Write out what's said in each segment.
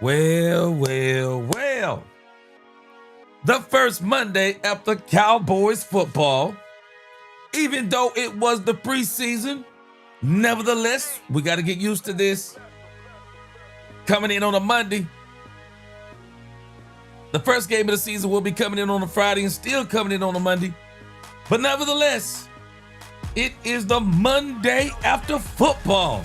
Well, well, well. The first Monday after Cowboys football, even though it was the preseason, nevertheless, we got to get used to this. Coming in on a Monday. The first game of the season will be coming in on a Friday and still coming in on a Monday. But nevertheless, it is the Monday after football.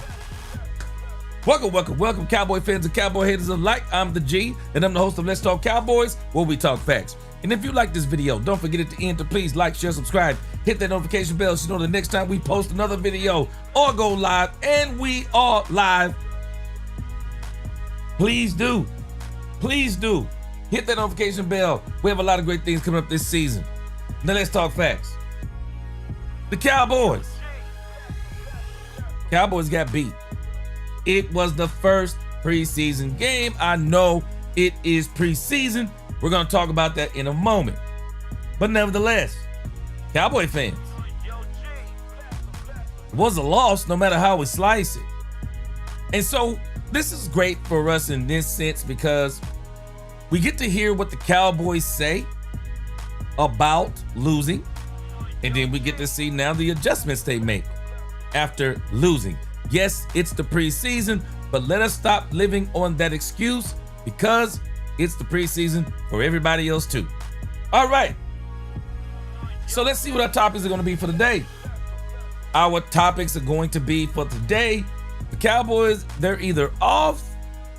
Welcome, Cowboy fans and Cowboy haters alike. I'm the G, and I'm the host of Let's Talk Cowboys, where we talk facts. And if you like this video, don't forget at the end to please like, share, subscribe, hit that notification bell so you know the next time we post another video or go live, and we are live. Please do hit that notification bell. We have a lot of great things coming up this season. Now let's talk facts. The Cowboys got beat. It was the first preseason game. I know it is preseason. We're going to talk about that in a moment. But nevertheless, Cowboy fans, it was a loss no matter how we slice it. And so this is great for us in this sense because we get to hear what the Cowboys say about losing. And then we get to see now the adjustments they make after losing. Yes, it's the preseason, but let us stop living on that excuse because it's the preseason for everybody else too. All right. So let's see what our topics are going to be for today. Our topics are going to be for today. The Cowboys, they're either off,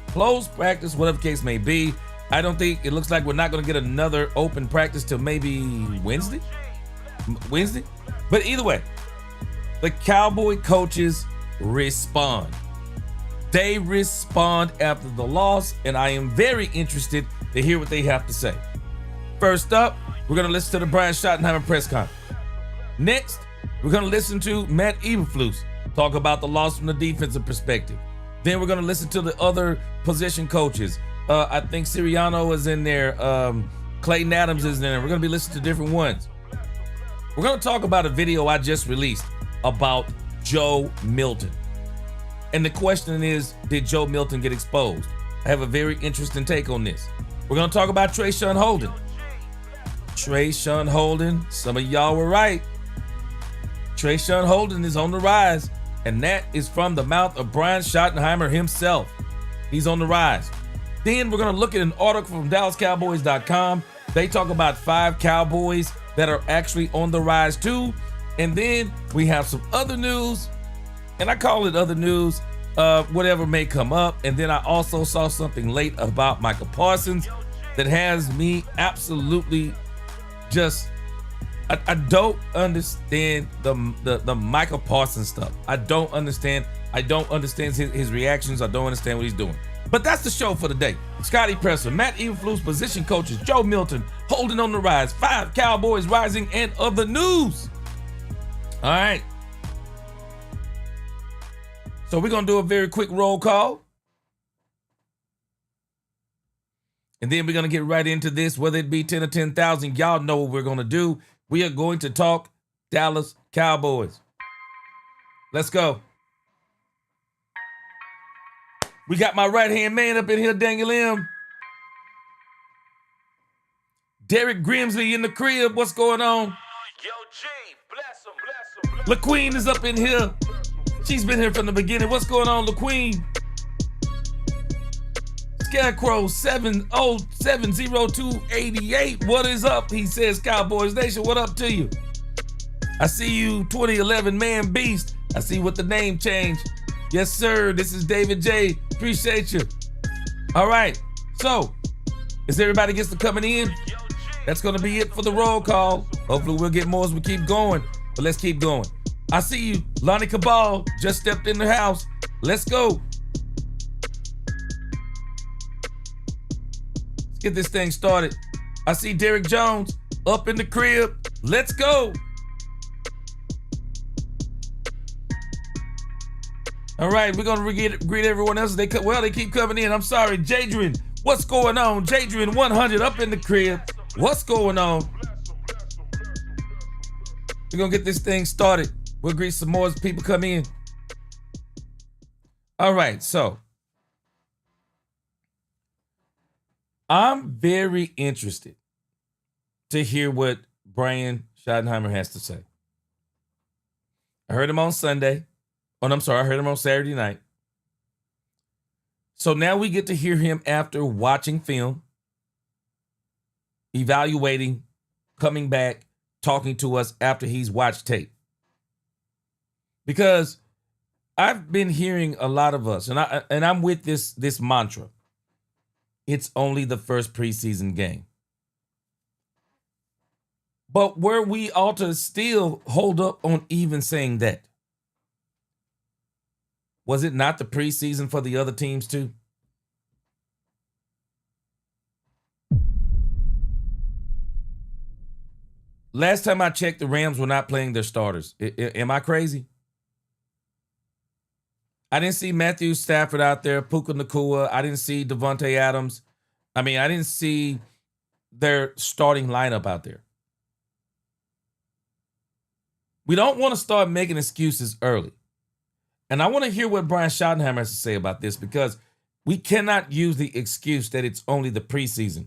closed practice, whatever the case may be. I don't think it looks like we're not going to get another open practice till maybe Wednesday. But either way, the Cowboy coaches respond. They respond after the loss, and I am very interested to hear what they have to say. First up, we're going to listen to the Brian Schottenheimer press conference. Next, we're going to listen to Matt Eberflus talk about the loss from the defensive perspective. Then we're going to listen to the other position coaches. I think Sirianni is in there. Clayton Adams is in there. We're going to be listening to different ones. We're going to talk about a video I just released about Joe Milton. And the question is, did Joe Milton get exposed? I have a very interesting take on this. We're going to talk about Trayshawn Holden. Trayshawn Holden, some of y'all were right. Trayshawn Holden is on the rise, and that is from the mouth of Brian Schottenheimer himself. He's on the rise. Then we're going to look at an article from DallasCowboys.com. They talk about 5 Cowboys that are actually on the rise too. And then we have some other news, and I call it other news, whatever may come up. And then I also saw something late about Micah Parsons that has me absolutely just, I don't understand the Micah Parsons stuff. I don't understand his reactions. I don't understand what he's doing. But that's the show for today. Scotty Presser, Matt Eberflus, position coaches, Joe Milton, holding on the rise, 5 Cowboys rising, and other news. All right. So we're going to do a very quick roll call. And then we're going to get right into this, whether it be 10 or 10,000. Y'all know what we're going to do. We are going to talk Dallas Cowboys. Let's go. We got my right-hand man up in here, Daniel M. Derek Grimsley in the crib. What's going on? Yo, G, bless him. LaQueen is up in here. She's been here from the beginning. What's going on, LaQueen? Scarecrow 7070288. What is up? He says, Cowboys Nation, what up to you? I see you, 2011 Man Beast. I see what the name changed. Yes, sir. This is David J. Appreciate you. All right. So, as everybody gets to coming in, that's going to be it for the roll call. Hopefully we'll get more as we keep going, but let's keep going. I see you. Lonnie Cabal just stepped in the house. Let's go. Let's get this thing started. I see Derek Jones up in the crib. Let's go. All right, we're going to greet everyone else. They keep coming in. I'm sorry. Jadrian, what's going on? Jadrian 100 up in the crib. What's going on? We're going to get this thing started. We'll greet some more as people come in. All right, so I'm very interested to hear what Brian Schottenheimer has to say. I heard him on Sunday. Oh, I'm sorry, I heard him on Saturday night. So now we get to hear him after watching film, evaluating, coming back, talking to us after he's watched tape. Because I've been hearing a lot of us, and I'm with this mantra. It's only the first preseason game. But where we ought to still hold up on even saying that. Was it not the preseason for the other teams too? Last time I checked, the Rams were not playing their starters. Am I crazy? I didn't see Matthew Stafford out there, Puka Nacua. I didn't see Devontae Adams. I didn't see their starting lineup out there. We don't want to start making excuses early. And I want to hear what Brian Schottenheimer has to say about this, because we cannot use the excuse that it's only the preseason.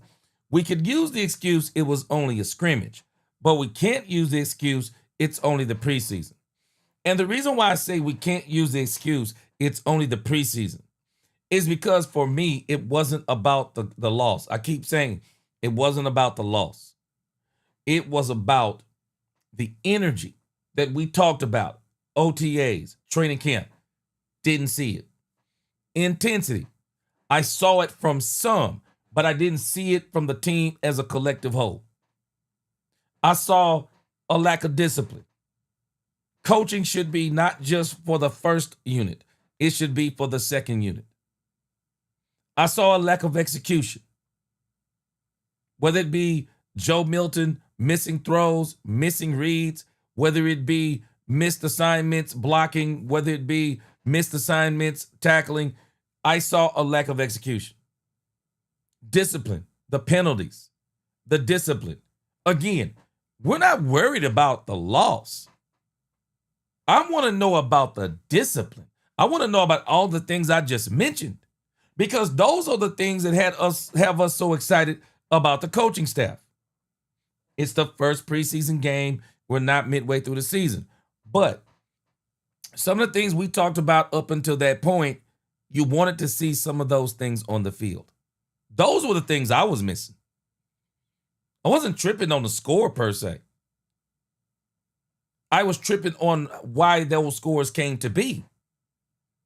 We could use the excuse it was only a scrimmage, but we can't use the excuse it's only the preseason. And the reason why I say we can't use the excuse it's only the preseason is because for me, it wasn't about the loss. I keep saying it wasn't about the loss. It was about the energy that we talked about, OTAs, training camp. Didn't see it. Intensity. I saw it from some, but I didn't see it from the team as a collective whole. I saw a lack of discipline. Coaching should be not just for the first unit. It should be for the second unit. I saw a lack of execution. Whether it be Joe Milton missing throws, missing reads, whether it be missed assignments, blocking, whether it be missed assignments, tackling, I saw a lack of execution. Discipline, the penalties, the discipline. Again, we're not worried about the loss. I want to know about the discipline. I want to know about all the things I just mentioned, because those are the things that have us so excited about the coaching staff. It's the first preseason game. We're not midway through the season. But some of the things we talked about up until that point, you wanted to see some of those things on the field. Those were the things I was missing. I wasn't tripping on the score per se. I was tripping on why those scores came to be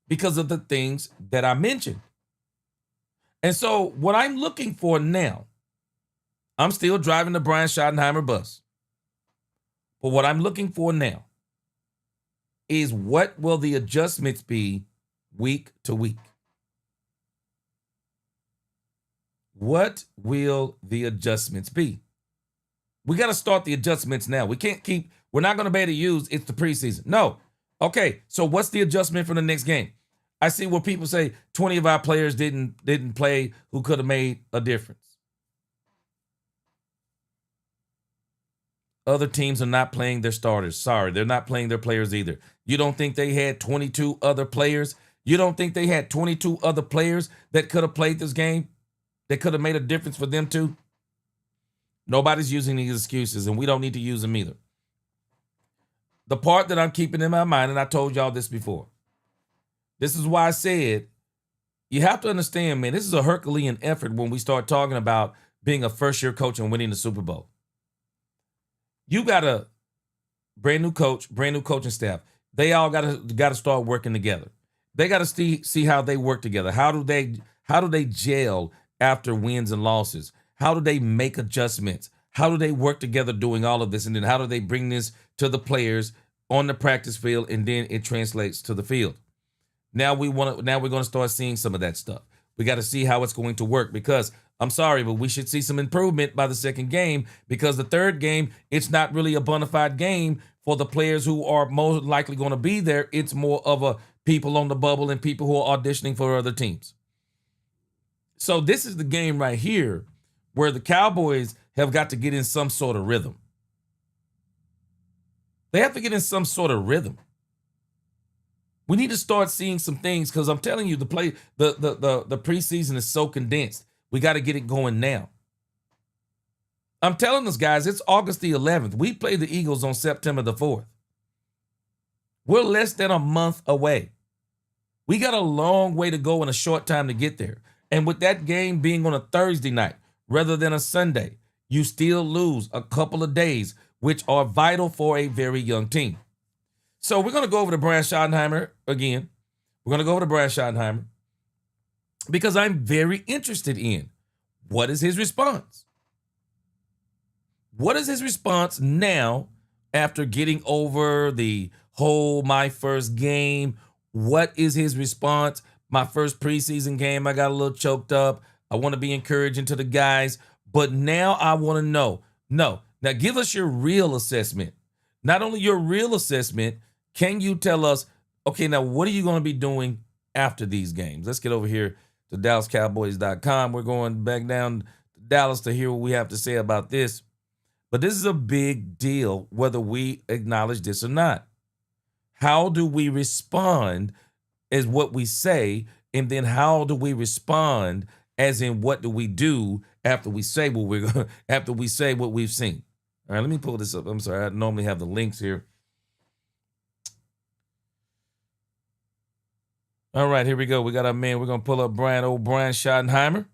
because of the things that I mentioned. And so what I'm looking for now, I'm still driving the Brian Schottenheimer bus. But what I'm looking for now is, what will the adjustments be week to week? What will the adjustments be? We got to start the adjustments now. We're not going to be able to use it's the preseason. No. Okay, so what's the adjustment for the next game? I see where people say 20 of our players didn't play who could have made a difference. Other teams are not playing their starters. Sorry, they're not playing their players either. You don't think they had 22 other players? You don't think they had 22 other players that could have played this game? That could have made a difference for them too? Nobody's using these excuses, and we don't need to use them either. The part that I'm keeping in my mind, and I told y'all this before, this is why I said you have to understand, man, this is a Herculean effort when we start talking about being a first-year coach and winning the Super Bowl. You got a brand new coach, brand new coaching staff. They all got to start working together. They got to see how they work together. How do they gel after wins and losses? How do they make adjustments? How do they work together doing all of this? And then how do they bring this to the players on the practice field, and then it translates to the field? Now we're going to start seeing some of that stuff. We got to see how it's going to work, because I'm sorry, but we should see some improvement by the second game, because the third game, it's not really a bona fide game for the players who are most likely going to be there. It's more of a people on the bubble and people who are auditioning for other teams. So this is the game right here where the Cowboys have got to get in some sort of rhythm. They have to get in some sort of rhythm. We need to start seeing some things, because I'm telling you, the preseason is so condensed. We got to get it going now. I'm telling us, guys, it's August the 11th. We play the Eagles on September the 4th. We're less than a month away. We got a long way to go and a short time to get there. And with that game being on a Thursday night rather than a Sunday, you still lose a couple of days, which are vital for a very young team. So we're going to go over to Brian Schottenheimer again. We're going to go over to Brian Schottenheimer because I'm very interested in what is his response. What is his response now after getting over the whole my first game? What is his response? My first preseason game, I got a little choked up. I want to be encouraging to the guys, but now I want to know. No, now give us your real assessment. Not only your real assessment, can you tell us, okay, now what are you going to be doing after these games? Let's get over here to DallasCowboys.com. We're going back down to Dallas to hear what we have to say about this. But this is a big deal, whether we acknowledge this or not. How do we respond is what we say, and then how do we respond as in what do we do after we say what after we say what we've seen? All right, let me pull this up. I'm sorry, I normally have the links here. All right, here we go. We got our man. We're gonna pull up Brian Schottenheimer.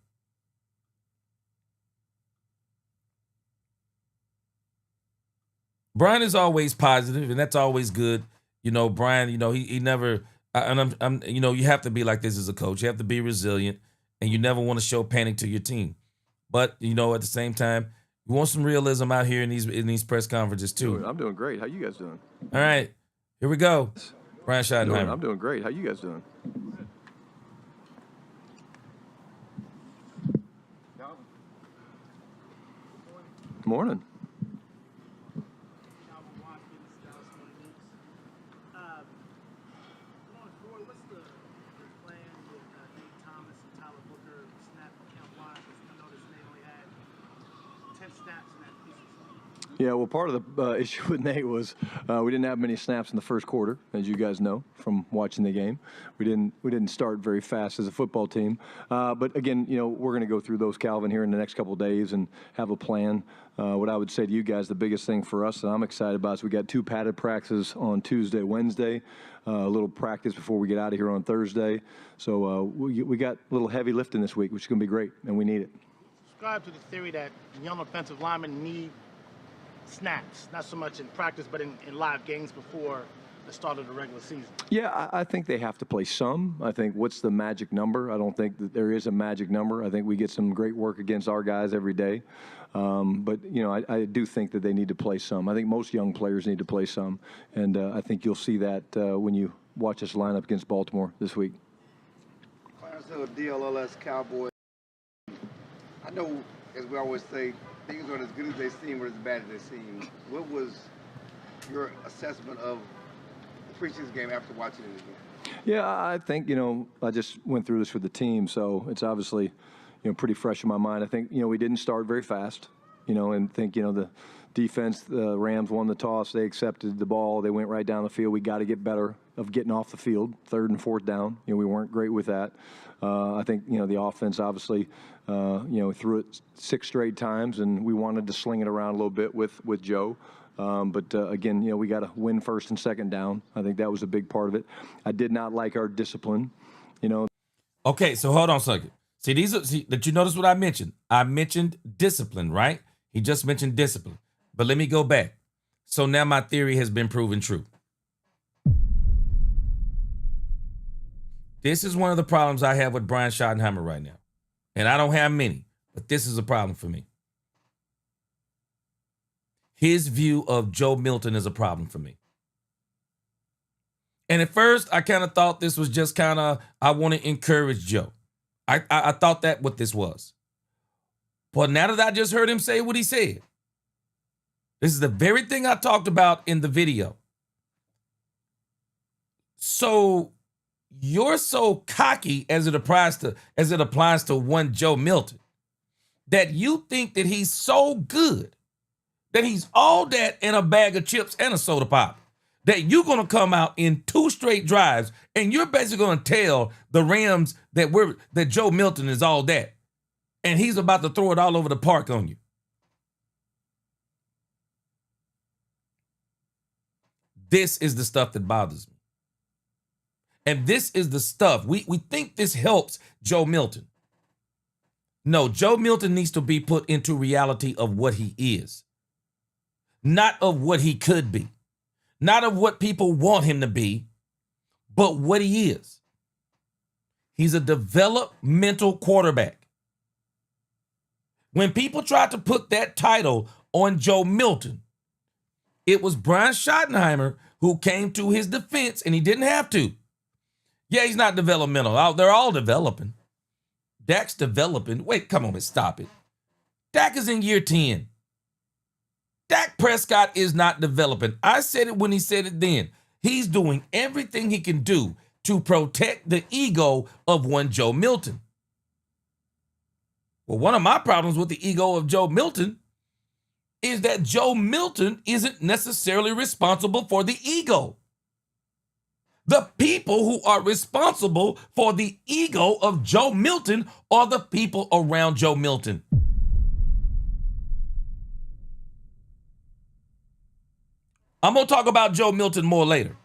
Brian is always positive, and that's always good. You know, Brian, you know, he never, and I'm, you know, you have to be like this as a coach. You have to be resilient, and you never want to show panic to your team. But, you know, at the same time, you want some realism out here in these press conferences too. I'm doing great. How you guys doing? All right, here we go. Brian Schottenheimer. I'm doing great. How you guys doing? Morning. Yeah, well, part of the issue with Nate was we didn't have many snaps in the first quarter, as you guys know from watching the game. We didn't start very fast as a football team. But again, you know, we're going to go through those, Calvin, here in the next couple of days and have a plan. What I would say to you guys, the biggest thing for us that I'm excited about is we got 2 padded practices on Tuesday, Wednesday, a little practice before we get out of here on Thursday. So we got a little heavy lifting this week, which is going to be great, and we need it. Subscribe to the theory that young offensive linemen need snaps, not so much in practice, but in live games before the start of the regular season. Yeah, I think they have to play some. I think what's the magic number? I don't think that there is a magic number. I think we get some great work against our guys every day. But, you know, I do think that they need to play some. I think most young players need to play some. And I think you'll see that when you watch us line up against Baltimore this week. Clarence Hill, DLLS Cowboys. I know, as we always say, things aren't as good as they seem or as bad as they seem. What was your assessment of the preseason game after watching it again? Yeah, I think, you know, I just went through this with the team, so it's obviously, you know, pretty fresh in my mind. I think, you know, we didn't start very fast, you know, and think, you know, the defense, the Rams won the toss. They accepted the ball. They went right down the field. We got to get better of getting off the field, 3rd and 4th down. You know, we weren't great with that. I think, you know, the offense obviously, you know, threw it 6 straight times, and we wanted to sling it around a little bit with Joe. But again, you know, we got to win 1st and 2nd down. I think that was a big part of it. I did not like our discipline, you know. Okay, so hold on a second. See, did you notice what I mentioned? I mentioned discipline, right? He just mentioned discipline. But let me go back. So now my theory has been proven true. This is one of the problems I have with Brian Schottenheimer right now. And I don't have many, but this is a problem for me. His view of Joe Milton is a problem for me. And at first, I kind of thought this was just kind of, I want to encourage Joe. I thought that what this was. But now that I just heard him say what he said, this is the very thing I talked about in the video. So you're so cocky as it applies to one Joe Milton that you think that he's so good, that he's all that and a bag of chips and a soda pop, that you're going to come out in 2 straight drives and you're basically going to tell the Rams that Joe Milton is all that. and he's about to throw it all over the park on you. This is the stuff that bothers me. And this is the stuff. We think this helps Joe Milton. No, Joe Milton needs to be put into reality of what he is. Not of what he could be. Not of what people want him to be, but what he is. He's a developmental quarterback. When people tried to put that title on Joe Milton, it was Brian Schottenheimer who came to his defense, and he didn't have to. Yeah, he's not developmental. They're all developing. Dak's developing. Wait, come on, stop it. Dak is in year 10. Dak Prescott is not developing. I said it when he said it then. He's doing everything he can do to protect the ego of one Joe Milton. Well, one of my problems with the ego of Joe Milton is that Joe Milton isn't necessarily responsible for the ego. The people who are responsible for the ego of Joe Milton are the people around Joe Milton. I'm going to talk about Joe Milton more later.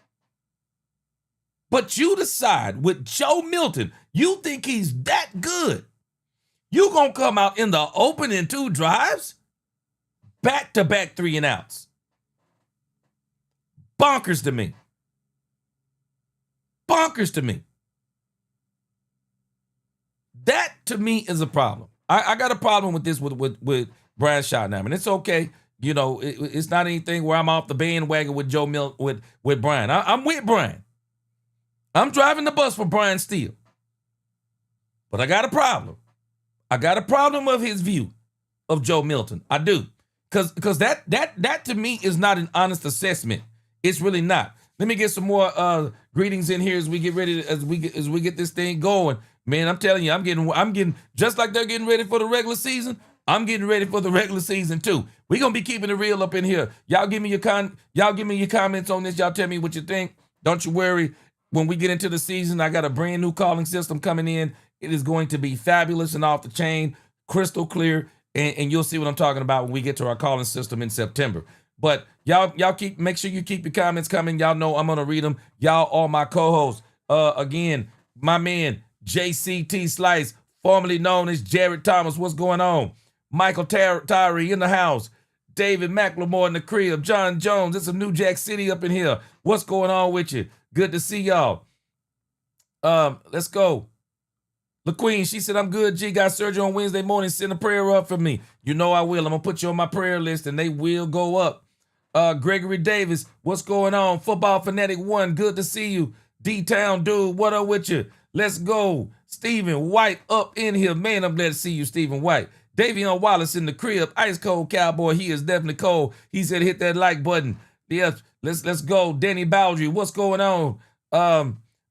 But you decide with Joe Milton, you think he's that good. You going to come out in the opening 2 drives? Back-to-back 3-and-outs. Bonkers to me. Bonkers to me. That, to me, is a problem. I got a problem with this with Brian Schottenheimer. And it's okay. You know, it's not anything where I'm off the bandwagon with Joe Milton, with Brian. I'm with Brian. I'm driving the bus for Brian Steele. But I got a problem. I got a problem of his view of Joe Milton. I do. Because that to me is not an honest assessment. It's really not. Let me get some more greetings in here as we get ready as we get this thing going. Man, I'm telling you, I'm getting just like they're getting ready for the regular season. I'm getting ready for the regular season too. We're gonna be keeping it real up in here. Y'all give me your comments on this. Y'all tell me what you think. Don't you worry. When we get into the season, I got a brand new calling system coming in. It is going to be fabulous and off the chain, crystal clear, and you'll see what I'm talking about when we get to our calling system in September. But y'all make sure you keep your comments coming. Y'all know I'm gonna read them. Y'all are my co-hosts. Again, my man JCT Slice, formerly known as Jared Thomas. What's going on? Michael Tyree in the house. David McLemore in the crib. John Jones. It's a New Jack City up in here. What's going on with you? Good to see y'all. Let's go. LaQueen, she said, I'm good, G. Got surgery on Wednesday morning. Send a prayer up for me. You know I will. I'm going to put you on my prayer list, and they will go up. Gregory Davis, what's going on? Football Fanatic 1, good to see you. D-Town dude, what up with you? Let's go. Stephen White up in here. Man, I'm glad to see you, Stephen White. Davion Wallace in the crib. Ice cold cowboy. He is definitely cold. He said hit that like button. Yes, let's go. Danny Baldry, what's going on?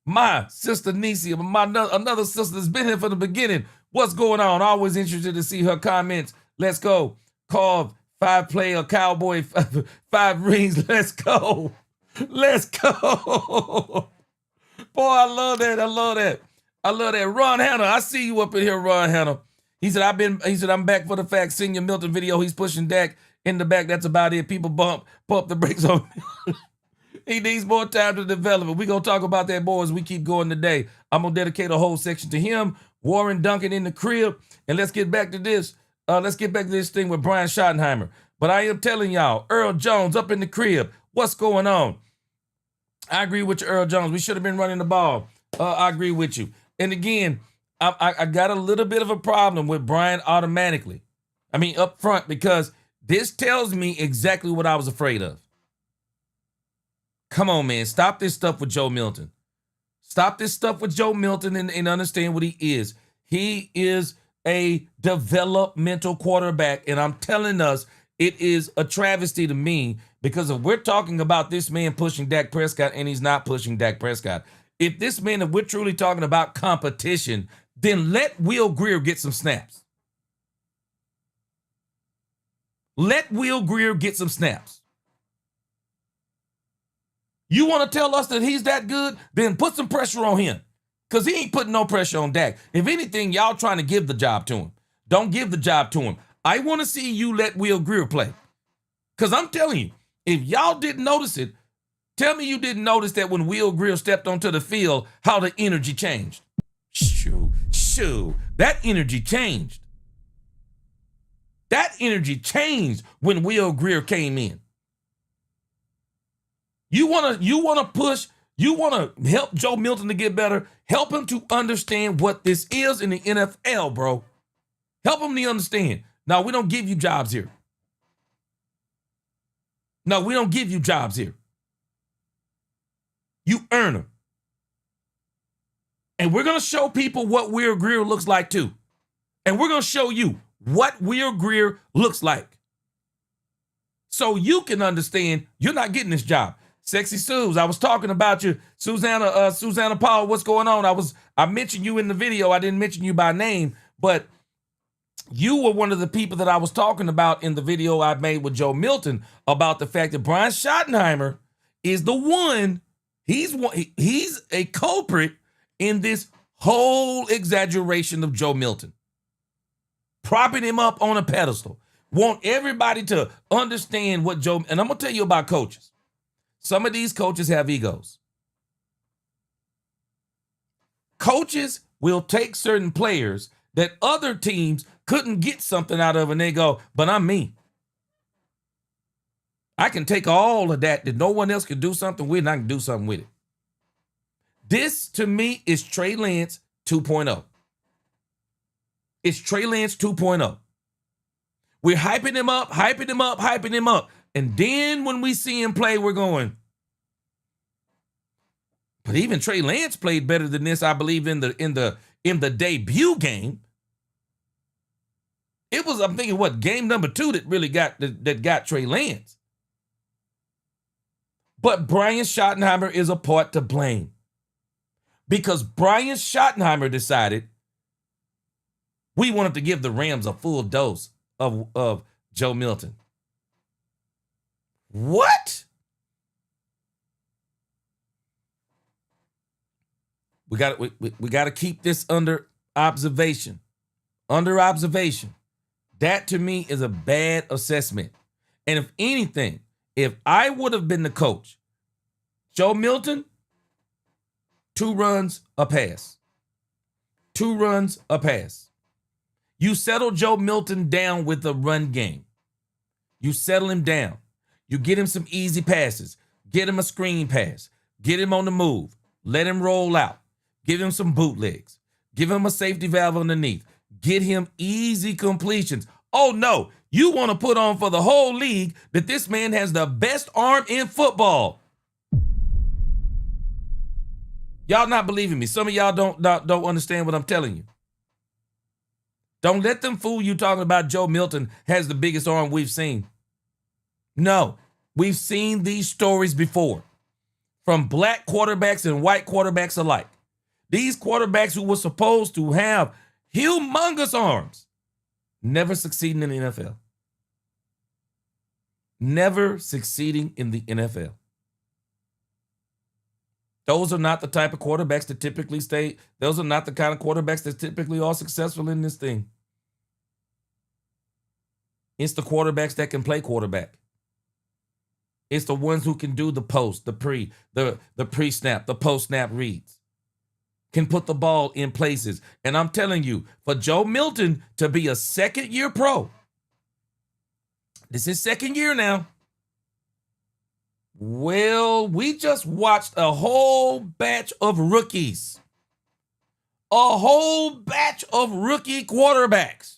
My sister Nisi, another sister that's been here from the beginning. What's going on? Always interested to see her comments. Let's go. Carve, 5-player cowboy, 5 rings. Let's go. Let's go. Boy, I love that. I love that. I love that. Ron Hanna, I see you up in here, Ron Hanna. He said, I'm back for the fact. Senior Milton video. He's pushing Dak in the back. That's about it. People pump the brakes on him. He needs more time to develop it. We're going to talk about that more as we keep going today. I'm going to dedicate a whole section to him. Warren Duncan in the crib. And let's get back to this. Let's get back to this thing with Brian Schottenheimer. But I am telling y'all, Earl Jones up in the crib. What's going on? I agree with you, Earl Jones. We should have been running the ball. I agree with you. And again, I got a little bit of a problem with Brian automatically. I mean, up front, because this tells me exactly what I was afraid of. Come on, man. Stop this stuff with Joe Milton. Stop this stuff with Joe Milton and understand what he is. He is a developmental quarterback, and I'm telling us it is a travesty to me because if we're talking about this man pushing Dak Prescott and he's not pushing Dak Prescott, if we're truly talking about competition, then let Will Grier get some snaps. Let Will Grier get some snaps. You want to tell us that he's that good? Then put some pressure on him. Because he ain't putting no pressure on Dak. If anything, y'all trying to give the job to him. Don't give the job to him. I want to see you let Will Grier play. Because I'm telling you, if y'all didn't notice it, tell me you didn't notice that when Will Grier stepped onto the field, how the energy changed. Shoo. That energy changed. That energy changed when Will Grier came in. You wanna push, you wanna help Joe Milton to get better, help him to understand what this is in the NFL, bro. Help him to understand. Now, we don't give you jobs here. No, we don't give you jobs here. You earn them. And we're going to show people what Will Grier looks like too. And we're going to show you what Will Grier looks like. So you can understand you're not getting this job. Sexy Suze, I was talking about you. Susanna Paul, what's going on? I mentioned you in the video. I didn't mention you by name, but you were one of the people that I was talking about in the video I made with Joe Milton about the fact that Brian Schottenheimer is the one. He's a culprit in this whole exaggeration of Joe Milton. Propping him up on a pedestal. Want everybody to understand what Joe, and I'm going to tell you about coaches. Some of these coaches have egos. Coaches will take certain players that other teams couldn't get something out of, and they go, but I'm me. I can take all of that no one else can do something with, and I can do something with it. This, to me, is Trey Lance 2.0. It's Trey Lance 2.0. We're hyping him up. And then when we see him play, we're going, but even Trey Lance played better than this, I believe, in the debut game. It was, I'm thinking, what, game number 2 that really got Trey Lance. But Brian Schottenheimer is a part to blame. Because Brian Schottenheimer decided we wanted to give the Rams a full dose of Joe Milton. What? We got to keep this under observation. Under observation. That, to me, is a bad assessment. And if anything, if I would have been the coach, Joe Milton, 2 runs, a pass. 2 runs, a pass. You settle Joe Milton down with a run game. You settle him down. You get him some easy passes. Get him a screen pass. Get him on the move. Let him roll out. Give him some bootlegs. Give him a safety valve underneath. Get him easy completions. Oh, no. You want to put on for the whole league that this man has the best arm in football. Y'all not believing me. Some of y'all don't understand what I'm telling you. Don't let them fool you talking about Joe Milton has the biggest arm we've seen. No, we've seen these stories before from black quarterbacks and white quarterbacks alike. These quarterbacks who were supposed to have humongous arms never succeeding in the NFL. Never succeeding in the NFL. Those are not the type of quarterbacks that typically stay. Those are not the kind of quarterbacks that typically are successful in this thing. It's the quarterbacks that can play quarterback. It's the ones who can do the post, the pre-snap, the post-snap reads. Can put the ball in places. And I'm telling you, for Joe Milton to be a second-year pro, this is second year now. Well, we just watched a whole batch of rookies. A whole batch of rookie quarterbacks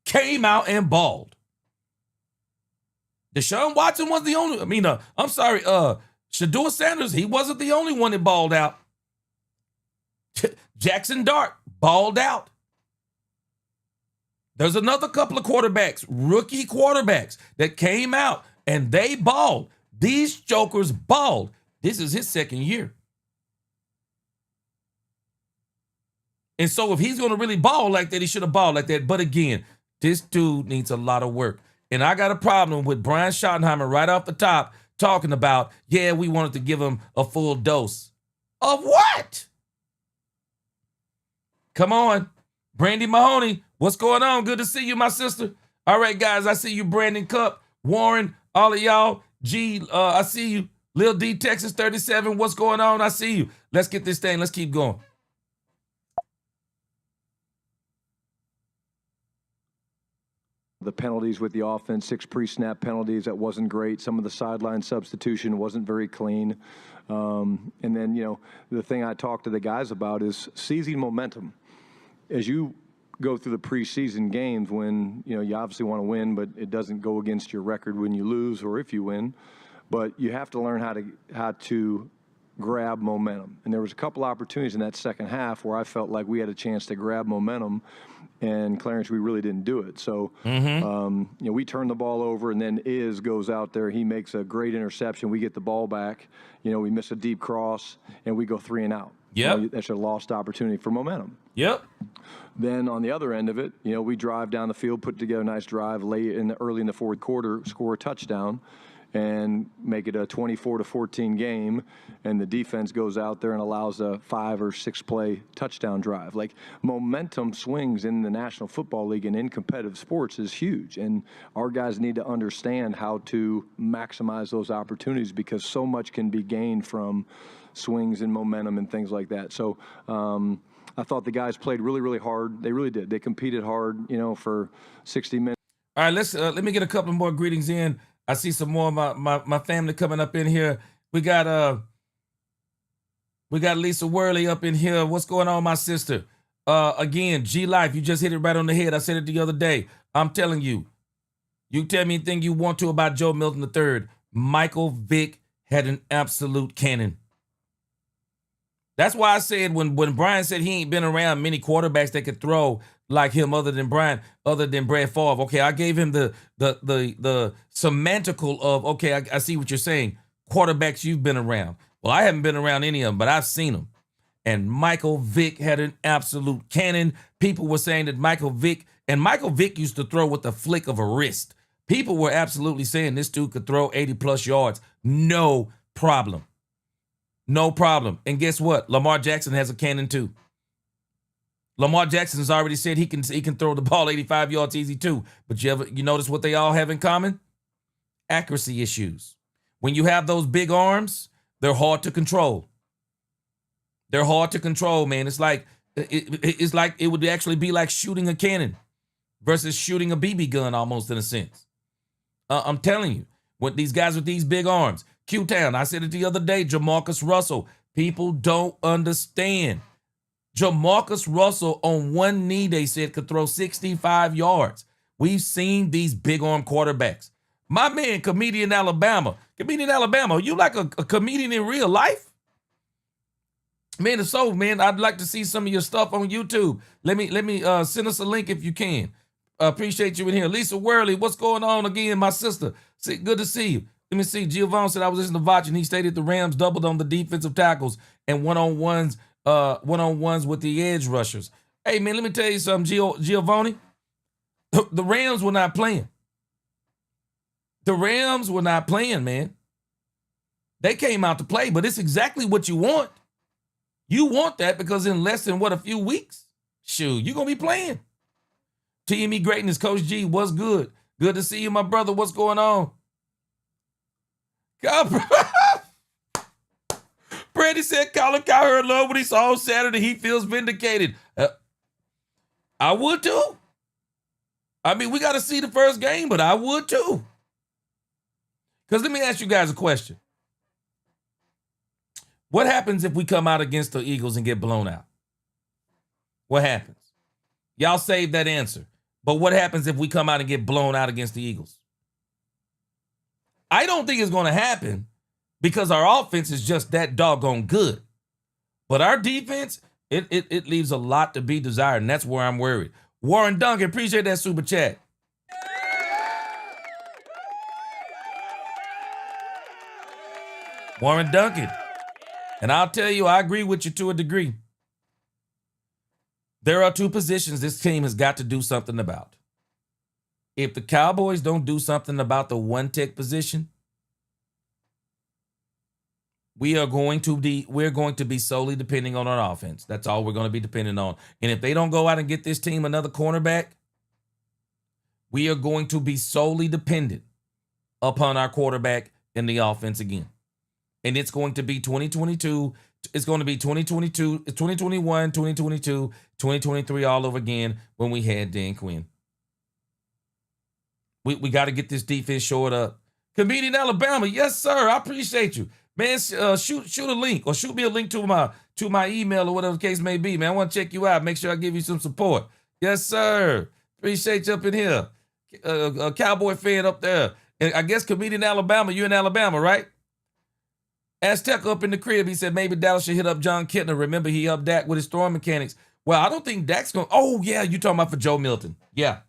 came out and balled. Deshaun Watson was the only, Shedeur Sanders, he wasn't the only one that balled out. Jackson Dart balled out. There's another couple of quarterbacks, rookie quarterbacks, that came out and they balled. These jokers balled. This is his second year. And so if he's going to really ball like that, he should have balled like that. But again, this dude needs a lot of work. And I got a problem with Brian Schottenheimer right off the top talking about, yeah, we wanted to give him a full dose. Of what? Come on. Brandy Mahoney, what's going on? Good to see you, my sister. All right, guys, I see you, Brandon Cup, Warren, all of y'all. G, I see you. Lil D, Texas 37, what's going on? I see you. Let's get this thing. Let's keep going. The penalties with the offense, 6 pre-snap penalties, that wasn't great. Some of the sideline substitution wasn't very clean. And then, you know, the thing I talked to the guys about is seizing momentum. As you go through the preseason games, when, you know, you obviously want to win, but it doesn't go against your record when you lose or if you win. But you have to learn how to grab momentum. And there was a couple opportunities in that second half where I felt like we had a chance to grab momentum. And Clarence, we really didn't do it. So, you know, we turned the ball over, and then Iz goes out there. He makes a great interception. We get the ball back. You know, we miss a deep cross, and we go 3 and out. Yep. You know, that's a lost opportunity for momentum. Yep. Then on the other end of it, you know, we drive down the field, put together a nice drive early in the fourth quarter, score a touchdown, and make it a 24-14 game, and the defense goes out there and allows a 5 or 6 play touchdown drive. Like, momentum swings in the National Football League and in competitive sports is huge, and our guys need to understand how to maximize those opportunities because so much can be gained from swings and momentum and things like that. So I thought the guys played really, really hard. They really did. They competed hard, you know, for 60 minutes. All right, let me get a couple more greetings in. I see some more of my family coming up in here. We got Lisa Worley up in here. What's going on, my sister? Again, G Life, you just hit it right on the head. I said it the other day. I'm telling you, you tell me anything you want to about Joe Milton III. Michael Vick had an absolute cannon. That's why I said when Brian said he ain't been around many quarterbacks that could throw like him other than Brad Favre. Okay, I gave him the semantical of, okay, I see what you're saying. Quarterbacks you've been around. Well, I haven't been around any of them, but I've seen them. And Michael Vick had an absolute cannon. People were saying that Michael Vick used to throw with the flick of a wrist. People were absolutely saying this dude could throw 80+ yards. No problem. No problem. And guess what? Lamar Jackson has a cannon too. Lamar Jackson has already said he can throw the ball 85 yards easy too. But you notice what they all have in common? Accuracy issues. When you have those big arms, they're hard to control. They're hard to control, man. It's like it would actually be like shooting a cannon versus shooting a BB gun almost in a sense. I'm telling you, what these guys with these big arms. Q-Town, I said it the other day, Jamarcus Russell. People don't understand. Jamarcus Russell on one knee, they said, could throw 65 yards. We've seen these big arm quarterbacks. My man, Comedian Alabama, you like a comedian in real life? Man, if so, man, I'd like to see some of your stuff on YouTube. Let me send us a link if you can. Appreciate you in here. Lisa Worley, what's going on again, my sister? Good to see you. Let me see. Giovanni said I was listening to Vach, and he stated the Rams doubled on the defensive tackles and one-on-ones with the edge rushers. Hey, man, let me tell you something, Giovanni. The Rams were not playing. The Rams were not playing, man. They came out to play, but it's exactly what you want. You want that because in less than, a few weeks? Shoot, you're going to be playing. TME Greatness, Coach G, what's good? Good to see you, my brother. What's going on? God, Brady said Colin Cowherd loved what he saw on Saturday. He feels vindicated. I would too. I mean, we got to see the first game, but I would too. Because let me ask you guys a question. What happens if we come out against the Eagles and get blown out? What happens? Y'all save that answer. But what happens if we come out and get blown out against the Eagles? I don't think it's going to happen because our offense is just that doggone good. But our defense, it leaves a lot to be desired, and that's where I'm worried. Warren Duncan, appreciate that super chat. Warren Duncan. And I'll tell you, I agree with you to a degree. There are 2 positions this team has got to do something about. If the Cowboys don't do something about the one tech position, we're going to be solely depending on our offense. That's all we're going to be depending on. And if they don't go out and get this team another cornerback, we are going to be solely dependent upon our quarterback and the offense again. And it's going to be 2022. It's going to be 2022, 2021, 2022, 2023 all over again when we had Dan Quinn. We got to get this defense shored up. Comedian Alabama, yes, sir. I appreciate you. Man, shoot a link or shoot me a link to my email or whatever the case may be, man. I want to check you out. Make sure I give you some support. Yes, sir. Appreciate you up in here. A Cowboy fan up there. And I guess Comedian Alabama, you in Alabama, right? Aztec up in the crib, he said maybe Dallas should hit up John Kitna. Remember, he helped Dak with his throwing mechanics. Well, I don't think Dak's going to. Oh, yeah, you talking about for Joe Milton. Yeah.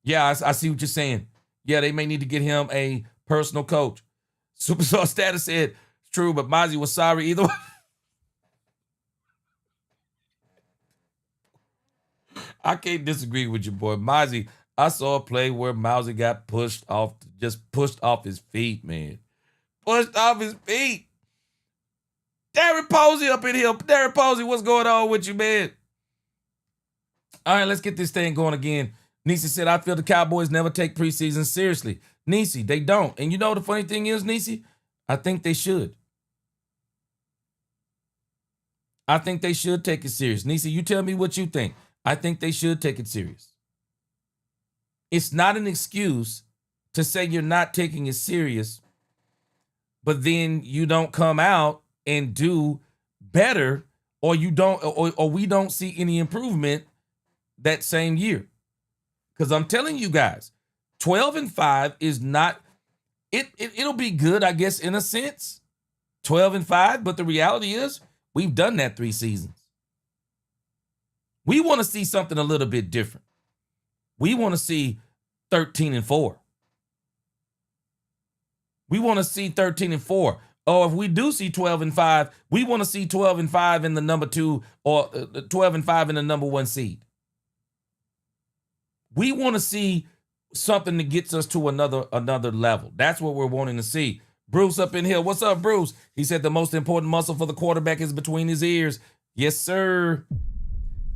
Yeah, I see what you're saying. Yeah, they may need to get him a personal coach. Superstar Status said, it's true, but Mozzie was sorry either way. I can't disagree with you, boy. Mozzie, I saw a play where Mozzie got pushed off his feet, man. Pushed off his feet. Darren Posey up in here. Darren Posey, what's going on with you, man? All right, let's get this thing going again. Nisi said, I feel the Cowboys never take preseason seriously. Nisi, they don't. And you know the funny thing is, Nisi? I think they should. I think they should take it serious. Nisi, you tell me what you think. I think they should take it serious. It's not an excuse to say you're not taking it serious, but then you don't come out and do better, or you don't, or we don't see any improvement that same year. Because I'm telling you guys, 12-5 is not, it'll be good, I guess, in a sense. 12-5, but the reality is we've done that 3 seasons. We want to see something a little bit different. We want to see 13-4. We want to see 13-4. Or if we do see 12-5, we want to see 12-5 in the number 2 or 12-5 in the number 1 seed. We want to see something that gets us to another level. That's what we're wanting to see. Bruce up in here. What's up, Bruce? He said the most important muscle for the quarterback is between his ears. Yes, sir.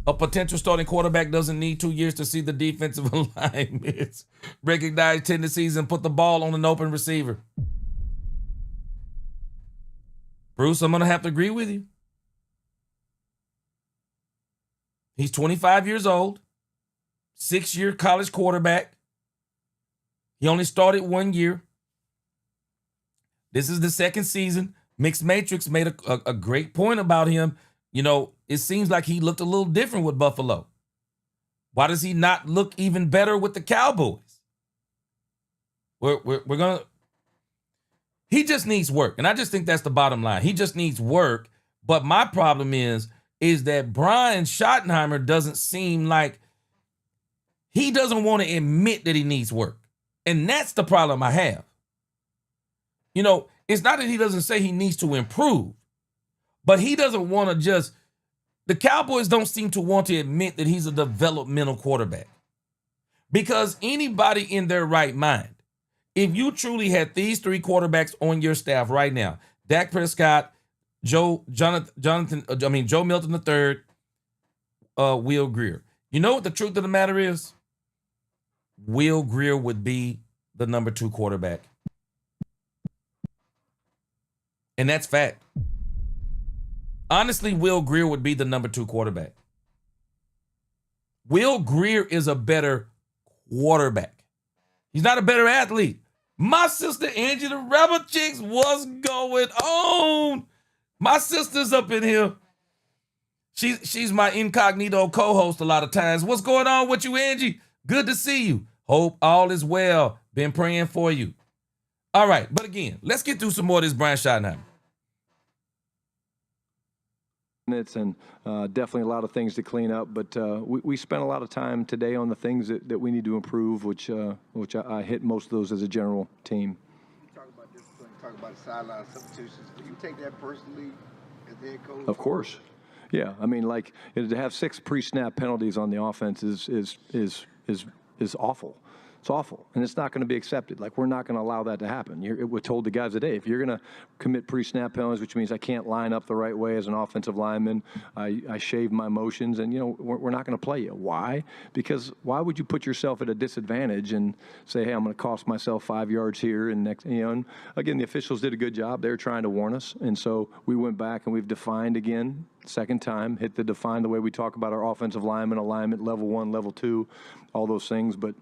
A potential starting quarterback doesn't need 2 years to see the defensive alignments, recognize tendencies, and put the ball on an open receiver. Bruce, I'm going to have to agree with you. He's 25 years old, 6-year college quarterback. He only started 1 year. This is the second season. Mixed Matrix made a great point about him. You know, it seems like he looked a little different with Buffalo. Why does he not look even better with the Cowboys? We're going to... He just needs work, and I just think that's the bottom line. He just needs work, but my problem is that Brian Schottenheimer doesn't seem like he doesn't want to admit that he needs work, and that's the problem I have. You know, it's not that he doesn't say he needs to improve, but he doesn't want to just... The Cowboys don't seem to want to admit that he's a developmental quarterback, because anybody in their right mind, if you truly had these 3 quarterbacks on your staff right now, Dak Prescott, Joe Milton III, Will Grier. You know what the truth of the matter is? Will Grier would be the number 2 quarterback. And that's fact. Honestly, Will Grier would be the number 2 quarterback. Will Grier is a better quarterback. He's not a better athlete. My sister Angie, the Rebel Chicks, what's going on? My sister's up in here. She's my incognito co-host a lot of times. What's going on with you, Angie? Good to see you. Hope all is well. Been praying for you. All right, but again, let's get through some more of this Brian Schottenheimer. And definitely a lot of things to clean up, but we spent a lot of time today on the things that we need to improve, which I hit most of those as a general team. Talk about discipline, talk about sideline substitutions. Do you take that personally as the head coach? Of course. Yeah, I mean, like, to have 6 pre-snap penalties on the offense is awful. It's awful, and it's not going to be accepted. Like, we're not going to allow that to happen. We're told the guys today, if you're going to commit pre-snap penalties, which means I can't line up the right way as an offensive lineman, I shave my motions, and, we're not going to play you. Why? Because why would you put yourself at a disadvantage and say, hey, I'm going to cost myself 5 yards here and next, and again, the officials did a good job. They were trying to warn us, and so we went back and we've defined again, second time, hit the define the way we talk about our offensive lineman, alignment, level 1, level 2, all those things, but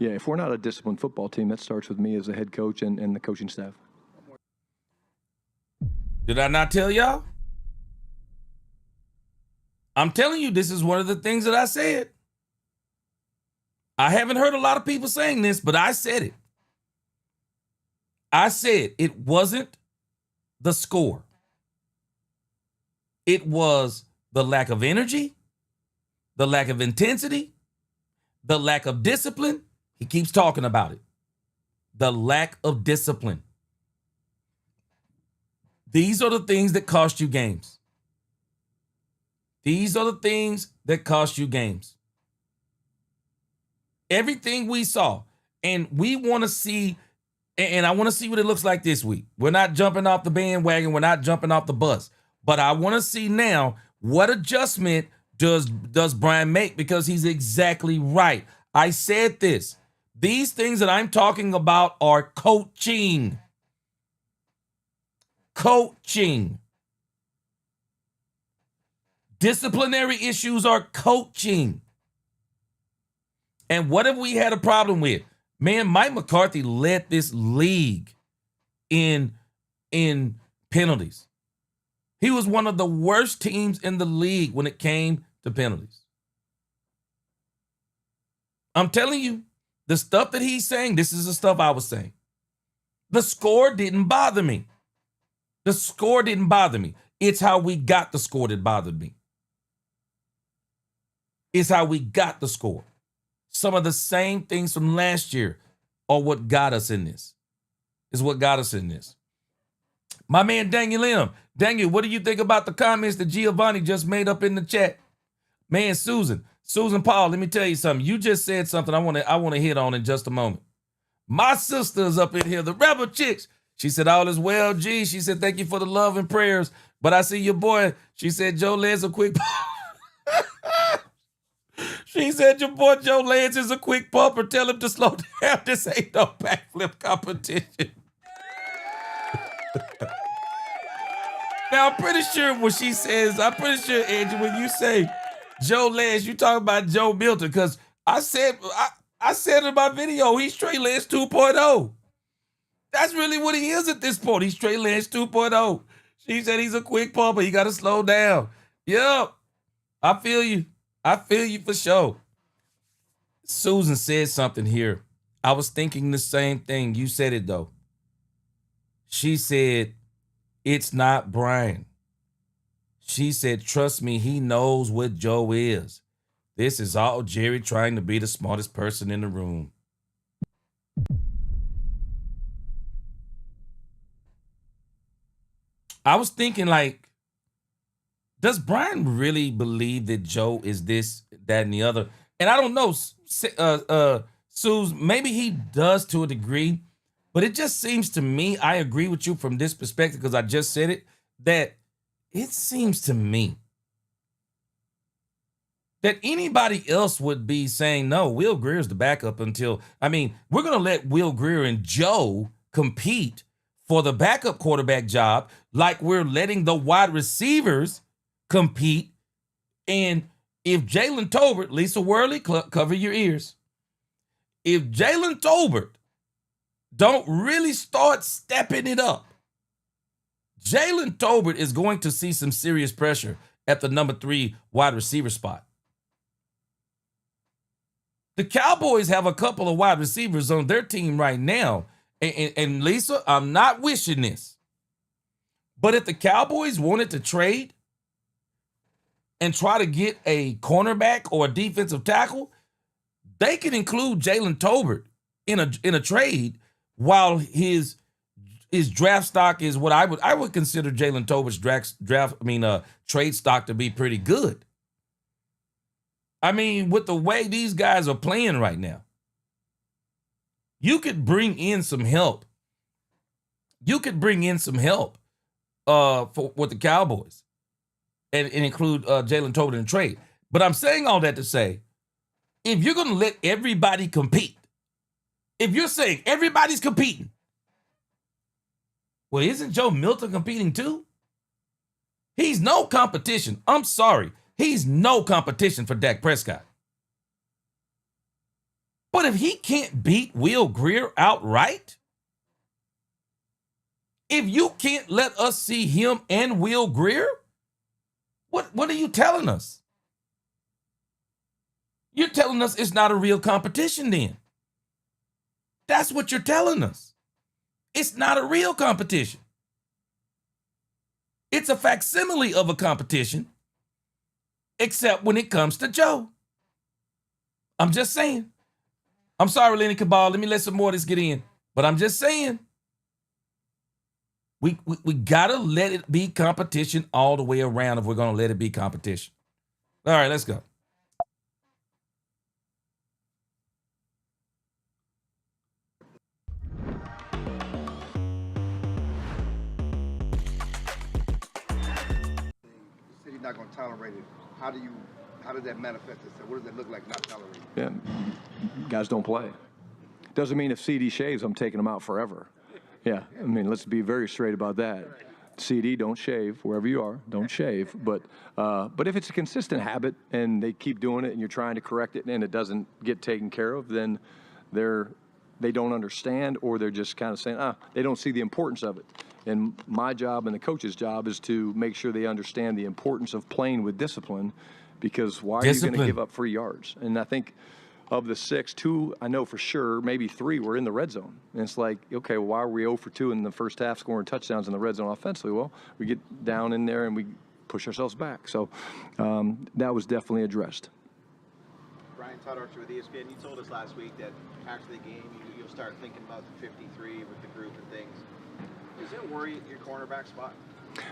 if we're not a disciplined football team, that starts with me as the head coach and the coaching staff. Did I not tell y'all? I'm telling you, this is one of the things that I said. I haven't heard a lot of people saying this, but I said it. I said it wasn't the score. It was the lack of energy, the lack of intensity, the lack of discipline. He keeps talking about it. The lack of discipline. These are the things that cost you games. These are the things that cost you games. Everything we saw, and we want to see, and I want to see what it looks like this week. We're not jumping off the bandwagon. We're not jumping off the bus. But I want to see now what adjustment does Brian make, because he's exactly right. I said this. These things that I'm talking about are coaching. Coaching. Disciplinary issues are coaching. And what have we had a problem with? Man, Mike McCarthy led this league in penalties. He was one of the worst teams in the league when it came to penalties. I'm telling you, the stuff that he's saying, this is the stuff I was saying. The score didn't bother me. The score didn't bother me. It's how we got the score that bothered me. It's how we got the score. Some of the same things from last year are what got us in this. Is what got us in this. My man Daniel M. Daniel, what do you think about the comments that Giovanni just made up in the chat? Man, Susan Paul, let me tell you something. You just said something I want to hit on in just a moment. My sister's up in here, the Rebel Chicks. She said, all is well, G. She said, thank you for the love and prayers. But I see your boy. She said, Joe Lance a quick She said, your boy Joe Lance is a quick pumper. Tell him to slow down. This ain't no backflip competition. Now, I'm pretty sure when she says, I'm pretty sure, Andrew, when you say Joe Lance, you talking about Joe Milton, because I said in my video, he's Trey Lance 2.0. That's really what he is at this point. He's Trey Lance 2.0. She said he's a quick pumper. He got to slow down. Yep. I feel you. I feel you for sure. Susan said something here. I was thinking the same thing. You said it, though. She said, it's not Brian. She said, trust me, he knows what Joe is. This is all Jerry trying to be the smartest person in the room. I was thinking, like, does Brian really believe that Joe is this, that, and the other? And I don't know, Suze, maybe he does to a degree, but it just seems to me, I agree with you from this perspective, because I just said it, that it seems to me that anybody else would be saying, no, Will Greer's the backup until, I mean, we're going to let Will Greer and Joe compete for the backup quarterback job like we're letting the wide receivers compete. And if Jalen Tolbert, Lisa Worley, cover your ears. If Jalen Tolbert don't really start stepping it up, Jalen Tolbert is going to see some serious pressure at the number 3 wide receiver spot. The Cowboys have a couple of wide receivers on their team right now. And Lisa, I'm not wishing this, but if the Cowboys wanted to trade and try to get a cornerback or a defensive tackle, they could include Jalen Tolbert in a trade, while his draft stock is what I would consider Jalen Tolbert's trade stock to be pretty good. I mean, with the way these guys are playing right now, You could bring in some help. You could bring in some help with the Cowboys and include Jalen Tobin in the trade. But I'm saying all that to say, if you're going to let everybody compete, if you're saying everybody's competing, well, isn't Joe Milton competing too? He's no competition. I'm sorry. He's no competition for Dak Prescott. But if he can't beat Will Grier outright, if you can't let us see him and Will Grier, what are you telling us? You're telling us it's not a real competition then. That's what you're telling us. It's not a real competition. It's a facsimile of a competition, except when it comes to Joe. I'm just saying. I'm sorry, Lenny Cabal. Let me let some more of this get in. But I'm just saying. We got to let it be competition all the way around if we're going to let it be competition. All right, let's go. The city's not going to tolerate it. How does that manifest itself? What does it look like not tolerating? Yeah, guys don't play. Doesn't mean if CD shaves, I'm taking him out forever. Yeah, I mean, let's be very straight about that. CD, don't shave wherever you are. Don't shave. But if it's a consistent habit and they keep doing it and you're trying to correct it and it doesn't get taken care of, then they don't understand, or they're just kind of saying, they don't see the importance of it. And my job and the coach's job is to make sure they understand the importance of playing with discipline, because why are you going to give up free yards? And I think of the 6, 2, I know for sure, maybe 3 were in the red zone. And it's like, okay, well, why are we 0 for 2 in the first half scoring touchdowns in the red zone offensively? Well, we get down in there and we push ourselves back. So that was definitely addressed. Brian Todd Archer with ESPN, you told us last week that after the game you'll start thinking about the 53 with the group and things. Is there a worry at your cornerback spot?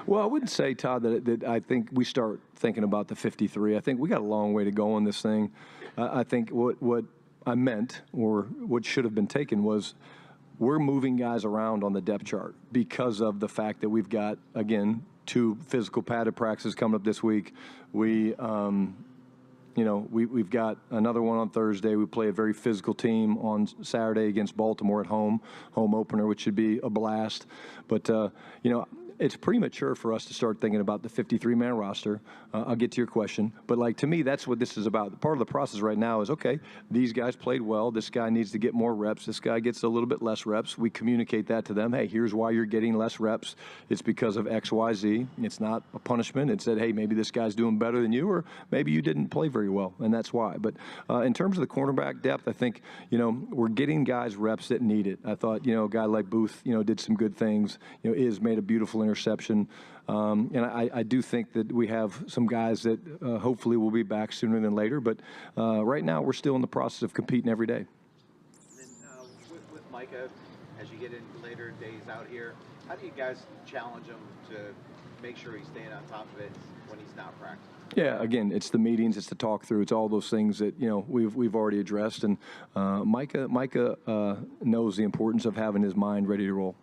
Well, I wouldn't say, Todd, that I think we start thinking about the 53. I think we got a long way to go on this thing. I think what I meant, or what should have been taken, was we're moving guys around on the depth chart because of the fact that we've got, again, 2 physical padded practices coming up this week. We've got another one on Thursday. We play a very physical team on Saturday against Baltimore at home opener, which should be a blast. But, it's premature for us to start thinking about the 53-man roster. I'll get to your question. But, to me, that's what this is about. Part of the process right now is, okay, these guys played well. This guy needs to get more reps. This guy gets a little bit less reps. We communicate that to them. Hey, here's why you're getting less reps. It's because of X, Y, Z. It's not a punishment. It said, hey, maybe this guy's doing better than you, or maybe you didn't play very well, and that's why. But in terms of the cornerback depth, I think, we're getting guys reps that need it. I thought, a guy like Booth, did some good things. Is made a beautiful interception. And I do think that we have some guys that hopefully will be back sooner than later. But right now, we're still in the process of competing every day. And then with Micah, as you get in later days out here, how do you guys challenge him to make sure he's staying on top of it when he's not practicing? Yeah, again, it's the meetings, it's the talk through, it's all those things that we've already addressed. And Micah knows the importance of having his mind ready to roll.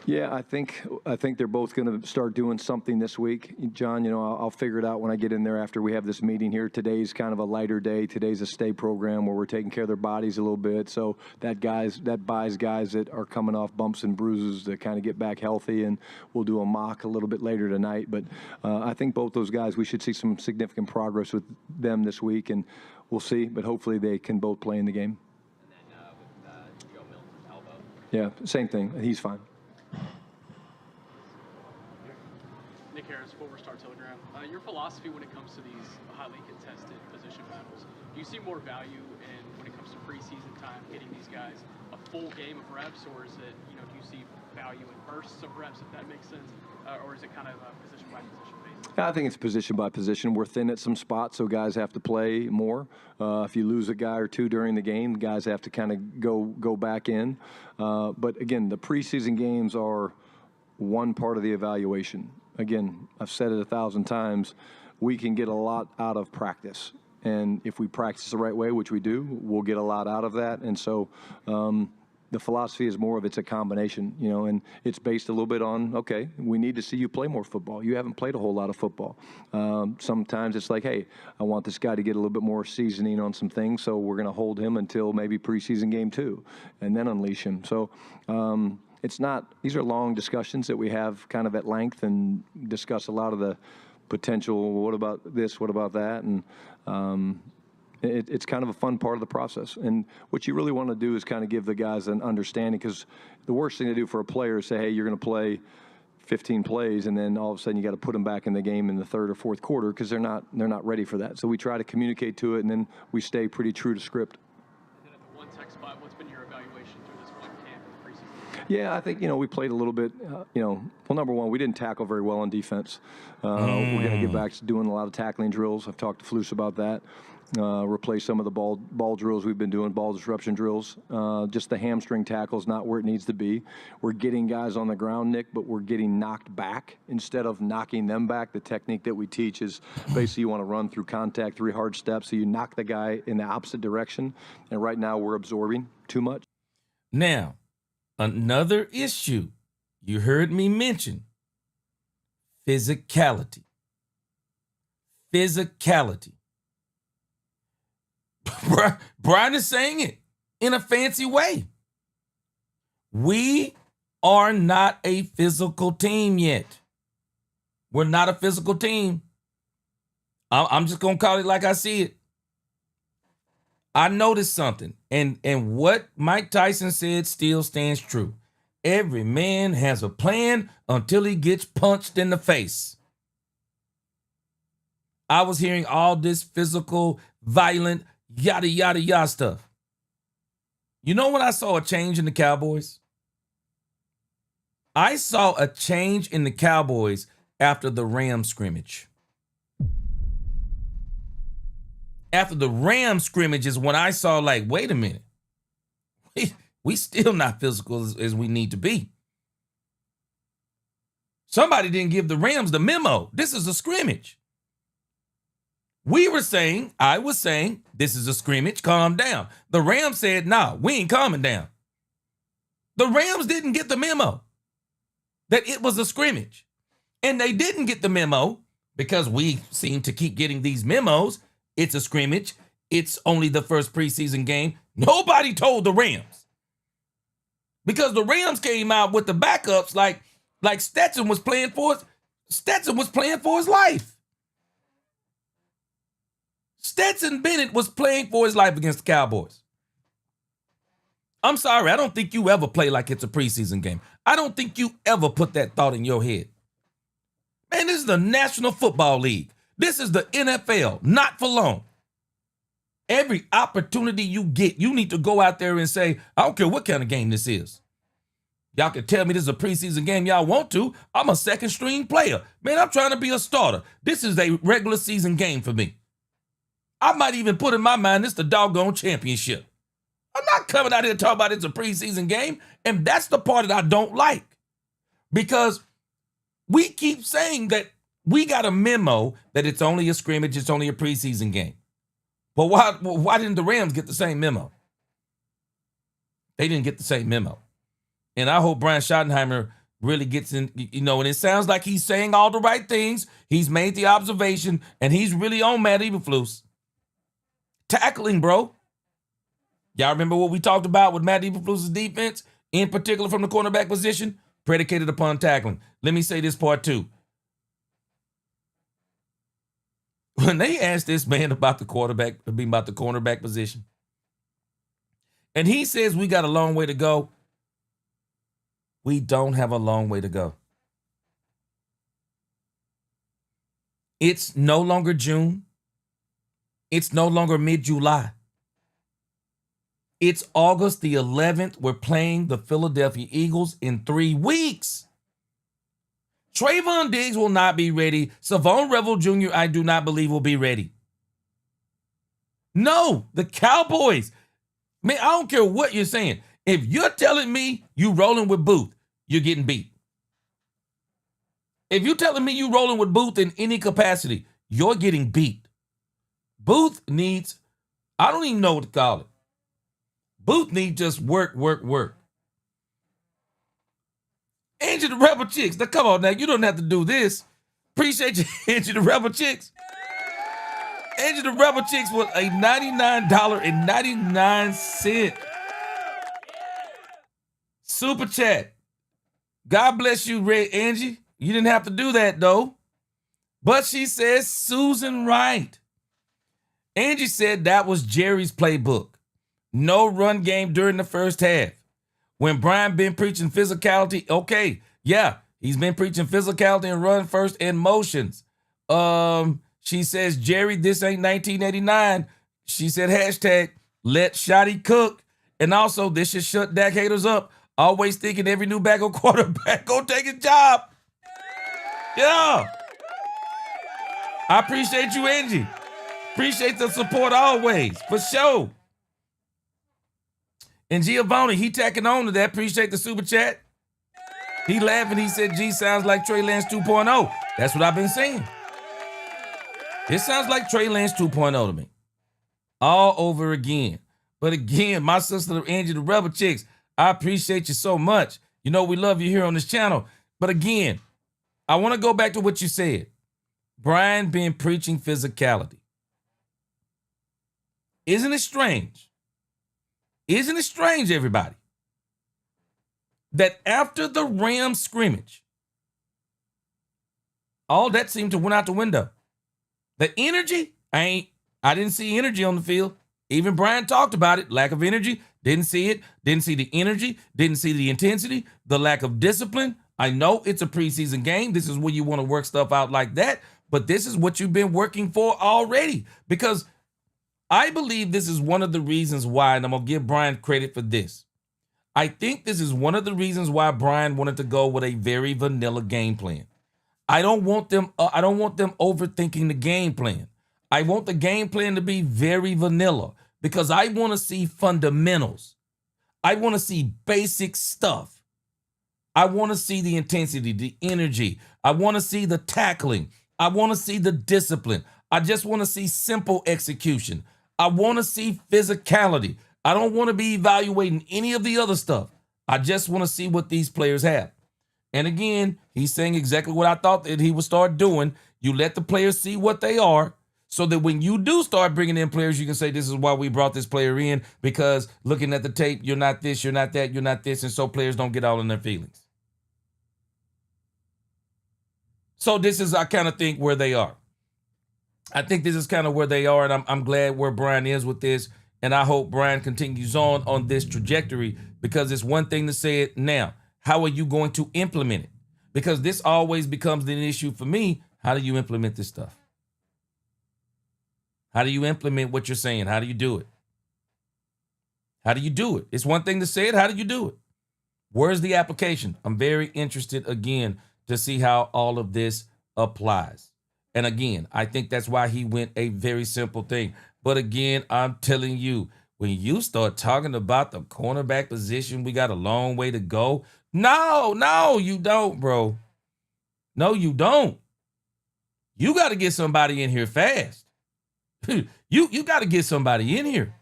Yeah, I think they're both going to start doing something this week. John, I'll figure it out when I get in there after we have this meeting here. Today's kind of a lighter day. Today's a stay program where we're taking care of their bodies a little bit. So that buys guys that are coming off bumps and bruises to kind of get back healthy, and we'll do a mock a little bit later tonight. But I think both those guys, we should see some significant progress with them this week, and we'll see. But hopefully they can both play in the game. And then with Joe Milton's elbow. Yeah, same thing. He's fine. Nick Harris, Former Star Telegram. Your philosophy when it comes to these highly contested position battles, do you see more value in, when it comes to preseason time, getting these guys a full game of reps, or is it, do you see value in bursts of reps, if that makes sense, or is it kind of a position by position basis? I think it's position by position. We're thin at some spots, so guys have to play more. If you lose a guy or two during the game, guys have to kind of go back in. But again, the preseason games are one part of the evaluation. Again, I've said it 1,000 times. we can get a lot out of practice. And if we practice the right way, which we do, we'll get a lot out of that. And so the philosophy is more of it's a combination, and it's based a little bit on, okay, we need to see you play more football. You haven't played a whole lot of football. Sometimes it's like, hey, I want this guy to get a little bit more seasoning on some things, so we're going to hold him until maybe preseason game 2 and then unleash him. So it's not, these are long discussions that we have kind of at length and discuss a lot of the potential, what about this, what about that, and it's kind of a fun part of the process. And what you really want to do is kind of give the guys an understanding, because the worst thing to do for a player is say, hey, you're going to play 15 plays, and then all of a sudden you got to put them back in the game in the third or fourth quarter, because they're not ready for that. So we try to communicate to it, and then we stay pretty true to script. And then at the one tech spot, what's been your evaluation through this one camp in the preseason? Yeah, I think, we played a little bit, well, number one, we didn't tackle very well on defense. We're going to get back to doing a lot of tackling drills. I've talked to Flus about that. Replace some of the ball drills we've been doing, ball disruption drills. Just the hamstring tackle's not where it needs to be. We're getting guys on the ground, Nick, but we're getting knocked back instead of knocking them back. The technique that we teach is basically you want to run through contact, 3 hard steps, so you knock the guy in the opposite direction. And right now we're absorbing too much. Now, another issue you heard me mention, physicality. Physicality. Brian is saying it in a fancy way. We are not a physical team yet. We're not a physical team. I'm just going to call it like I see it. I noticed something, and what Mike Tyson said still stands true. Every man has a plan until he gets punched in the face. I was hearing all this physical, violent, yada, yada, yada stuff. You know when I saw a change in the Cowboys? I saw a change in the Cowboys after the Rams scrimmage. After the Rams scrimmage is when I saw, like, wait a minute. We still not physical as we need to be. Somebody didn't give the Rams the memo. This is a scrimmage. I was saying, this is a scrimmage, calm down. The Rams said, nah, we ain't calming down. The Rams didn't get the memo that it was a scrimmage. And they didn't get the memo because we seem to keep getting these memos. It's a scrimmage. It's only the first preseason game. Nobody told the Rams. Because the Rams came out with the backups like Stetson was playing for his life. Stetson Bennett was playing for his life against the Cowboys. I'm sorry, I don't think you ever play like it's a preseason game. I don't think you ever put that thought in your head. Man, this is the National Football League. This is the NFL, not for long. Every opportunity you get, you need to go out there and say, I don't care what kind of game this is. Y'all can tell me this is a preseason game y'all want to. I'm a second string player. Man, I'm trying to be a starter. This is a regular season game for me. I might even put in my mind this the doggone championship. I'm not coming out here to talk about it's a preseason game. And that's the part that I don't like. Because we keep saying that we got a memo that it's only a scrimmage, it's only a preseason game. But why didn't the Rams get the same memo? They didn't get the same memo. And I hope Brian Schottenheimer really gets in, and it sounds like he's saying all the right things. He's made the observation, and he's really on Matt Eberflus. Tackling, bro. Y'all remember what we talked about with Matt Eberflus's defense, in particular from the cornerback position? Predicated upon tackling. Let me say this part too. When they asked this man about the cornerback position, and he says we got a long way to go, we don't have a long way to go. It's no longer June. It's no longer mid-July. It's August the 11th. We're playing the Philadelphia Eagles in 3 weeks. Trayvon Diggs will not be ready. Savon Revel Jr., I do not believe, will be ready. No, the Cowboys. Man, I don't care what you're saying. If you're telling me you rolling with Booth, you're getting beat. If you're telling me you rolling with Booth in any capacity, you're getting beat. Booth needs, I don't even know what to call it. Booth needs just work. Angie the Rebel Chicks. Now, come on now. You don't have to do this. Appreciate you, Angie the Rebel Chicks. Angie the Rebel Chicks with a $99.99 super chat. God bless you, Ray Angie. You didn't have to do that, though. But she says Susan Wright. Angie said that was Jerry's playbook. No run game during the first half. When Brian been preaching physicality, okay, yeah, he's been preaching physicality and run first and motions. She says, Jerry, this ain't 1989. She said, hashtag, let Shotty cook. And also, this should shut Dak haters up. Always thinking every new backup quarterback gonna take his job. Yeah. I appreciate you, Angie. Appreciate the support always, for sure. And Giovanni, he tacking on to that. Appreciate the super chat. He laughing. He said, G sounds like Trey Lance 2.0. That's what I've been saying. It sounds like Trey Lance 2.0 to me. All over again. But again, my sister Angie, the Rebel Chicks, I appreciate you so much. You know we love you here on this channel. But again, I want to go back to what you said. Brian been preaching physicality. Isn't it strange? Isn't it strange, everybody, that after the Rams scrimmage, all that seemed to went out the window. The energy, I didn't see energy on the field. Even Brian talked about it, lack of energy, didn't see it, didn't see the energy, didn't see the intensity, the lack of discipline. I know it's a preseason game. This is where you want to work stuff out like that, but this is what you've been working for already, because I believe this is one of the reasons why, and I'm going to give Brian credit for this. I think this is one of the reasons why Brian wanted to go with a very vanilla game plan. I don't want them overthinking the game plan. I want the game plan to be very vanilla because I want to see fundamentals. I want to see basic stuff. I want to see the intensity, the energy. I want to see the tackling. I want to see the discipline. I just want to see simple execution. I want to see physicality. I don't want to be evaluating any of the other stuff. I just want to see what these players have. And again, he's saying exactly what I thought that he would start doing. You let the players see what they are so that when you do start bringing in players, you can say, this is why we brought this player in, because looking at the tape, you're not this, you're not that, you're not this, and so players don't get all in their feelings. So this is, I kind of think, where they are. I think this is kind of where they are, and I'm glad where Brian is with this, and I hope Brian continues on this trajectory, because it's one thing to say it now. How are you going to implement it? Because this always becomes an issue for me. How do you implement this stuff? How do you implement what you're saying? How do you do it? How do you do it? It's one thing to say it. How do you do it? Where's the application? I'm very interested, again, to see how all of this applies. And again, I think that's why he went a very simple thing. But again, I'm telling you, when you start talking about the cornerback position, we got a long way to go. No, you don't, bro. No, you don't. You got to get somebody in here fast. You got to get somebody in here.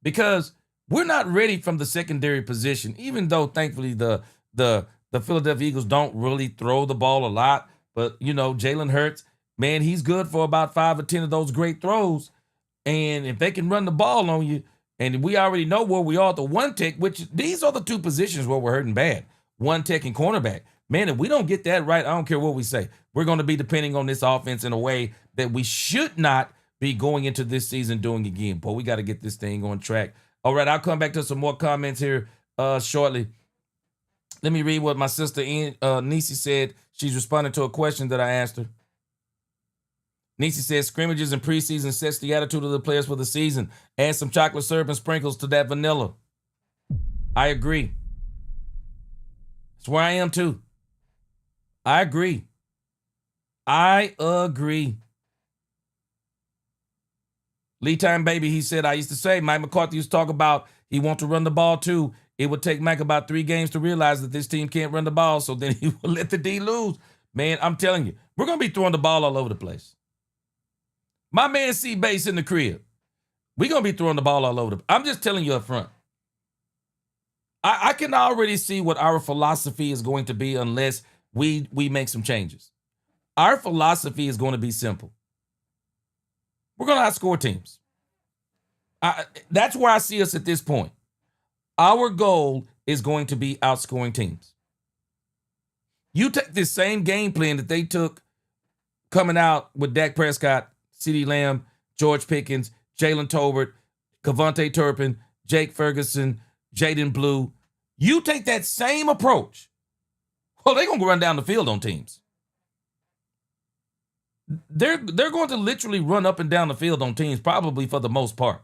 Because we're not ready from the secondary position, even though thankfully the Philadelphia Eagles don't really throw the ball a lot. But, you know, Jalen Hurts, man, he's good for about 5 or 10 of those great throws. And if they can run the ball on you, and we already know where we are at the one tech, which these are the two positions where we're hurting bad, one tech and cornerback. Man, if we don't get that right, I don't care what we say. We're going to be depending on this offense in a way that we should not be going into this season doing again. But we got to get this thing on track. All right, I'll come back to some more comments here shortly. Let me read what my sister Nisi said. She's responding to a question that I asked her. Nisi says, scrimmages and preseason sets the attitude of the players for the season. Add some chocolate syrup and sprinkles to that vanilla. I agree. That's where I am too. I agree. Lee Time Baby, he said, I used to say, Mike McCarthy used to talk about he wants to run the ball too. It would take Mike about 3 games to realize that this team can't run the ball, so then he will let the D lose. Man, I'm telling you, we're going to be throwing the ball all over the place. My man C-Base in the crib. We're going to be throwing the ball all over. I'm just telling you up front. I can already see what our philosophy is going to be unless we make some changes. Our philosophy is going to be simple. We're going to outscore teams. That's where I see us at this point. Our goal is going to be outscoring teams. You take this same game plan that they took coming out with Dak Prescott, CeeDee Lamb, George Pickens, Jalen Tolbert, Kevontae Turpin, Jake Ferguson, Jaden Blue. You take that same approach. Well, they're going to run down the field on teams. They're going to literally run up and down the field on teams, probably for the most part.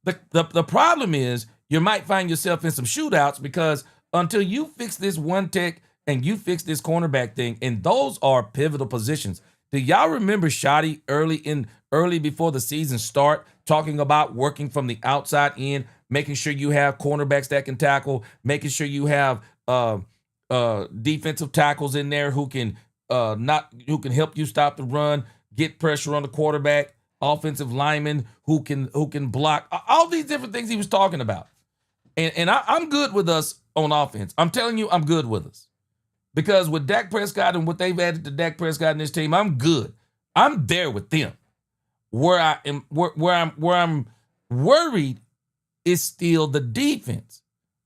The problem is you might find yourself in some shootouts because until you fix this one tech and you fix this cornerback thing, and those are pivotal positions. Do y'all remember Shotty early before the season start talking about working from the outside in, making sure you have cornerbacks that can tackle, making sure you have defensive tackles in there who can help you stop the run, get pressure on the quarterback, offensive linemen who can block, all these different things he was talking about. And I'm good with us on offense. I'm telling you, I'm good with us. Because with Dak Prescott and what they've added to Dak Prescott and this team, I'm good. I'm there with them. Where I'm worried is still the defense.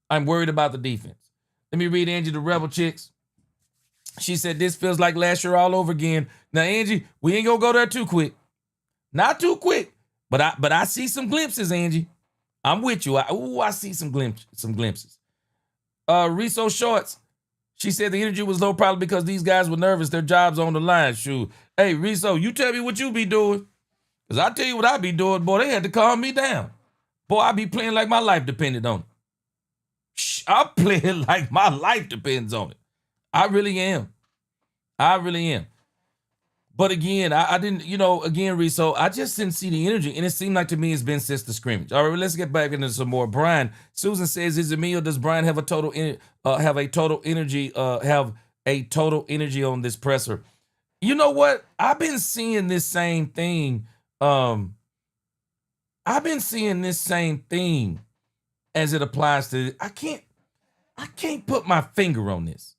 I'm worried about the defense. Let me read Angie the Rebel Chicks. She said, this feels like last year all over again. Now, Angie, we ain't gonna go there too quick. Not too quick. But I see some glimpses, Angie. I'm with you. I see some glimpses. Riso Shorts. She said the energy was low probably because these guys were nervous. Their job's on the line. Shoot. Hey, Riso, you tell me what you be doing. Because I tell you what I be doing, boy, they had to calm me down. Boy, I be playing like my life depended on it. I'm playing like my life depends on it. I really am. But again, I didn't, again, Riso, I just didn't see the energy. And it seemed like to me it's been since the scrimmage. All right, let's get back into some more. Brian, Susan says, is it me or does Brian have a total energy on this presser? You know what? I've been seeing this same thing. As it applies to, I can't put my finger on this.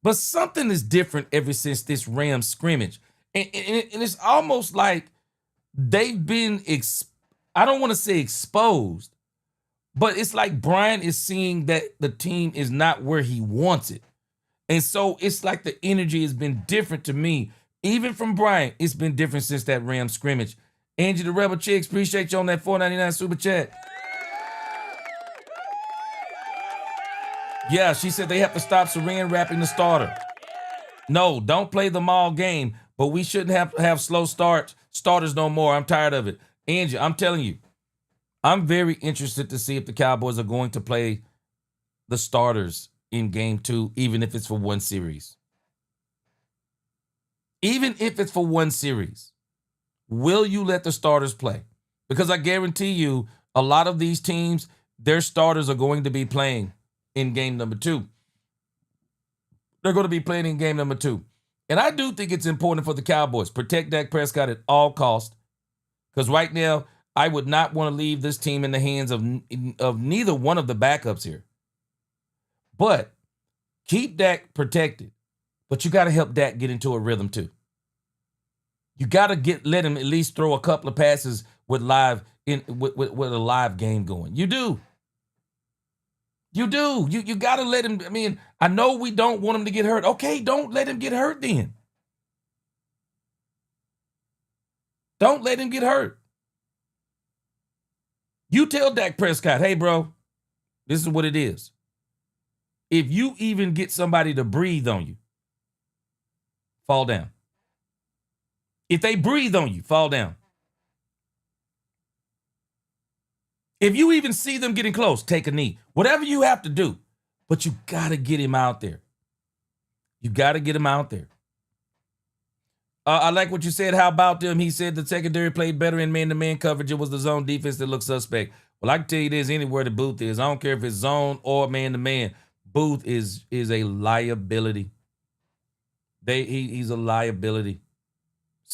But something is different ever since this Rams scrimmage. And it's almost like they've been, I don't want to say exposed, but it's like Brian is seeing that the team is not where he wants it. And so it's like the energy has been different to me. Even from Brian, it's been different since that Rams scrimmage. Angie the Rebel Chicks, appreciate you on that $4.99 super chat. Yeah, she said they have to stop saran wrapping the starter. No, don't play them all game, but we shouldn't have slow starters no more. I'm tired of it. Angie, I'm telling you, I'm very interested to see if the Cowboys are going to play the starters in game 2, even if it's for one series. Even if it's for one series, will you let the starters play? Because I guarantee you, a lot of these teams, their starters are going to be playing in game number 2. They're going to be playing in game number 2. And I do think it's important for the Cowboys. Protect Dak Prescott at all costs. Because right now, I would not want to leave this team in the hands of neither one of the backups here. But keep Dak protected. But you got to help Dak get into a rhythm too. You got to let him at least throw a couple of passes with a live game going. You do. You do. You got to let him. I mean, I know we don't want him to get hurt. Okay, don't let him get hurt then. Don't let him get hurt. You tell Dak Prescott, hey, bro, this is what it is. If you even get somebody to breathe on you, fall down. If they breathe on you, fall down. If you even see them getting close, take a knee. Whatever you have to do. But you got to get him out there. You got to get him out there. I like what you said. How about them? He said the secondary played better in man-to-man coverage. It was the zone defense that looked suspect. Well, I can tell you this, anywhere the Booth is. I don't care if it's zone or man-to-man. Booth is a liability. He's a liability.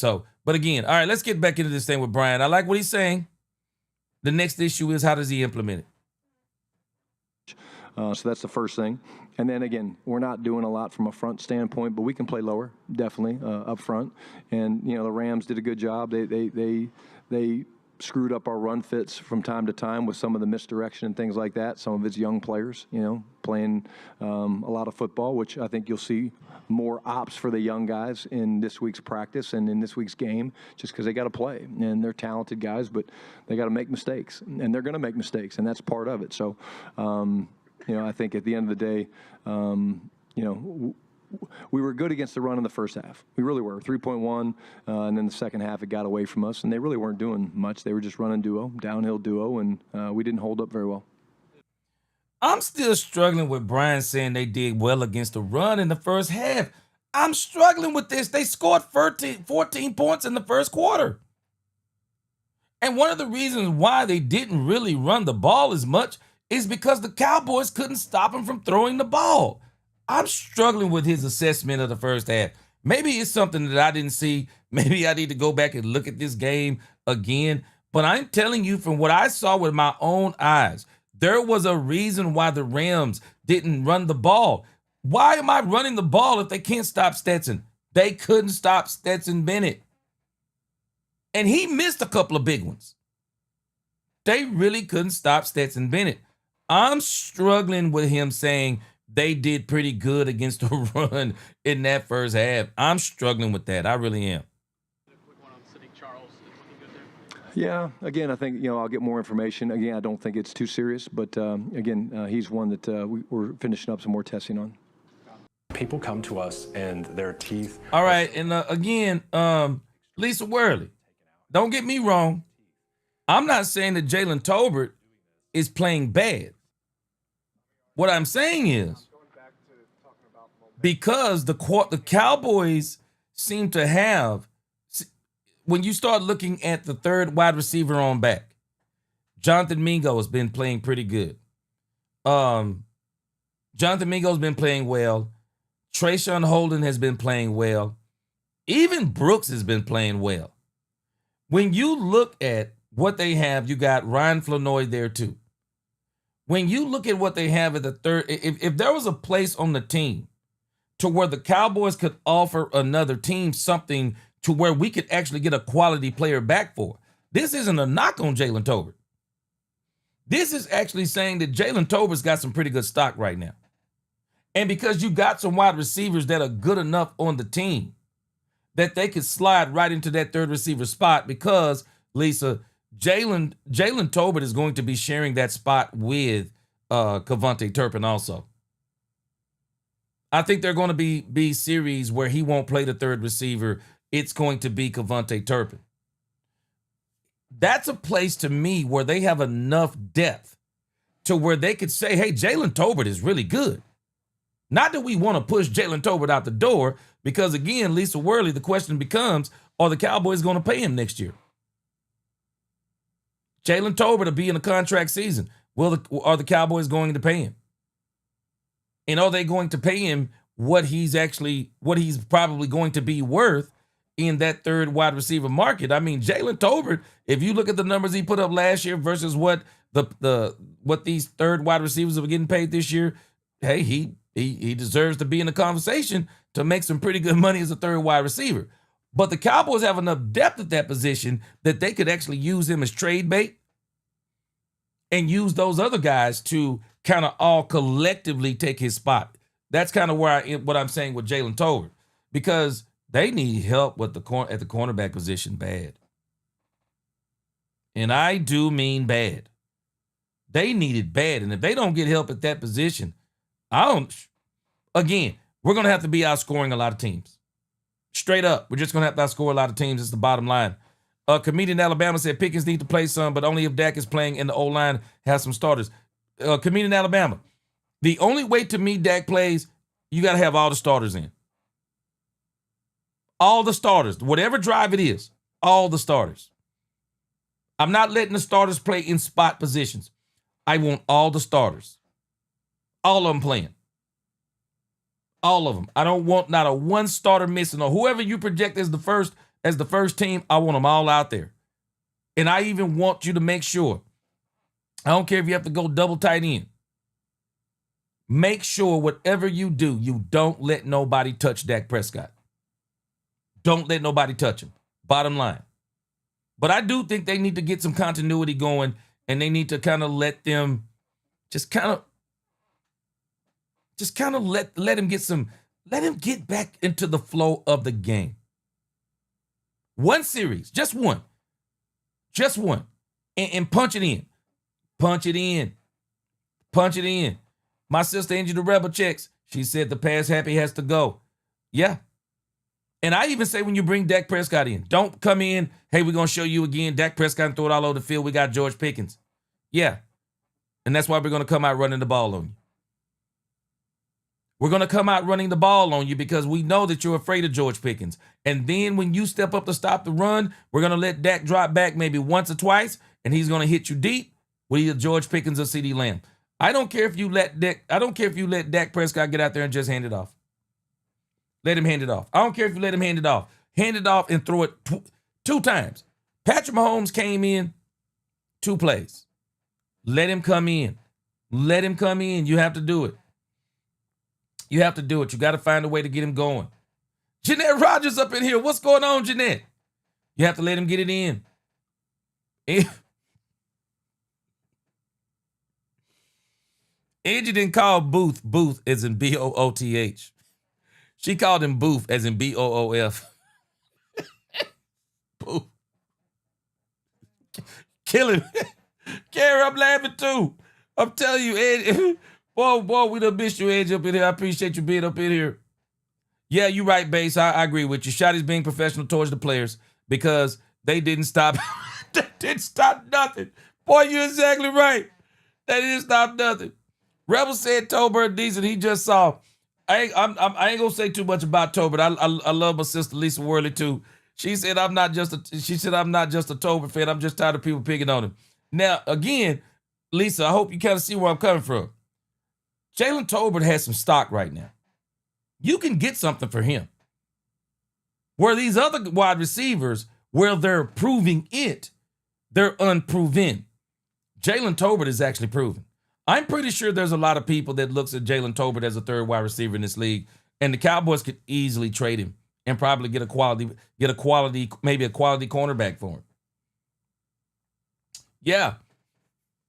So, but again, all right, let's get back into this thing with Brian. I like what he's saying. The next issue is how does he implement it? So that's the first thing. And then again, we're not doing a lot from a front standpoint, but we can play lower, definitely up front. And you know, the Rams did a good job. They screwed up our run fits from time to time with some of the misdirection and things like that. Some of it's young players, you know, playing a lot of football, which I think you'll see more ops for the young guys in this week's practice and in this week's game, just because they got to play. And they're talented guys, but they got to make mistakes. And they're going to make mistakes, and that's part of it. So, you know, I think at the end of the day, you know, we were good against the run in the first half. We really were, 3.1, and then the second half it got away from us, and they really weren't doing much. They were just running downhill duo, and we didn't hold up very well. I'm still struggling with Brian saying they did well against the run in the first half. I'm struggling with this. They scored 14 points in the first quarter. And one of the reasons why they didn't really run the ball as much is because the Cowboys couldn't stop them from throwing the ball. I'm struggling with his assessment of the first half. Maybe it's something that I didn't see. Maybe I need to go back and look at this game again. But I'm telling you from what I saw with my own eyes, there was a reason why the Rams didn't run the ball. Why am I running the ball if they can't stop Stetson? They couldn't stop Stetson Bennett. And he missed a couple of big ones. They really couldn't stop Stetson Bennett. I'm struggling with him saying they did pretty good against the run in that first half. I'm struggling with that. I really am. Yeah, again, I think, you know, I'll get more information. Again, I don't think it's too serious, but again, he's one that we're finishing up some more testing on. People come to us and their teeth. All right, and again, Lisa Worley, don't get me wrong. I'm not saying that Jalen Tolbert is playing bad. What I'm saying is because the Cowboys seem to have, when you start looking at the third wide receiver on back, Jonathan Mingo has been playing pretty good. Jonathan Mingo's been playing well. Trayshawn Holden has been playing well. Even Brooks has been playing well. When you look at what they have, you got Ryan Flanoy there too. When you look at what they have at the third, if there was a place on the team to where the Cowboys could offer another team something to where we could actually get a quality player back for, this isn't a knock on Jalen Tolbert. This is actually saying that Jalen Tolbert's got some pretty good stock right now. And because you got some wide receivers that are good enough on the team that they could slide right into that third receiver spot, because, Lisa, Jalen Tolbert is going to be sharing that spot with Cavante Turpin also. I think they're going to be series where he won't play the third receiver. It's going to be Cavante Turpin. That's a place to me where they have enough depth to where they could say, hey, Jalen Tolbert is really good. Not that we want to push Jalen Tolbert out the door, because again, Lisa Worley, the question becomes, are the Cowboys going to pay him next year? Jalen Tolbert will be in a contract season. Are the Cowboys going to pay him? And are they going to pay him what he's probably going to be worth in that third wide receiver market? I mean, Jalen Tolbert, if you look at the numbers he put up last year versus what these third wide receivers are getting paid this year, hey, he deserves to be in the conversation to make some pretty good money as a third wide receiver. But the Cowboys have enough depth at that position that they could actually use him as trade bait and use those other guys to kind of all collectively take his spot. That's kind of what I'm saying with Jalen Tolbert, because they need help with at the cornerback position bad. And I do mean bad. They need it bad. And if they don't get help at that position, again, we're going to have to be outscoring a lot of teams. Straight up, we're just going to have to outscore a lot of teams. It's the bottom line. Comedian Alabama said Pickens need to play some, but only if Dak is playing and the O-line has some starters. Comedian Alabama, the only way to me Dak plays, you got to have all the starters in. All the starters, whatever drive it is, all the starters. I'm not letting the starters play in spot positions. I want all the starters. All of them playing. All of them. I don't want not a one starter missing, or whoever you project as the first, as the first team, I want them all out there. And I even want you to make sure, I don't care if you have to go double tight end. Make sure whatever you do, you don't let nobody touch Dak Prescott. Don't let nobody touch him. Bottom line. But I do think they need to get some continuity going, and they need to kind of let them just kind of let him get back into the flow of the game. One series, just one, and punch it in. Punch it in. Punch it in. My sister Angie the Rebel checks. She said the pass happy has to go. Yeah. And I even say when you bring Dak Prescott in, don't come in, hey, we're going to show you again. Dak Prescott and throw it all over the field. We got George Pickens. Yeah. And that's why we're going to come out running the ball on you. We're going to come out running the ball on you because we know that you're afraid of George Pickens. And then when you step up to stop the run, we're going to let Dak drop back maybe once or twice, and he's going to hit you deep with either George Pickens or CeeDee Lamb. I don't care if you let Dak Prescott get out there and just hand it off. Let him hand it off. I don't care if you let him hand it off. Hand it off and throw it two times. Patrick Mahomes came in 2 plays. Let him come in. Let him come in. You have to do it. You have to do it. You got to find a way to get him going. Jeanette Rogers up in here. What's going on, Jeanette? You have to let him get it in. Angie didn't call Booth as in B-O-O-T-H. She called him Booth as in B-O-O-F. Booth. Kill him. Gary, I'm laughing too. I'm telling you, Angie. Boy, we done missed you, Angie, up in here. I appreciate you being up in here. Yeah, you're right, Bass. I agree with you. Shotty's being professional towards the players because they didn't stop. They didn't stop nothing. Boy, you're exactly right. They didn't stop nothing. Rebel said Tolbert decent. He just saw. I ain't gonna say too much about Tolbert. I love my sister Lisa Worley too. She said I'm not just a Tolbert fan. I'm just tired of people picking on him. Now again, Lisa, I hope you kind of see where I'm coming from. Jalen Tolbert has some stock right now. You can get something for him. Where these other wide receivers, where they're proving it, they're unproven. Jalen Tolbert is actually proven. I'm pretty sure there's a lot of people that looks at Jalen Tolbert as a third wide receiver in this league, and the Cowboys could easily trade him and probably get a quality cornerback for him. Yeah.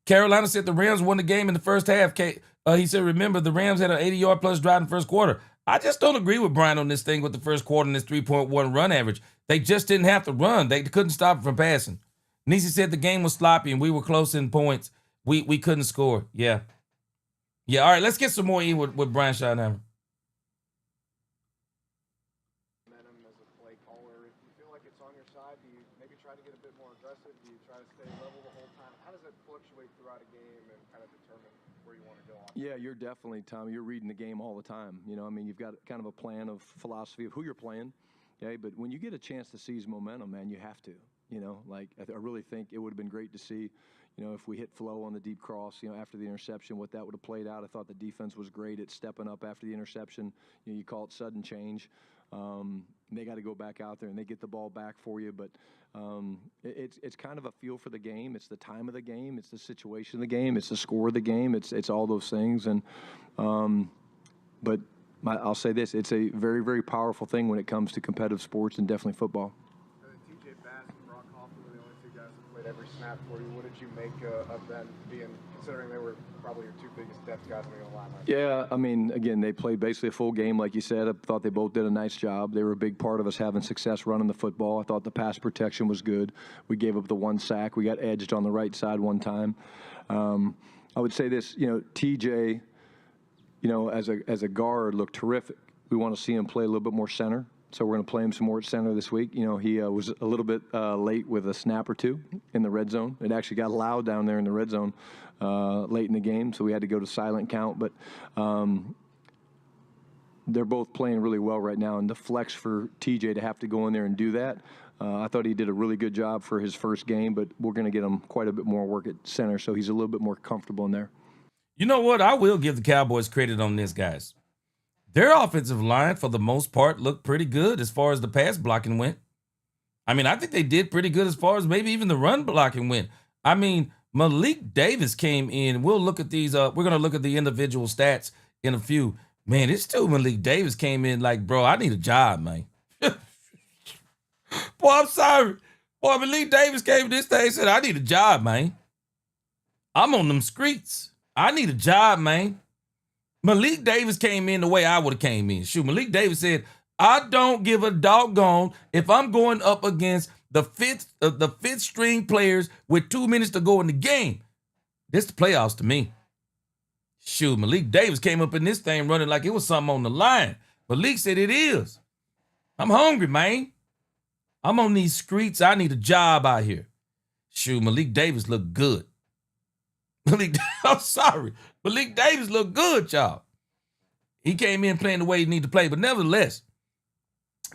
Carolina said the Rams won the game in the first half. He said, remember, the Rams had an 80-yard plus drive in the first quarter. I just don't agree with Brian on this thing with the first quarter and this 3.1 run average. They just didn't have to run. They couldn't stop it from passing. Nisi said the game was sloppy and we were close in points. We couldn't score. Yeah. Yeah, all right, let's get some more in with Brian Schottenheimer. As a play caller, if you feel like it's on your side, do you maybe try to get a bit more aggressive? Do you try to stay level the whole time? How does it fluctuate throughout a game and kind of determine where you want to go on? Yeah, you're definitely, Tom, you're reading the game all the time. You know, I mean, you've got kind of a plan of philosophy of who you're playing. Okay, but when you get a chance to seize momentum, man, you have to. You know, like I really think it would have been great to see, you know, if we hit flow on the deep cross, you know, after the interception, what that would have played out. I thought the defense was great at stepping up after the interception. You know, you call it sudden change. They got to go back out there and they get the ball back for you. But it's kind of a feel for the game. It's the time of the game. It's the situation of the game. It's the score of the game. It's all those things. And but I'll say this: it's a very, very powerful thing when it comes to competitive sports and definitely football. TJ Bass and Brock Hoffman were the only 2 guys that played every snap for you. What did you make of them being, considering they were probably your 2 biggest depth guys on the line? Yeah, I mean, again, they played basically a full game, like you said. I thought they both did a nice job. They were a big part of us having success running the football. I thought the pass protection was good. We gave up the 1 sack. We got edged on the right side one time. I would say this, you know, TJ, you know, as a guard, looked terrific. We want to see him play a little bit more center. So we're going to play him some more at center this week. You know, he was a little bit late with a snap or 2 in the red zone. It actually got loud down there in the red zone late in the game, so we had to go to silent count. But they're both playing really well right now. And the flex for TJ to have to go in there and do that, I thought he did a really good job for his first game, but we're going to get him quite a bit more work at center, so he's a little bit more comfortable in there. You know what? I will give the Cowboys credit on this, guys. Their offensive line, for the most part, looked pretty good as far as the pass blocking went. I mean, I think they did pretty good as far as maybe even the run blocking went. I mean, Malik Davis came in. We'll look at these. We're going to look at the individual stats in a few. Man, this too, Malik Davis came in like, bro, I need a job, man. Boy, I'm sorry. Boy, Malik Davis came to this thing and said, I need a job, man. I'm on them streets. I need a job, man. Malik Davis came in the way I would have came in. Shoot, Malik Davis said, I don't give a doggone if I'm going up against the fifth string players with 2 minutes to go in the game. This the playoffs to me. Shoot, Malik Davis came up in this thing running like it was something on the line. Malik said it is. I'm hungry, man. I'm on these streets. I need a job out here. Shoot, Malik Davis looked good. I'm sorry. Malik Davis looked good, y'all. He came in playing the way he needed to play, but nevertheless,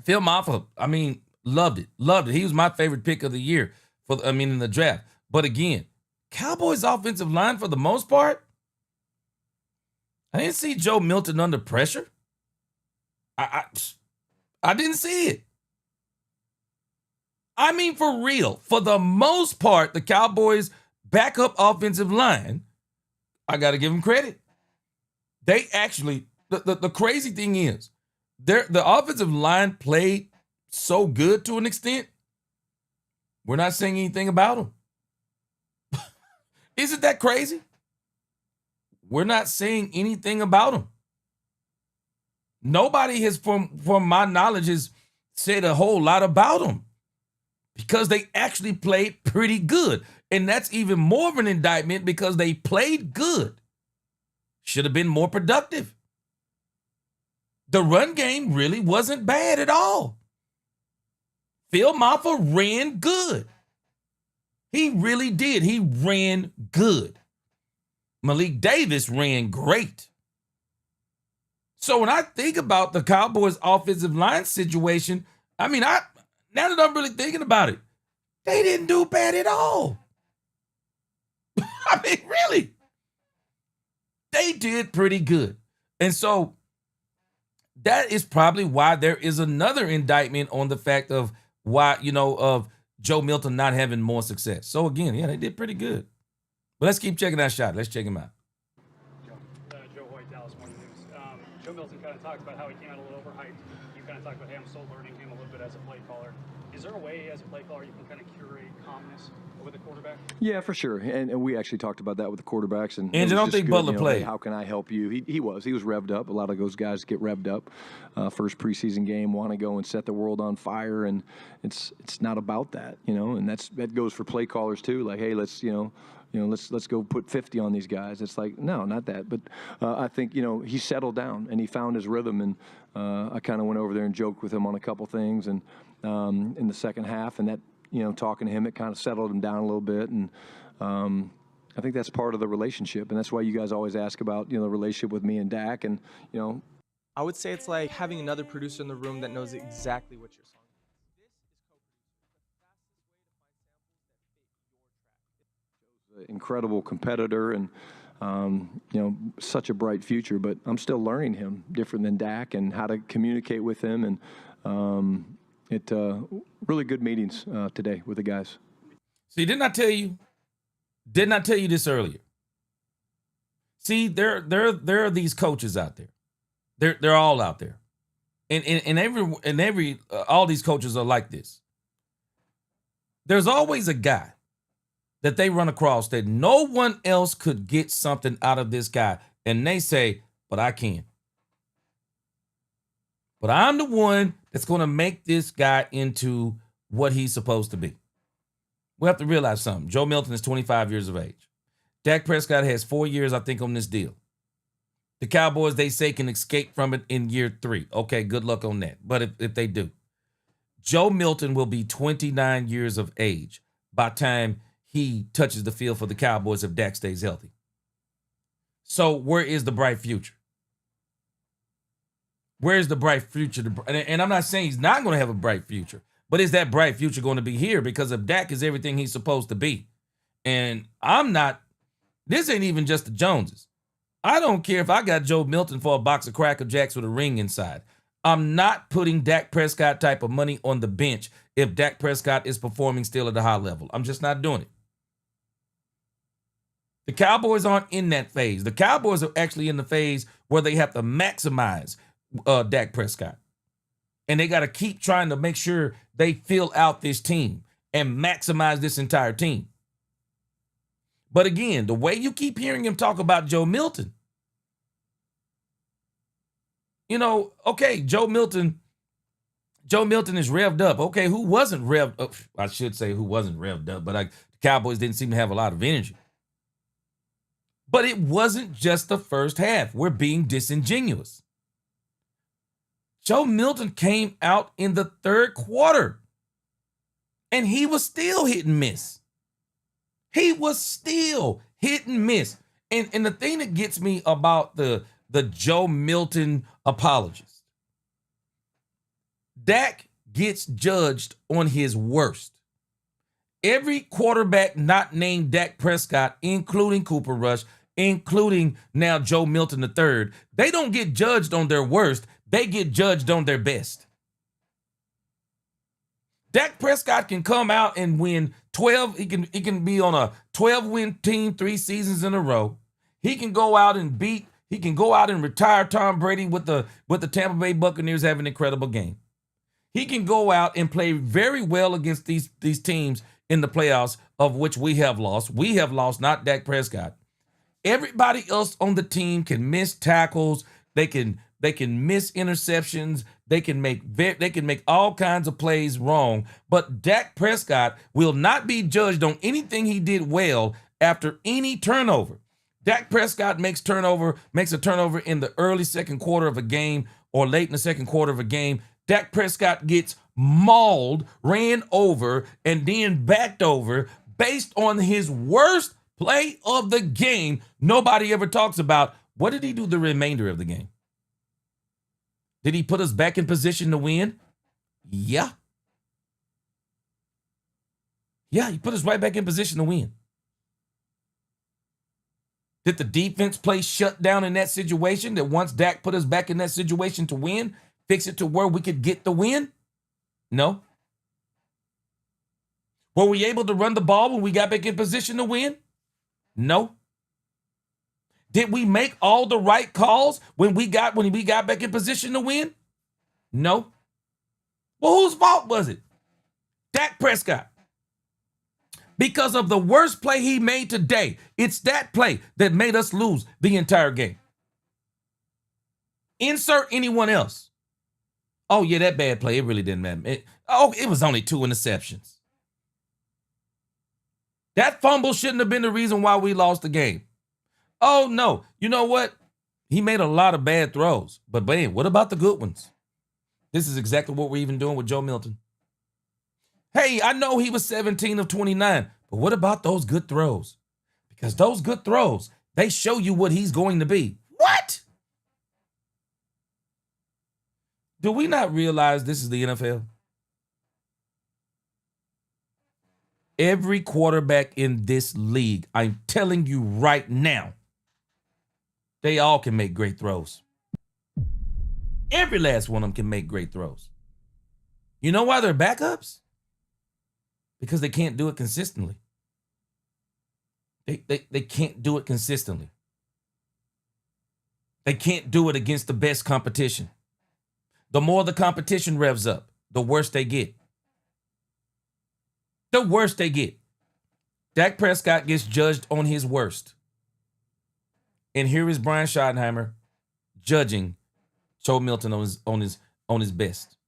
Phil Maffa, I mean, loved it. Loved it. He was my favorite pick of the year in the draft. But again, Cowboys offensive line for the most part, I didn't see Joe Milton under pressure. I didn't see it. I mean, for real, for the most part, the Cowboys backup offensive line, I got to give them credit. They actually, the crazy thing is, the offensive line played so good to an extent, we're not saying anything about them. Isn't that crazy? We're not saying anything about them. Nobody has, from my knowledge, has said a whole lot about them because they actually played pretty good. And that's even more of an indictment because they played good. Should have been more productive. The run game really wasn't bad at all. Phil Maffa ran good. He really did. He ran good. Malik Davis ran great. So when I think about the Cowboys offensive line situation, I mean, now that I'm really thinking about it, they didn't do bad at all. I mean, really. They did pretty good. And so that is probably why there is another indictment on the fact of why, of Joe Milton not having more success. So again, yeah, they did pretty good. But let's keep checking that shot. Let's check him out. Joe Hoyt, Dallas Morning News. Joe Milton kind of talked about how he came out a little overhyped. You kind of talked about, hey, I'm still learning him a little bit as a play caller. Is there a way as a play caller you can kind of curate calmness with a quarterback? Yeah, for sure. And we actually talked about that with the quarterbacks. And I don't think Butler played. Hey, how can I help you? He was revved up. A lot of those guys get revved up. First preseason game, want to go and set the world on fire, and it's not about that, And that goes for play callers too. Like, hey, let's let's go put 50 on these guys. It's like, no, not that. But I think, he settled down and he found his rhythm. And I kind of went over there and joked with him on a couple things. And in the second half, and that, talking to him, it kind of settled him down a little bit. And I think that's part of the relationship. And that's why you guys always ask about, the relationship with me and Dak. And, I would say it's like having another producer in the room that knows exactly what your song is. Incredible competitor and, such a bright future. But I'm still learning him different than Dak and how to communicate with him. And really good meetings today with the guys. See, didn't I tell you this earlier? See, there are these coaches out there. They're all out there. And every all these coaches are like this. There's always a guy that they run across that no one else could get something out of this guy. And they say, but I can. But I'm the one that's going to make this guy into what he's supposed to be. We have to realize something. Joe Milton is 25 years of age. Dak Prescott has 4 years, I think, on this deal. The Cowboys, they say, can escape from it in year 3. Okay, good luck on that. But if they do. Joe Milton will be 29 years of age by the time he touches the field for the Cowboys if Dak stays healthy. So where is the bright future? Where's the bright future? And I'm not saying he's not going to have a bright future, but is that bright future going to be here? Because if Dak is everything he's supposed to be, and this ain't even just the Joneses. I don't care if I got Joe Milton for a box of Cracker Jacks with a ring inside. I'm not putting Dak Prescott type of money on the bench if Dak Prescott is performing still at a high level. I'm just not doing it. The Cowboys aren't in that phase. The Cowboys are actually in the phase where they have to maximize Dak Prescott. And they got to keep trying to make sure they fill out this team and maximize this entire team. But again, the way you keep hearing him talk about Joe Milton, okay, Joe Milton is revved up. Okay, who wasn't revved up? I should say who wasn't revved up, but the Cowboys didn't seem to have a lot of energy. But it wasn't just the first half. We're being disingenuous. Joe Milton came out in the third quarter, and he was still hit and miss. He was still hit and miss. And the thing that gets me about the Joe Milton apologist, Dak gets judged on his worst. Every quarterback not named Dak Prescott, including Cooper Rush, including now Joe Milton III, they don't get judged on their worst. They get judged on their best. Dak Prescott can come out and win 12. He can be on a 12-win team 3 seasons in a row. He can go out and retire Tom Brady with the Tampa Bay Buccaneers, have an incredible game. He can go out and play very well against these teams in the playoffs, of which we have lost. We have lost, not Dak Prescott. Everybody else on the team can miss tackles. They can miss interceptions. They can make all kinds of plays wrong. But Dak Prescott will not be judged on anything he did well after any turnover. Dak Prescott makes a turnover in the early second quarter of a game or late in the second quarter of a game. Dak Prescott gets mauled, ran over, and then backed over based on his worst play of the game. Nobody ever talks about what did he do the remainder of the game. Did he put us back in position to win? Yeah. Yeah, he put us right back in position to win. Did the defense play shut down in that situation that once Dak put us back in that situation to win, fix it to where we could get the win? No. Were we able to run the ball when we got back in position to win? No. Did we make all the right calls when we got back in position to win? No. Well, whose fault was it? Dak Prescott. Because of the worst play he made today. It's that play that made us lose the entire game. Insert anyone else. Oh, yeah, that bad play, it really didn't matter. It was only 2 interceptions. That fumble shouldn't have been the reason why we lost the game. Oh, no. You know what? He made a lot of bad throws. But, man, what about the good ones? This is exactly what we're even doing with Joe Milton. Hey, I know he was 17 of 29, but what about those good throws? Because those good throws, they show you what he's going to be. What? Do we not realize this is the NFL? Every quarterback in this league, I'm telling you right now, they all can make great throws. Every last one of them can make great throws. You know why they're backups? Because they can't do it consistently. They can't do it consistently. They can't do it against the best competition. The more the competition revs up, the worse they get. The worse they get. Dak Prescott gets judged on his worst. And here is Brian Schottenheimer judging Joe Milton on his best.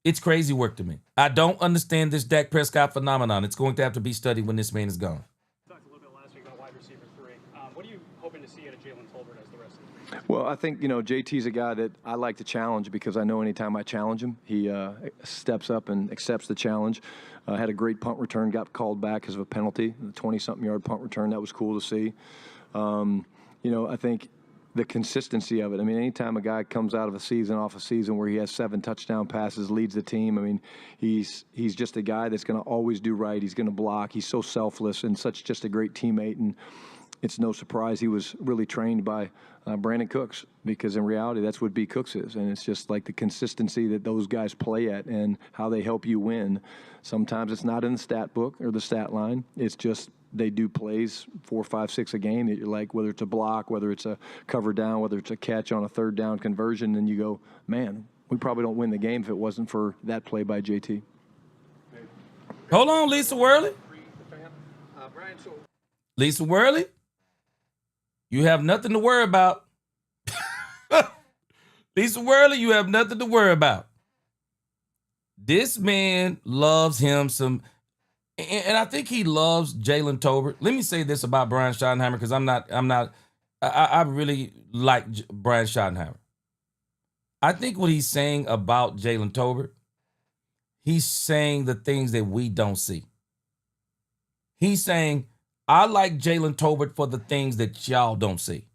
It's crazy work to me. I don't understand this Dak Prescott phenomenon. It's going to have to be studied when this man is gone. We talked a little bit last week about wide receiver 3. What are you hoping to see out of Jalen Tolbert as the rest of the preseason? Well, I think, JT's a guy that I like to challenge because I know anytime I challenge him, he steps up and accepts the challenge. Had a great punt return, got called back because of a penalty, the 20-something yard punt return. That was cool to see. I think the consistency of it. I mean, anytime a guy comes out of off a season where he has 7 touchdown passes, leads the team, I mean, he's just a guy that's going to always do right. He's going to block. He's so selfless and such just a great teammate. And, it's no surprise he was really trained by Brandon Cooks, because in reality, that's what B. Cooks is. And it's just like the consistency that those guys play at and how they help you win. Sometimes it's not in the stat book or the stat line. It's just they do plays 4, 5, 6 a game that you're like, whether it's a block, whether it's a cover down, whether it's a catch on a third down conversion, and you go, man, we probably don't win the game if it wasn't for that play by JT. Hold on, Lisa Worley. Lisa Worley, you have nothing to worry about. Lisa Worley, you have nothing to worry about. This man loves him some, and I think he loves Jalen Tolbert. Let me say this about Brian Schottenheimer, because I really like Brian Schottenheimer. I think what he's saying about Jalen Tolbert, he's saying the things that we don't see. He's saying, I like Jalen Tolbert for the things that y'all don't see.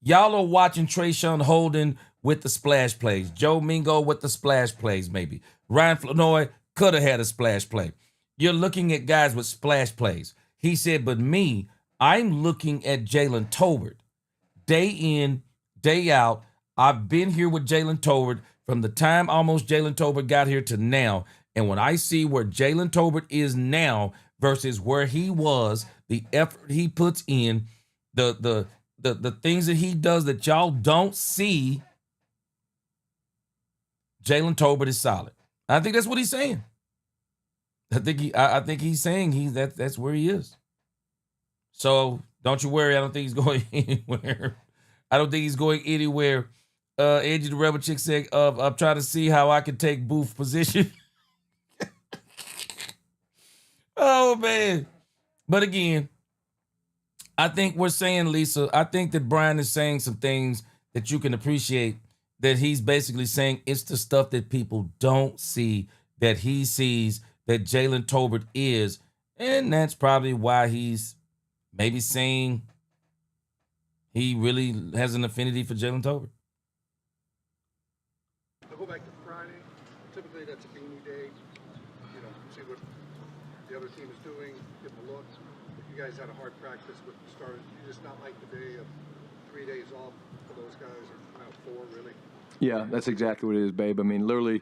Y'all are watching Trayshawn Holden with the splash plays. Joe Mingo with the splash plays, maybe. Ryan Flournoy could have had a splash play. You're looking at guys with splash plays. He said, but me, I'm looking at Jalen Tolbert. Day in, day out. I've been here with Jalen Tolbert from the time almost Jalen Tolbert got here to now. And when I see where Jalen Tolbert is now versus where he was, the effort he puts in, the things that he does that y'all don't see, Jalen Tolbert is solid. I think that's what he's saying. I think he's saying that's where he is. So don't you worry. I don't think he's going anywhere. I don't think he's going anywhere. Angie the Rebel Chick said, I'm trying to see how I can take Booth position. Oh, man. But again, I think we're saying, Lisa, I think that Brian is saying some things that you can appreciate, that he's basically saying it's the stuff that people don't see, that he sees, that Jalen Tolbert is. And that's probably why he's maybe saying he really has an affinity for Jalen Tolbert. I'll go back to Friday. Typically, that's a beanie day. You know, see what the other team is doing, give them a look. If you guys had a hard practice with the start, you just not like the day of 3 days off for those guys, or 4 really. Yeah, that's exactly what it is, babe. I mean, literally,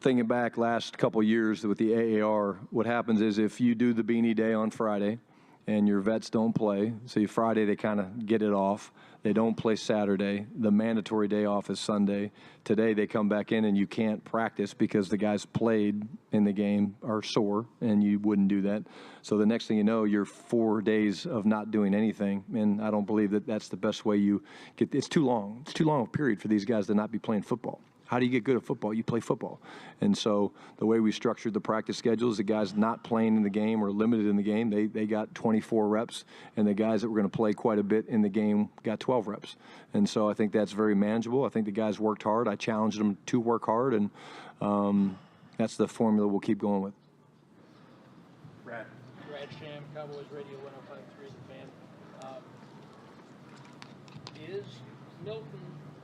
thinking back last couple of years with the AAR, what happens is if you do the beanie day on Friday and your vets don't play, so Friday they kind of get it off. They don't play Saturday. The mandatory day off is Sunday. Today they come back in and you can't practice because the guys played in the game are sore, and you wouldn't do that. So the next thing you know, you're 4 days of not doing anything, and I don't believe that that's the best way you get. It's too long. It's too long a period for these guys to not be playing football. How do you get good at football? You play football. And so the way we structured the practice schedule is the guys not playing in the game or limited in the game, they got 24 reps, and the guys that were going to play quite a bit in the game got 12 reps. And so I think that's very manageable. I think the guys worked hard. I challenged them to work hard, and that's the formula we'll keep going with. Brad Sham, Cowboys Radio 105.3 The Fan. Is Milton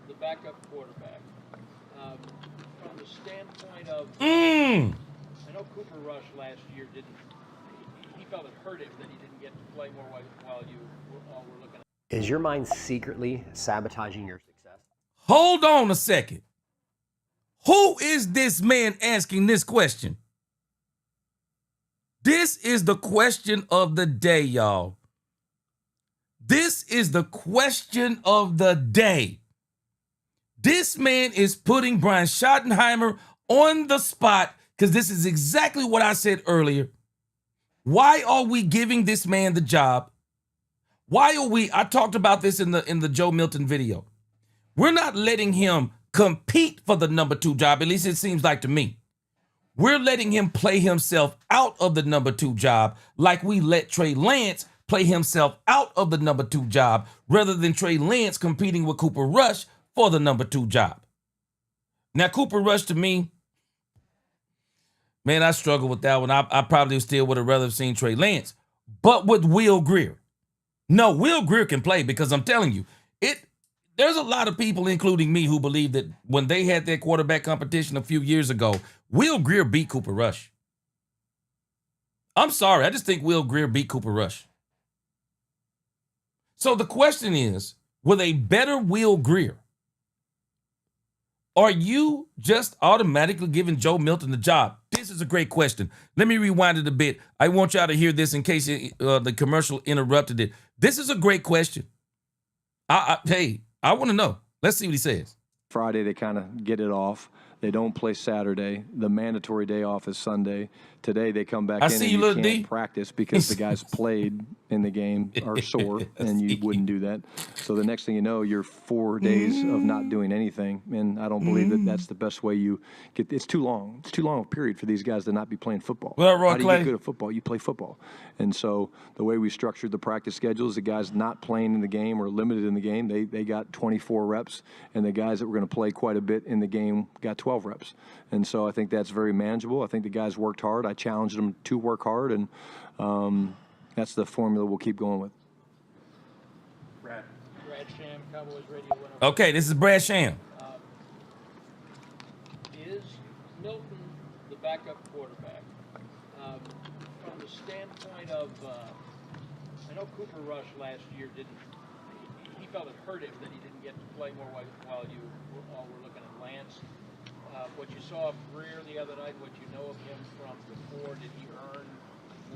the backup quarterback? From the standpoint of, I know Cooper Rush last year he felt it hurt him that he didn't get to play more while you all were looking at. Is your mind secretly sabotaging your success? Hold on a second. Who is this man asking this question? This is the question of the day, y'all. This is the question of the day. This man is putting Brian Schottenheimer on the spot, because this is exactly what I said earlier. Why are we giving this man the job? Why are we, I talked about this in the Joe Milton video. We're not letting him compete for the number 2 job, at least it seems like to me. We're letting him play himself out of the number 2 job, like we let Trey Lance play himself out of the number 2 job, rather than Trey Lance competing with Cooper Rush for the number 2 job. Now, Cooper Rush, to me, man, I struggle with that one. I probably still would have rather seen Trey Lance, but with Will Grier. No, Will Grier can play, because I'm telling you, there's a lot of people, including me, who believe that when they had their quarterback competition a few years ago, Will Grier beat Cooper Rush. I'm sorry. I just think Will Grier beat Cooper Rush. So the question is, with a better Will Grier, are you just automatically giving Joe Milton the job? This is a great question. Let me rewind it a bit. I want y'all to hear this in case the commercial interrupted it. This is a great question. Hey, I want to know. Let's see what he says. Friday, they kind of get it off. They don't play Saturday. The mandatory day off is Sunday. Today, they come back in and you can't practice because the guys played in the game are sore, and you wouldn't do that. So the next thing you know, you're 4 days of not doing anything, and I don't believe that that's the best way you get. It's too long. It's too long a period for these guys to not be playing football. Well, Roy How do you Clay? get good at football? You play football. And so the way we structured the practice schedule is the guys not playing in the game or limited in the game, they got 24 reps, and the guys that were going to play quite a bit in the game got 12 reps. And so I think that's very manageable. I think the guys worked hard. I challenged them to work hard, and that's the formula we'll keep going with. Brad Sham, Cowboys Radio 105. Okay, this is Brad Sham. Is Milton the backup quarterback? From the standpoint of, I know Cooper Rush last year he felt it hurt him that he didn't get to play more while you all were looking at Lance. What you saw of Greer the other night, what you know of him from before, did he earn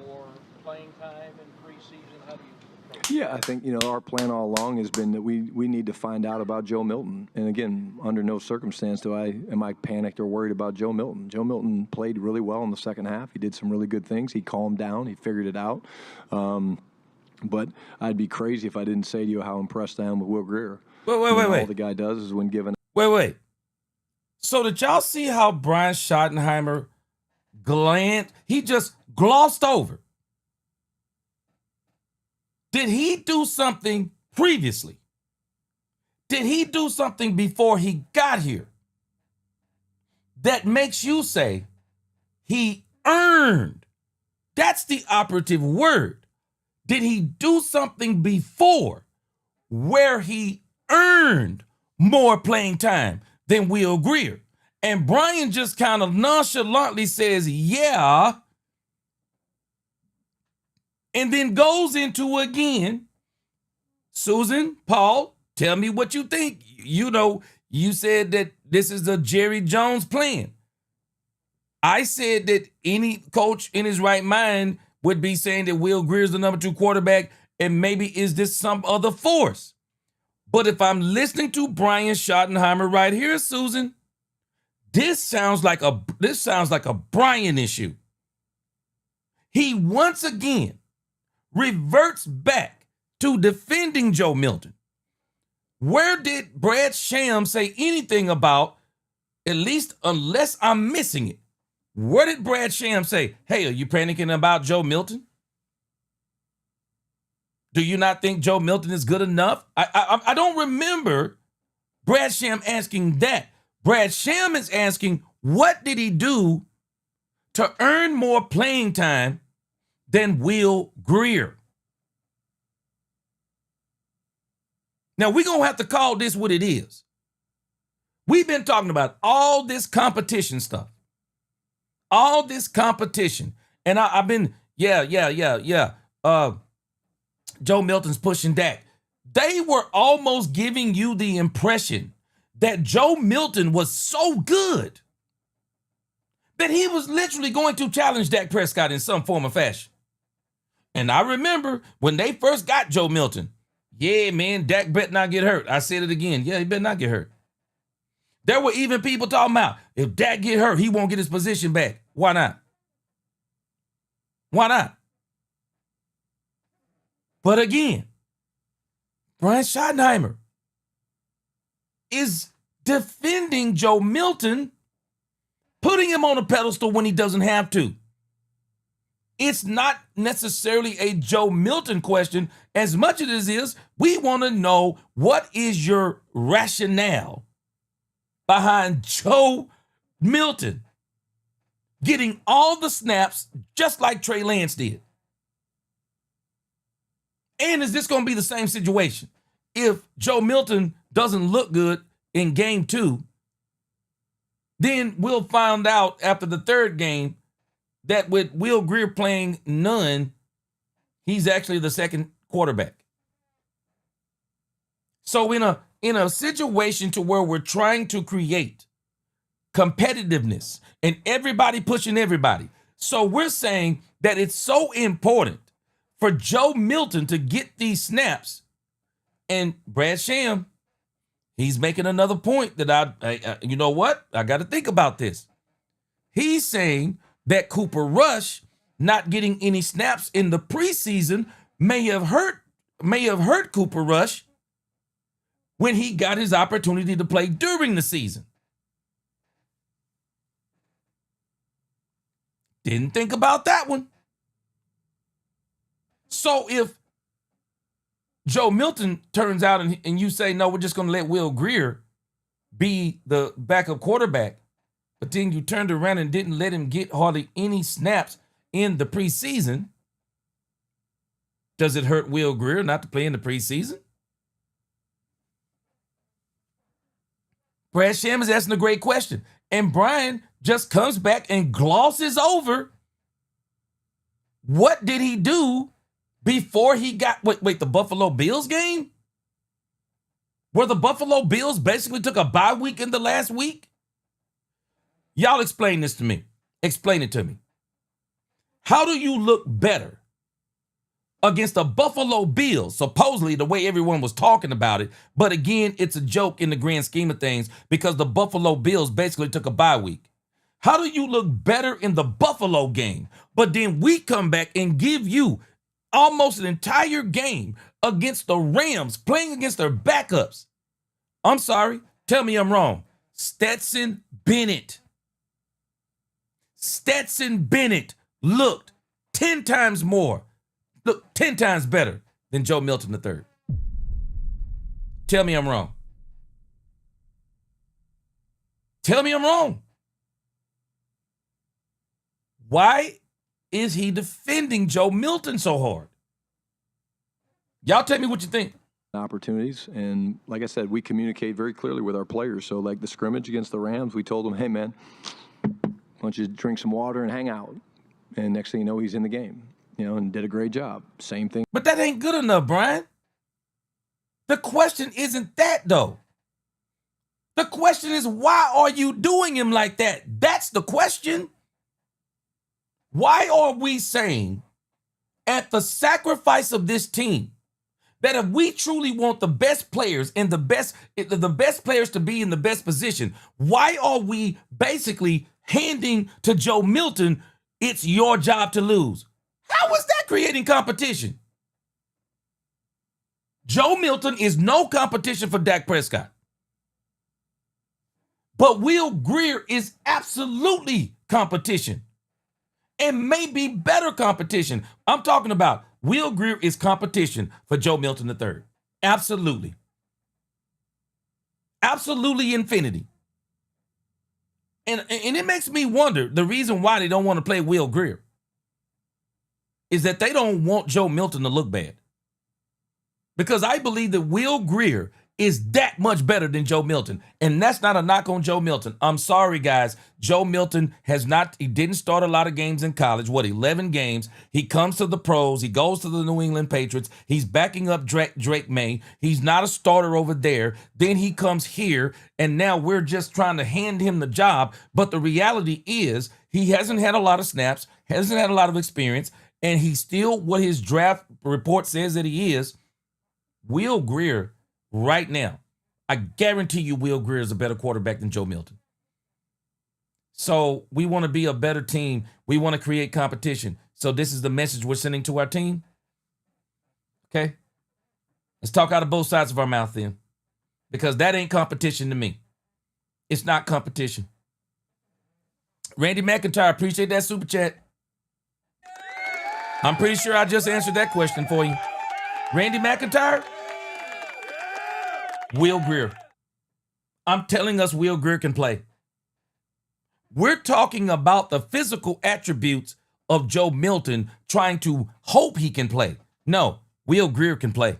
more playing time in preseason? How do you approach Yeah, I think, our plan all along has been that we need to find out about Joe Milton. And again, under no circumstance am I panicked or worried about Joe Milton. Joe Milton played really well in the second half. He did some really good things. He calmed down. He figured it out. But I'd be crazy if I didn't say to you how impressed I am with Will Grier. Wait. All the guy does is when given. Wait. So did y'all see how Brian Schottenheimer he just glossed over? Did he do something previously? Did he do something before he got here that makes you say he earned? That's the operative word. Did he do something before where he earned more playing time than Will Grier? And Brian just kind of nonchalantly says, yeah, and then goes into again, Susan, Paul, tell me what you think. You said that this is a Jerry Jones plan. I said that any coach in his right mind would be saying that Will Grier is the number 2 quarterback, and maybe is this some other force? But if I'm listening to Brian Schottenheimer right here, Susan, this sounds like a Brian issue. He once again reverts back to defending Joe Milton. Where did Brad Sham say anything about, at least unless I'm missing it, where did Brad Sham say, hey, are you panicking about Joe Milton? Do you not think Joe Milton is good enough? I don't remember Brad Sham asking that. Brad Sham is asking, what did he do to earn more playing time than Will Grier? Now, we're going to have to call this what it is. We've been talking about all this competition stuff. All this competition. And I've been, Joe Milton's pushing Dak. They were almost giving you the impression that Joe Milton was so good that he was literally going to challenge Dak Prescott in some form or fashion. And I remember when they first got Joe Milton, yeah, man, Dak better not get hurt. I said it again. Yeah, he better not get hurt. There were even people talking about, if Dak get hurt, he won't get his position back. Why not? Why not? But again, Brian Schottenheimer is defending Joe Milton, putting him on a pedestal when he doesn't have to. It's not necessarily a Joe Milton question as much as it is, we want to know what is your rationale behind Joe Milton getting all the snaps just like Trey Lance did. And is this going to be the same situation? If Joe Milton doesn't look good in game 2, then we'll find out after the 3rd game that with Will Grier playing none, he's actually the 2nd quarterback. So in a situation to where we're trying to create competitiveness and everybody pushing everybody. So we're saying that it's so important for Joe Milton to get these snaps. And Brad Sham, he's making another point that I you know what? I got to think about this. He's saying that Cooper Rush not getting any snaps in the preseason may have hurt Cooper Rush when he got his opportunity to play during the season. Didn't think about that one. So if Joe Milton turns out and you say, no, we're just going to let Will Grier be the backup quarterback, but then you turned around and didn't let him get hardly any snaps in the preseason, does it hurt Will Grier not to play in the preseason? Brad Sham is asking a great question. And Brian just comes back and glosses over what did he do before he got, wait, the Buffalo Bills game? Where the Buffalo Bills basically took a bye week in the last week? Y'all explain this to me. Explain it to me. How do you look better against the Buffalo Bills, supposedly the way everyone was talking about it, but again, it's a joke in the grand scheme of things because the Buffalo Bills basically took a bye week. How do you look better in the Buffalo game, but then we come back and give you almost an entire game against the Rams, playing against their backups? I'm sorry, tell me I'm wrong. Stetson Bennett looked 10 times more. Look, 10 times better than Joe Milton III. Tell me I'm wrong. Tell me I'm wrong. Why is he defending Joe Milton so hard? Y'all tell me what you think. Opportunities, and like I said, we communicate very clearly with our players. So like the scrimmage against the Rams, we told them, hey man, why don't you drink some water and hang out? And next thing you know, he's in the game. And did a great job. Same thing. But that ain't good enough, Brian. The question isn't that, though. The question is, why are you doing him like that? That's the question. Why are we saying, at the sacrifice of this team, that if we truly want the best players and the best players to be in the best position, why are we basically handing to Joe Milton, it's your job to lose? How is that creating competition? Joe Milton is no competition for Dak Prescott. But Will Grier is absolutely competition. And maybe better competition. I'm talking about Will Grier is competition for Joe Milton III. Absolutely. Absolutely infinity. And it makes me wonder the reason why they don't want to play Will Grier is that they don't want Joe Milton to look bad. Because I believe that Will Grier is that much better than Joe Milton. And that's not a knock on Joe Milton. I'm sorry, guys. Joe Milton he didn't start a lot of games in college. 11 games? He comes to the pros. He goes to the New England Patriots. He's backing up Drake May. He's not a starter over there. Then he comes here, and now we're just trying to hand him the job. But the reality is he hasn't had a lot of snaps, hasn't had a lot of experience, and he's still what his draft report says that he is. Will Grier, right now, I guarantee you Will Grier is a better quarterback than Joe Milton. So we want to be a better team. We want to create competition. So this is the message we're sending to our team. Okay? Let's talk out of both sides of our mouth then. Because that ain't competition to me. It's not competition. Randy McIntyre, appreciate that super chat. I'm pretty sure I just answered that question for you. Randy McIntyre, Will Grier. I'm telling us Will Grier can play. We're talking about the physical attributes of Joe Milton trying to hope he can play. No, Will Grier can play.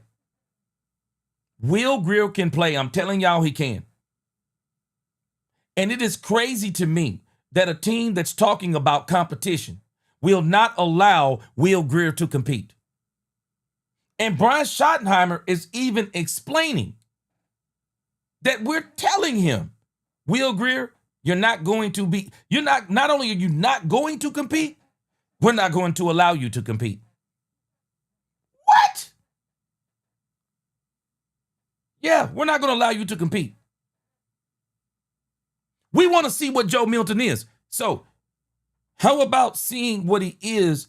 Will Grier can play. I'm telling y'all he can. And it is crazy to me that a team that's talking about competition will not allow Will Grier to compete. And Brian Schottenheimer is even explaining that we're telling him, Will Grier, not only are you not going to compete, we're not going to allow you to compete. What? Yeah, we're not going to allow you to compete. We want to see what Joe Milton is. So how about seeing what he is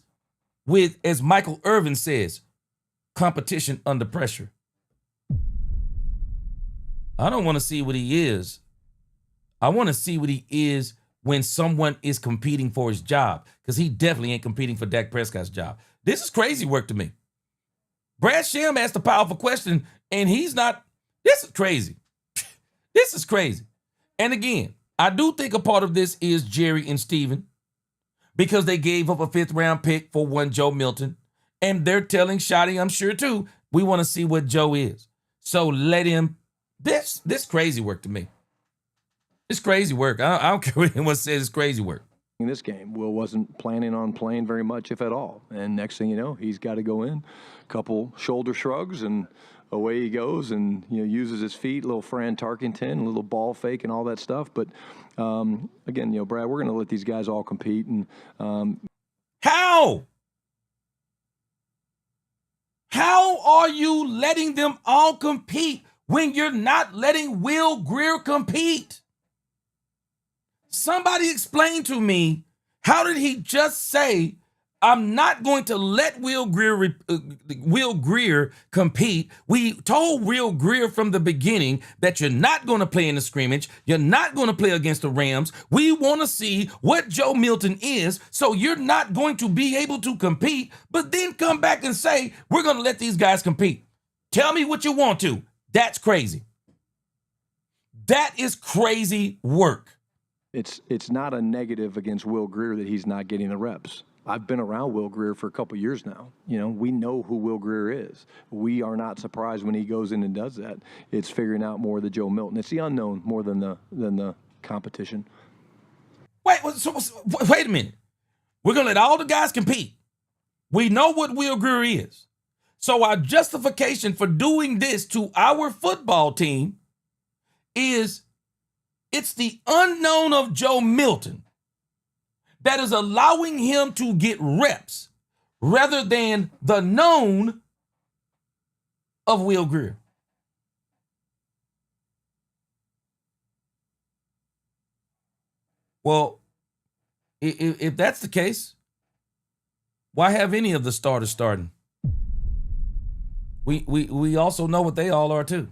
with, as Michael Irvin says, competition under pressure? I don't want to see what he is. I want to see what he is when someone is competing for his job, because he definitely ain't competing for Dak Prescott's job. This is crazy work to me. Brad Sham asked a powerful question, and he's not. This is crazy. This is crazy. And again, I do think a part of this is Jerry and Steven, because they gave up a 5th-round pick for one Joe Milton, and they're telling Shotty, I'm sure too, we want to see what Joe is. So let him. This crazy work to me. It's crazy work. I don't care what anyone says. It's crazy work. In this game, Will wasn't planning on playing very much, if at all. And next thing you know, he's got to go in, couple shoulder shrugs, and away he goes, and uses his feet, little Fran Tarkenton, a little ball fake, and all that stuff. But again, Brad, we're going to let these guys all compete. And how are you letting them all compete when you're not letting Will Grier compete? Somebody explain to me, how did he just say, I'm not going to let Will Grier compete? We told Will Grier from the beginning that you're not going to play in the scrimmage. You're not going to play against the Rams. We want to see what Joe Milton is, so you're not going to be able to compete, but then come back and say, we're going to let these guys compete. Tell me what you want to. That's crazy. That is crazy work. It's not a negative against Will Grier that he's not getting the reps. I've been around Will Grier for a couple years now. We know who Will Grier is. We are not surprised when he goes in and does that. It's figuring out more the Joe Milton. It's the unknown more than the competition. Wait a minute. We're going to let all the guys compete. We know what Will Grier is. So our justification for doing this to our football team is it's the unknown of Joe Milton that is allowing him to get reps rather than the known of Will Grier. Well, if that's the case, why have any of the starters starting? We also know what they all are too.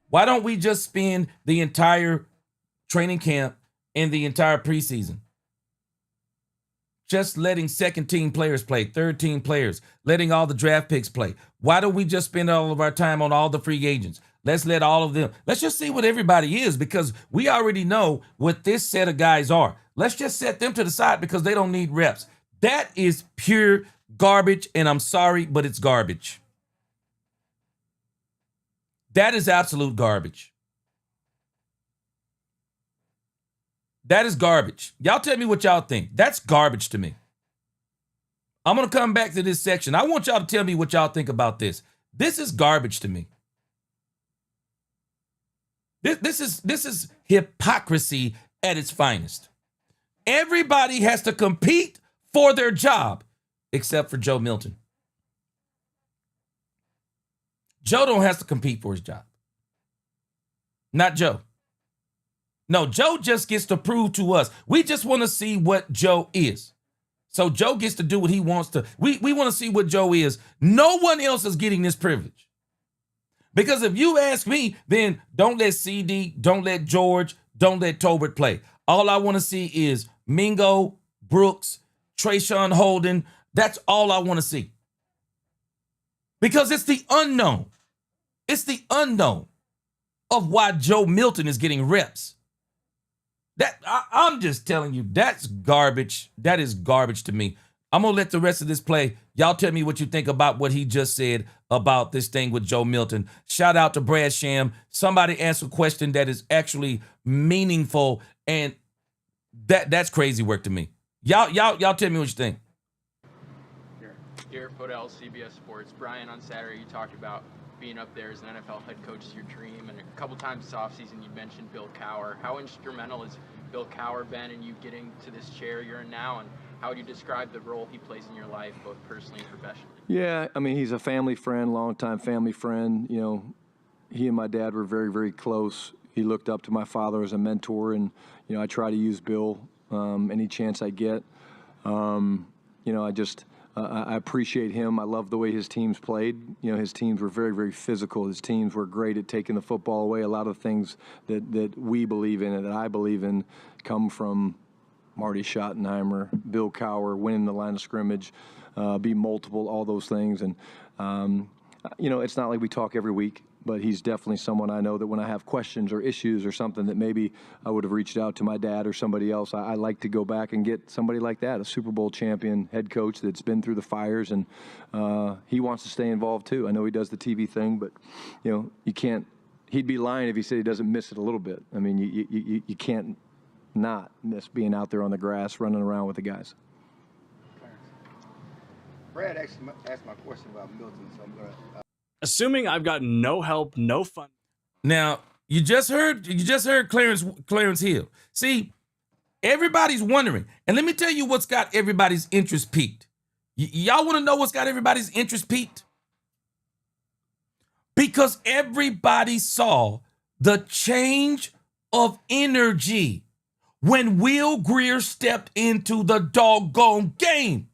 Why don't we just spend the entire training camp and the entire preseason just letting second-team players play, third-team players, letting all the draft picks play? Why don't we just spend all of our time on all the free agents? Let's let all of them. Let's just see what everybody is, because we already know what this set of guys are. Let's just set them to the side because they don't need reps. That is pure garbage, and I'm sorry, but it's garbage. That is absolute garbage. That is garbage. Y'all tell me what y'all think. That's garbage to me. I'm going to come back to this section. I want y'all to tell me what y'all think about this. This is garbage to me. This is hypocrisy at its finest. Everybody has to compete for their job except for Joe Milton. Joe don't have to compete for his job. Not Joe. No, Joe just gets to prove to us. We just want to see what Joe is. So Joe gets to do what he wants to. We want to see what Joe is. No one else is getting this privilege. Because if you ask me, then don't let CD, don't let George, don't let Tolbert play. All I want to see is Mingo, Brooks, Trayshawn Holden. That's all I want to see. Because it's the unknown. It's the unknown of why Joe Milton is getting reps. I'm just telling you, that's garbage. That is garbage to me. I'm going to let the rest of this play. Y'all tell me what you think about what he just said about this thing with Joe Milton. Shout out to Brad Sham. Somebody asked a question that is actually meaningful, and that's crazy work to me. Y'all tell me what you think. Garrett Podell, CBS Sports. Brian, on Saturday you talked about being up there as an NFL head coach is your dream, and a couple times this offseason you mentioned Bill Cowher. How instrumental has Bill Cowher been in you getting to this chair you're in now, and how would you describe the role he plays in your life, both personally and professionally? Yeah, I mean, he's a family friend, longtime family friend. You know, he and my dad were very, very close. He looked up to my father as a mentor, and, you know, I try to use Bill any chance I get. You know, I appreciate him. I love the way his teams played. You know, his teams were very, very physical. His teams were great at taking the football away. A lot of things that we believe in and that I believe in come from Marty Schottenheimer, Bill Cowher, winning the line of scrimmage, be multiple, all those things. And, you know, it's not like we talk every week, but he's definitely someone I know that when I have questions or issues or something that maybe I would have reached out to my dad or somebody else, I like to go back and get somebody like that, a Super Bowl champion head coach that's been through the fires, and he wants to stay involved too. I know he does the TV thing, but, you know, you can't – he'd be lying if he said he doesn't miss it a little bit. I mean, you can't not miss being out there on the grass, running around with the guys. Brad actually asked my question about Milton, so I'm going to assuming I've got no help, no fun. Now, you just heard Clarence Hill. See, everybody's wondering, and let me tell you what's got everybody's interest peaked. Y'all want to know what's got everybody's interest peaked? Because everybody saw the change of energy when Will Grier stepped into the doggone game.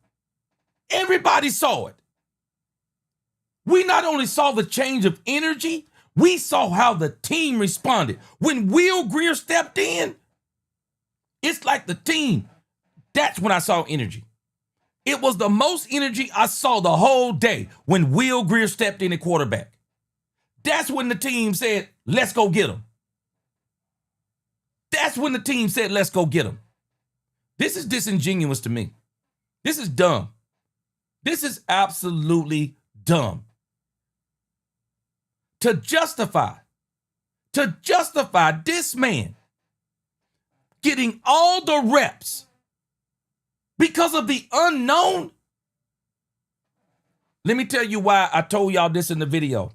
Everybody saw it. We not only saw the change of energy, we saw how the team responded. When Will Grier stepped in, it's like the team. That's when I saw energy. It was the most energy I saw the whole day when Will Grier stepped in at quarterback. That's when the team said, let's go get him. That's when the team said, let's go get him. This is disingenuous to me. This is dumb. This is absolutely dumb. To justify this man getting all the reps because of the unknown. Let me tell you why I told y'all this in the video.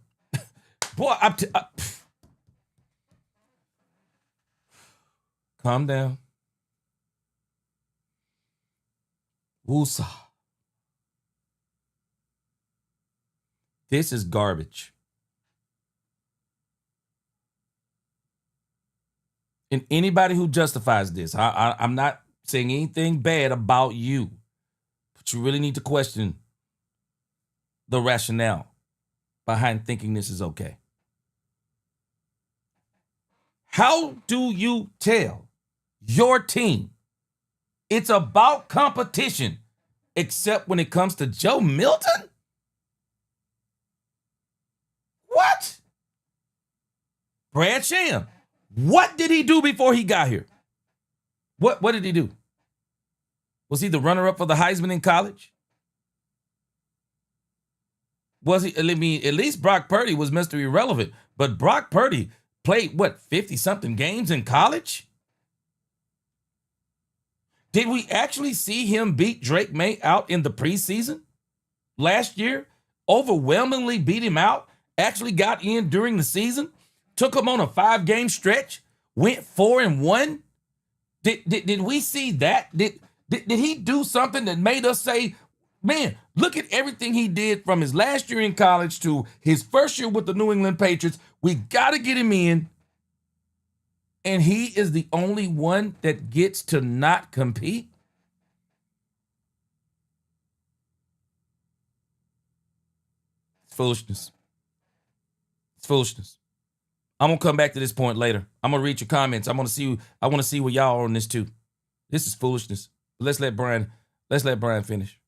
Boy, calm down. Woosah. This is garbage. And anybody who justifies this, I'm not saying anything bad about you, but you really need to question the rationale behind thinking this is okay. How do you tell your team it's about competition except when it comes to Joe Milton? What? Brad Sham. What did he do before he got here? What did he do? Was he the runner-up for the Heisman in college? Was he? I mean, at least Brock Purdy was Mr. Irrelevant, but Brock Purdy played, 50-something games in college? Did we actually see him beat Drake May out in the preseason last year? Overwhelmingly beat him out, actually got in during the season? Took him on a 5-game stretch, went 4-1. Did we see that? Did he do something that made us say, man, look at everything he did from his last year in college to his first year with the New England Patriots. We got to get him in. And he is the only one that gets to not compete? It's foolishness. It's foolishness. I'm gonna come back to this point later. I'm gonna read your comments. I want to see where y'all are on this too. This is foolishness. Let's let Brian finish.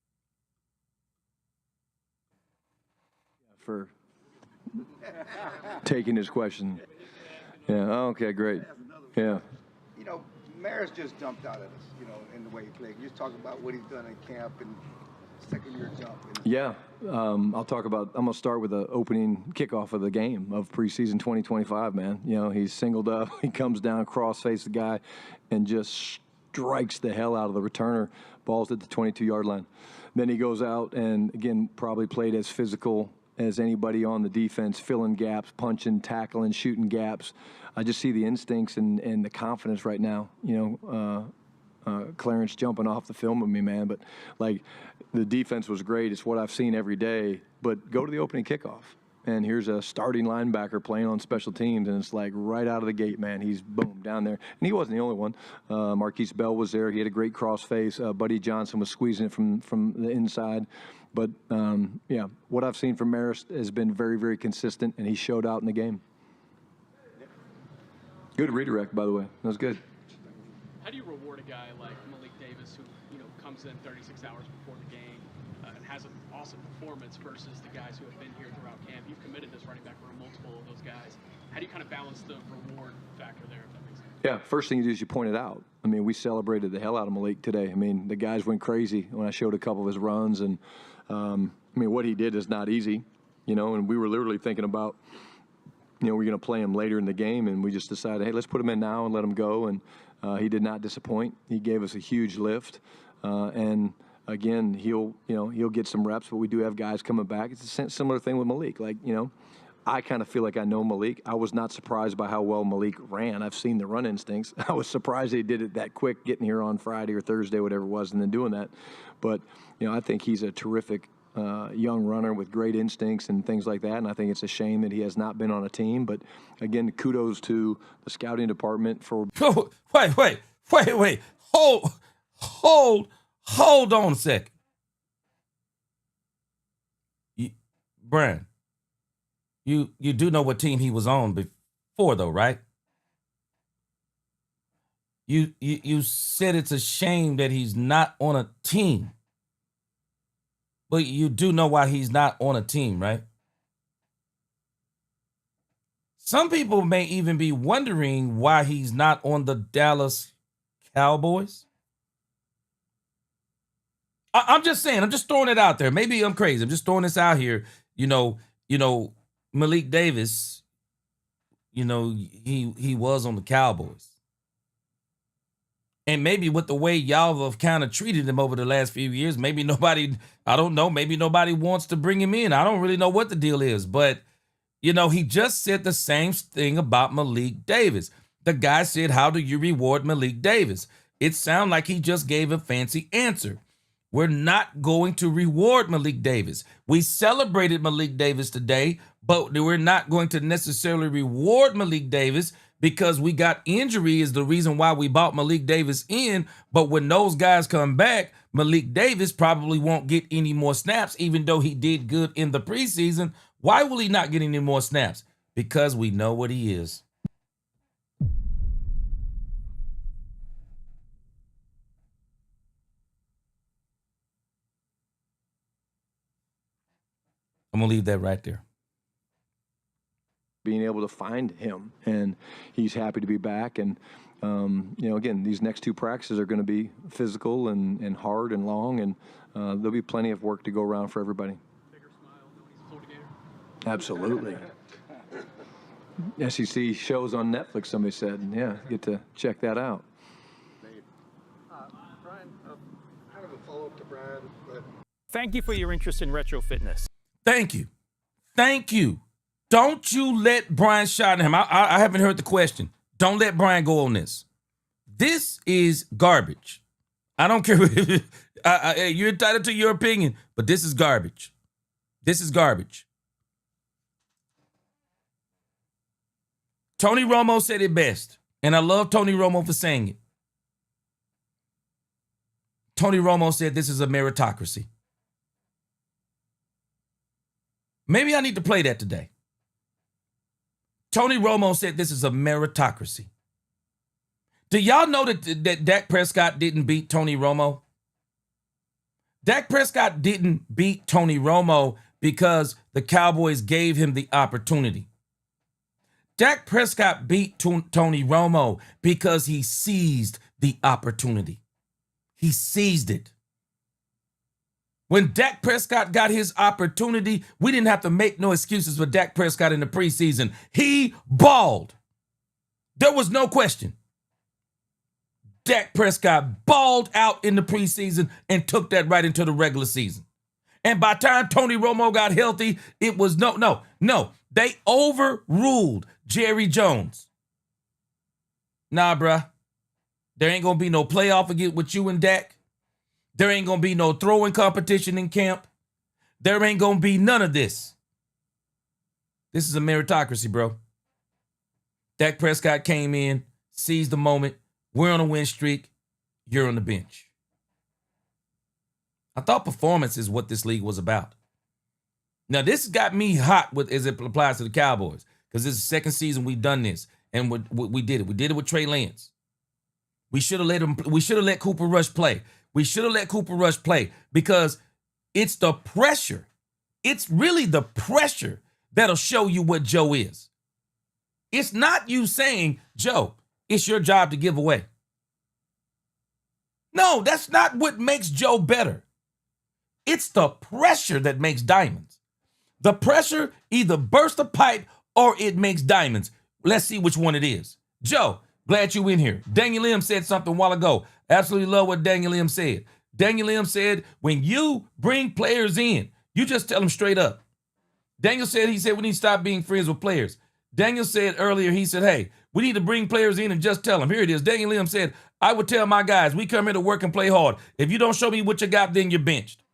For taking his question. Yeah. Okay. Great. Yeah. You know, Maris just jumped out at us, you know, in the way he played. You just talk about what he's done in camp and second-year jump. Yeah. I'm going to start with the opening kickoff of the game of preseason 2025, man. You know, he's singled up. He comes down, cross-face the guy, and just strikes the hell out of the returner. Ball's at the 22-yard line. Then he goes out and, again, probably played as physical as anybody on the defense, filling gaps, punching, tackling, shooting gaps. I just see the instincts and the confidence right now. Clarence jumping off the film with me, man. But, like, the defense was great. It's what I've seen every day. But go to the opening kickoff, and here's a starting linebacker playing on special teams, and it's like right out of the gate, man. He's, boom, down there. And he wasn't the only one. Marquise Bell was there. He had a great cross face. Buddy Johnson was squeezing it from the inside. But, yeah, what I've seen from Maris has been very, very consistent, and he showed out in the game. Good redirect, by the way. That was good. How do you reward a guy like Malik Davis who, comes in 36 hours before the game and has an awesome performance versus the guys who have been here throughout camp? You've committed this running back for multiple of those guys. How do you kind of balance the reward factor there, if that makes sense? Yeah, first thing you do is you point it out. I mean, we celebrated the hell out of Malik today. I mean, the guys went crazy when I showed a couple of his runs. And, what he did is not easy, and we were literally thinking about, we're going to play him later in the game, and we just decided, hey, let's put him in now and let him go. And he did not disappoint. He gave us a huge lift. And, again, he'll get some reps, but we do have guys coming back. It's a similar thing with Malik. Like, I kind of feel like I know Malik. I was not surprised by how well Malik ran. I've seen the run instincts. I was surprised he did it that quick, getting here on Friday or Thursday, whatever it was, and then doing that. But, I think he's a terrific young runner with great instincts and things like that. And I think it's a shame that he has not been on a team. But, again, kudos to the scouting department for. Oh, wait. Hold on a second. Brian. You do know what team he was on before, though, right? You said it's a shame that he's not on a team. But you do know why he's not on a team, right? Some people may even be wondering why he's not on the Dallas Cowboys. I'm just saying, I'm just throwing it out there. Maybe I'm crazy. I'm just throwing this out here. Malik Davis, he was on the Cowboys. And maybe with the way y'all have kind of treated him over the last few years, maybe nobody wants to bring him in. I don't really know what the deal is. But, he just said the same thing about Malik Davis. The guy said, how do you reward Malik Davis? It sounded like he just gave a fancy answer. We're not going to reward Malik Davis. We celebrated Malik Davis today, but we're not going to necessarily reward Malik Davis because we got injury is the reason why we bought Malik Davis in. But when those guys come back, Malik Davis probably won't get any more snaps, even though he did good in the preseason. Why will he not get any more snaps? Because we know what he is. I'm going to leave that right there. Being able to find him, and he's happy to be back. And, again, these next two practices are going to be physical and hard and long, and there'll be plenty of work to go around for everybody. Bigger smile knowing he's a Florida Gator? Absolutely. SEC shows on Netflix, somebody said. Yeah, get to check that out. Brian, kind of a follow-up to Brad, but thank you for your interest in retro fitness. Thank you. Don't you let Brian Schottenheimer, I haven't heard the question. Don't let Brian go on this. This is garbage. I don't care. You're entitled to your opinion, but this is garbage. This is garbage. Tony Romo said it best, and I love Tony Romo for saying it. Tony Romo said this is a meritocracy. Maybe I need to play that today. Tony Romo said this is a meritocracy. Do y'all know that Dak Prescott didn't beat Tony Romo? Dak Prescott didn't beat Tony Romo because the Cowboys gave him the opportunity. Dak Prescott beat Tony Romo because he seized the opportunity. He seized it. When Dak Prescott got his opportunity, we didn't have to make no excuses for Dak Prescott in the preseason. He balled. There was no question. Dak Prescott balled out in the preseason and took that right into the regular season. And by the time Tony Romo got healthy, it was no. They overruled Jerry Jones. Nah, bruh. There ain't going to be no playoff again with you and Dak. There ain't going to be no throwing competition in camp. There ain't going to be none of this. This is a meritocracy, bro. Dak Prescott came in, seized the moment. We're on a win streak. You're on the bench. I thought performance is what this league was about. Now, this got me hot as it applies to the Cowboys because this is the second season we've done this, and we did it. We did it with Trey Lance. We should have let him. We should have let Cooper Rush play. We should have let Cooper Rush play because it's the pressure. It's really the pressure that'll show you what Joe is. It's not you saying, Joe, it's your job to give away. No, that's not what makes Joe better. It's the pressure that makes diamonds. The pressure either bursts a pipe or it makes diamonds. Let's see which one it is. Joe, glad you in here. Daniel Lim said something a while ago. Absolutely love what Daniel Lim said. Daniel Lim said, when you bring players in, you just tell them straight up. Daniel said, we need to stop being friends with players. Daniel said earlier, he said, hey, we need to bring players in and just tell them. Here it is. Daniel Lim said, I would tell my guys, we come here to work and play hard. If you don't show me what you got, then you're benched.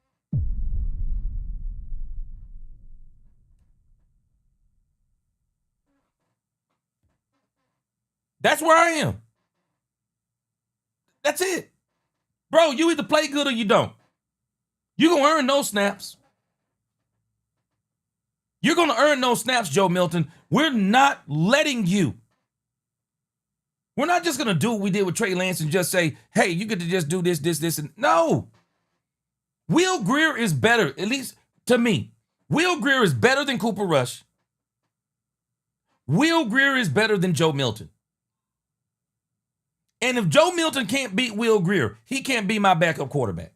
That's where I am. That's it. Bro, you either play good or you don't. You're going to earn those snaps. You're going to earn those snaps, Joe Milton. We're not letting you. We're not just going to do what we did with Trey Lance and just say, hey, you get to just do this, and no. Will Grier is better, at least to me. Will Grier is better than Cooper Rush. Will Grier is better than Joe Milton. And if Joe Milton can't beat Will Grier, he can't be my backup quarterback.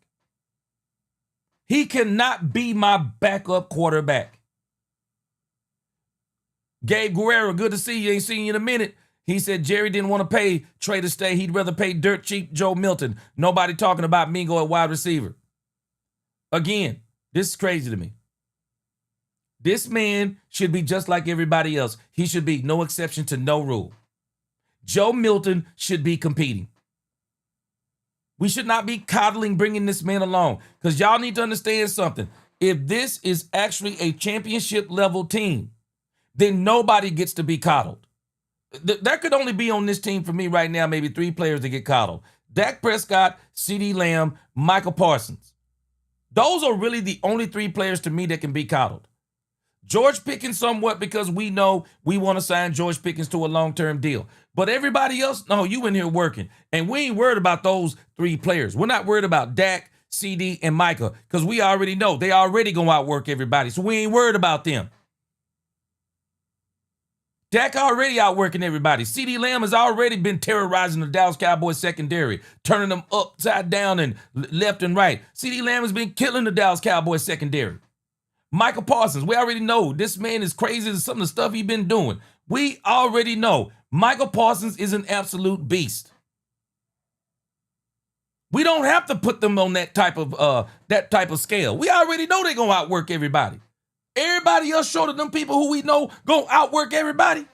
He cannot be my backup quarterback. Gabe Guerrero, good to see you. Ain't seen you in a minute. He said Jerry didn't want to pay Trey to stay. He'd rather pay dirt cheap Joe Milton. Nobody talking about Mingo at wide receiver. Again, this is crazy to me. This man should be just like everybody else. He should be no exception to no rule. Joe Milton should be competing. We should not be coddling, bringing this man along, because y'all need to understand something. If this is actually a championship level team, then nobody gets to be coddled. There could only be on this team for me right now maybe 3 players that get coddled. Dak Prescott, CeeDee Lamb, Michael Parsons. Those are really the only 3 players to me that can be coddled. George Pickens somewhat, because we know we want to sign George Pickens to a long-term deal. But everybody else, no, you in here working. And we ain't worried about those 3 players. We're not worried about Dak, CD, and Micah, because we already know they already going to outwork everybody. So we ain't worried about them. Dak already outworking everybody. CeeDee Lamb has already been terrorizing the Dallas Cowboys secondary, turning them upside down and left and right. CeeDee Lamb has been killing the Dallas Cowboys secondary. Michael Parsons, we already know this man is crazy as some of the stuff he's been doing. We already know Michael Parsons is an absolute beast. We don't have to put them on that type of scale. We already know they're gonna outwork everybody. Everybody else short of them people who we know gonna outwork everybody.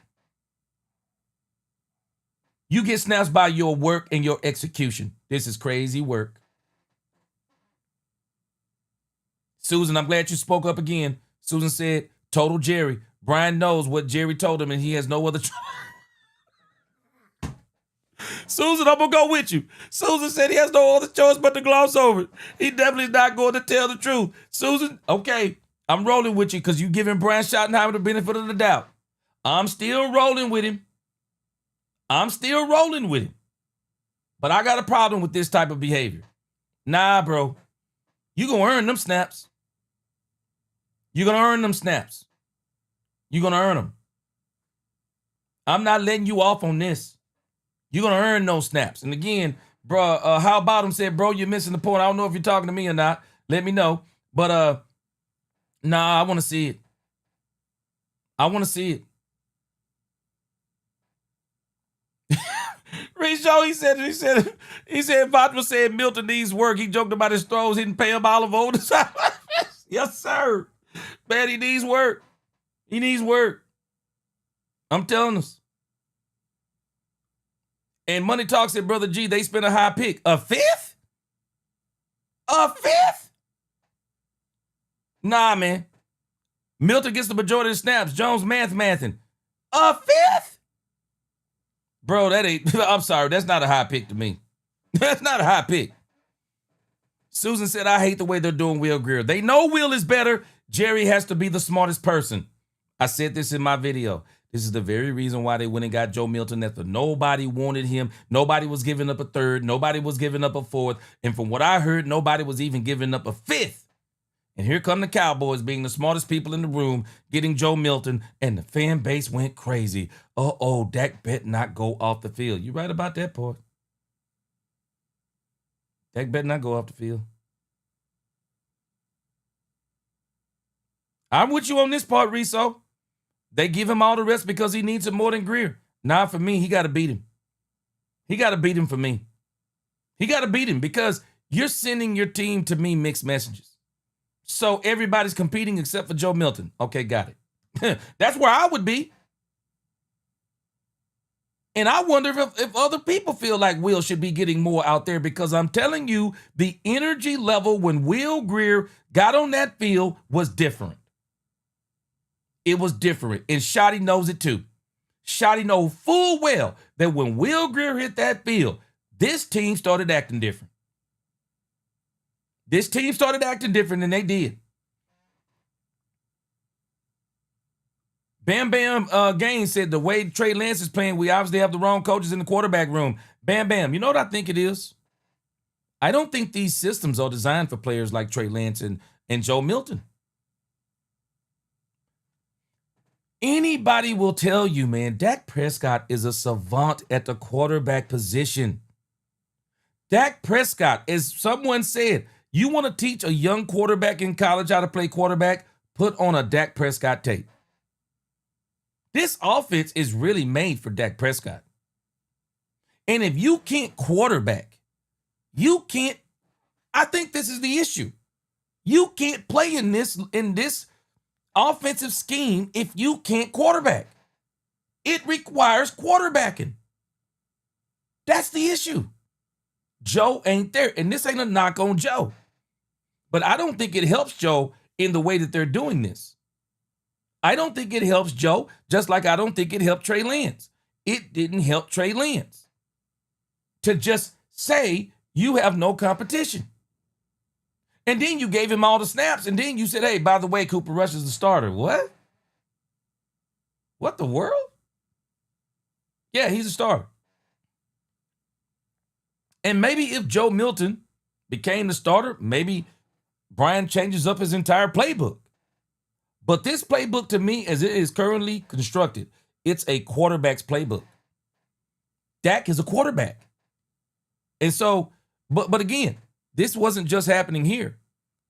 You get snaps by your work and your execution. This is crazy work. Susan, I'm glad you spoke up again. Susan said, total Jerry. Brian knows what Jerry told him, and he has no other choice. Susan, I'm going to go with you. Susan said he has no other choice but to gloss over it. He definitely is not going to tell the truth. Susan, okay, I'm rolling with you because you giving Brian Schottenheimer the benefit of the doubt. I'm still rolling with him. But I got a problem with this type of behavior. Nah, bro. You going to earn them snaps. You're going to earn them snaps. You're going to earn them. I'm not letting you off on this. You're going to earn those snaps. And again, bro, How About Him said, bro, you're missing the point. I don't know if you're talking to me or not. Let me know. But, nah, I want to see it. I want to see it. Reed Shaw, he said, Fatima said Milton needs work. He joked about his throws. He didn't pay him olive oil. Yes, sir. Man, he needs work. He needs work. I'm telling us. And Money Talk said, Brother G, they spent a high pick. A fifth? A fifth? Nah, man. Milton gets the majority of the snaps. Jones mathing. A fifth? Bro, that ain't, I'm sorry, that's not a high pick to me. That's not a high pick. Susan said, I hate the way they're doing Will Grier. They know Will is better. Jerry has to be the smartest person. I said this in my video. This is the very reason why they went and got Joe Milton after nobody wanted him. Nobody was giving up a third. Nobody was giving up a fourth. And from what I heard, nobody was even giving up a fifth. And here come the Cowboys being the smartest people in the room, getting Joe Milton, and the fan base went crazy. Uh-oh, Dak better not go off the field. You right about that part. Dak better not go off the field. I'm with you on this part, Riso. They give him all the rest because he needs it more than Grier. Nah, for me, he got to beat him. He got to beat him for me. He got to beat him because you're sending your team to me mixed messages. So everybody's competing except for Joe Milton. Okay, got it. That's where I would be. And I wonder if other people feel like Will should be getting more out there because I'm telling you, the energy level when Will Grier got on that field was different. It was different. And Shotty knows it too. Shotty knows full well that when Will Grier hit that field, this team started acting different. This team started acting different than they did. Bam Bam Gaines said the way Trey Lance is playing, we obviously have the wrong coaches in the quarterback room. Bam Bam, you know what I think it is? I don't think these systems are designed for players like Trey Lance and Joe Milton. Anybody will tell you, man, Dak Prescott is a savant at the quarterback position. Dak Prescott, as someone said, you want to teach a young quarterback in college how to play quarterback, put on a Dak Prescott tape. This offense is really made for Dak Prescott. And if you can't quarterback, I think this is the issue. You can't play in this offensive scheme if you can't quarterback. It requires quarterbacking. That's the issue. Joe ain't there. And this ain't a knock on Joe. But I don't think it helps Joe in the way that they're doing this. I don't think it helps Joe, just like I don't think it helped Trey Lance. It didn't help Trey Lance to just say you have no competition. And then you gave him all the snaps, and then you said, hey, by the way, Cooper Rush is the starter. What? What the world? Yeah, he's a starter. And maybe if Joe Milton became the starter, maybe Brian changes up his entire playbook. But this playbook, to me, as it is currently constructed, it's a quarterback's playbook. Dak is a quarterback. And so, but again, this wasn't just happening here.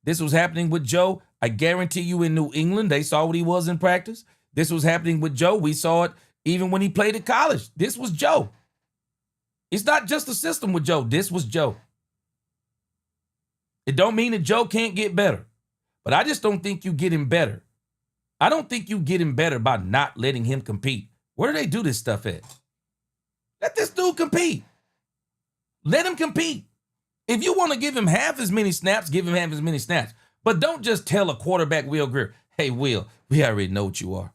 This was happening with Joe. I guarantee you in New England, they saw what he was in practice. This was happening with Joe. We saw it even when he played at college. This was Joe. It's not just the system with Joe. This was Joe. It don't mean that Joe can't get better. But I just don't think you get him better. I don't think you get him better by not letting him compete. Where do they do this stuff at? Let this dude compete. Let him compete. If you want to give him half as many snaps, give him half as many snaps. But don't just tell a quarterback, Will Grier, hey, Will, we already know what you are.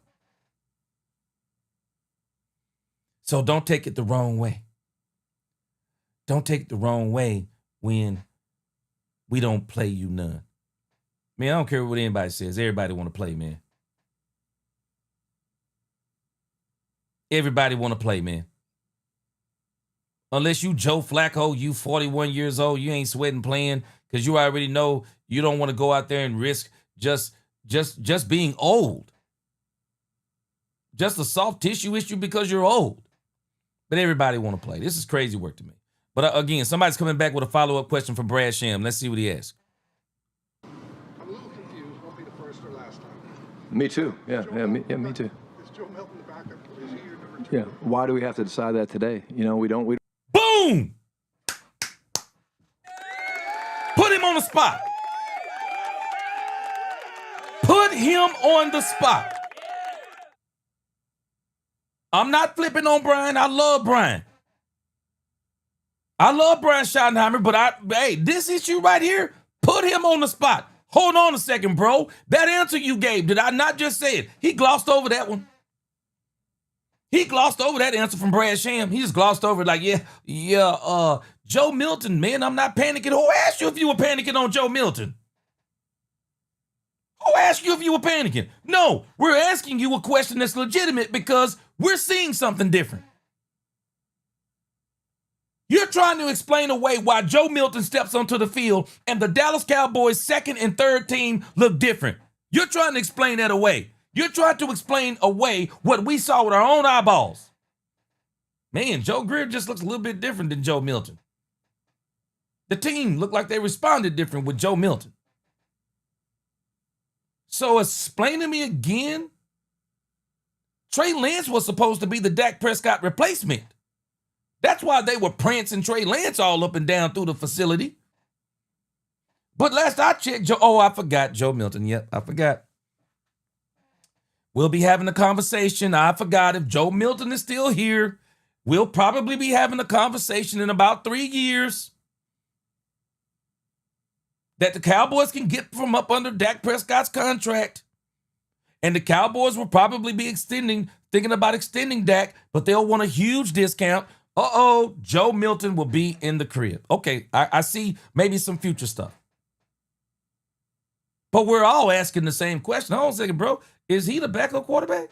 So don't take it the wrong way. Don't take it the wrong way when we don't play you none. Man, I don't care what anybody says. Everybody want to play, man. Everybody want to play, man. Unless you Joe Flacco, you 41 years old, you ain't sweating playing because you already know you don't want to go out there and risk just being old. Just a soft tissue issue because you're old. But everybody want to play. This is crazy work to me. But again, somebody's coming back with a follow-up question from Brad Sham. Let's see what he asks. I'm a little confused. Won't be the first or last time. Me too. Me too. Is Joe Milton the backup? Is he your number two? Yeah. Why do we have to decide that today? You know, we don't. Boom! Put him on the spot. him on the spot. I'm not flipping on Brian. I love Brian. I love Brian Schottenheimer, but hey, this issue right here, put him on the spot. Hold on a second, bro. That answer you gave, did I not just say it? He glossed over that one. He glossed over that answer from Brad Sham. He just glossed over it like, Joe Milton, man, I'm not panicking. Who asked you if you were panicking on Joe Milton? Who asked you if you were panicking? No, we're asking you a question that's legitimate because we're seeing something different. You're trying to explain away why Joe Milton steps onto the field and the Dallas Cowboys' second and third team look different. You're trying to explain that away. You're trying to explain away what we saw with our own eyeballs. Man, Joe Greer just looks a little bit different than Joe Milton. The team looked like they responded different with Joe Milton. So explain to me again, Trey Lance was supposed to be the Dak Prescott replacement. That's why they were prancing Trey Lance all up and down through the facility. But last I checked, I forgot Joe Milton. Yep, I forgot. We'll be having a conversation. I forgot if Joe Milton is still here. We'll probably be having a conversation in about 3 years that the Cowboys can get from up under Dak Prescott's contract. And the Cowboys will probably be thinking about extending Dak, but they'll want a huge discount. Joe Milton will be in the crib. Okay, I see maybe some future stuff. But we're all asking the same question. Hold on a second, bro. Is he the backup quarterback?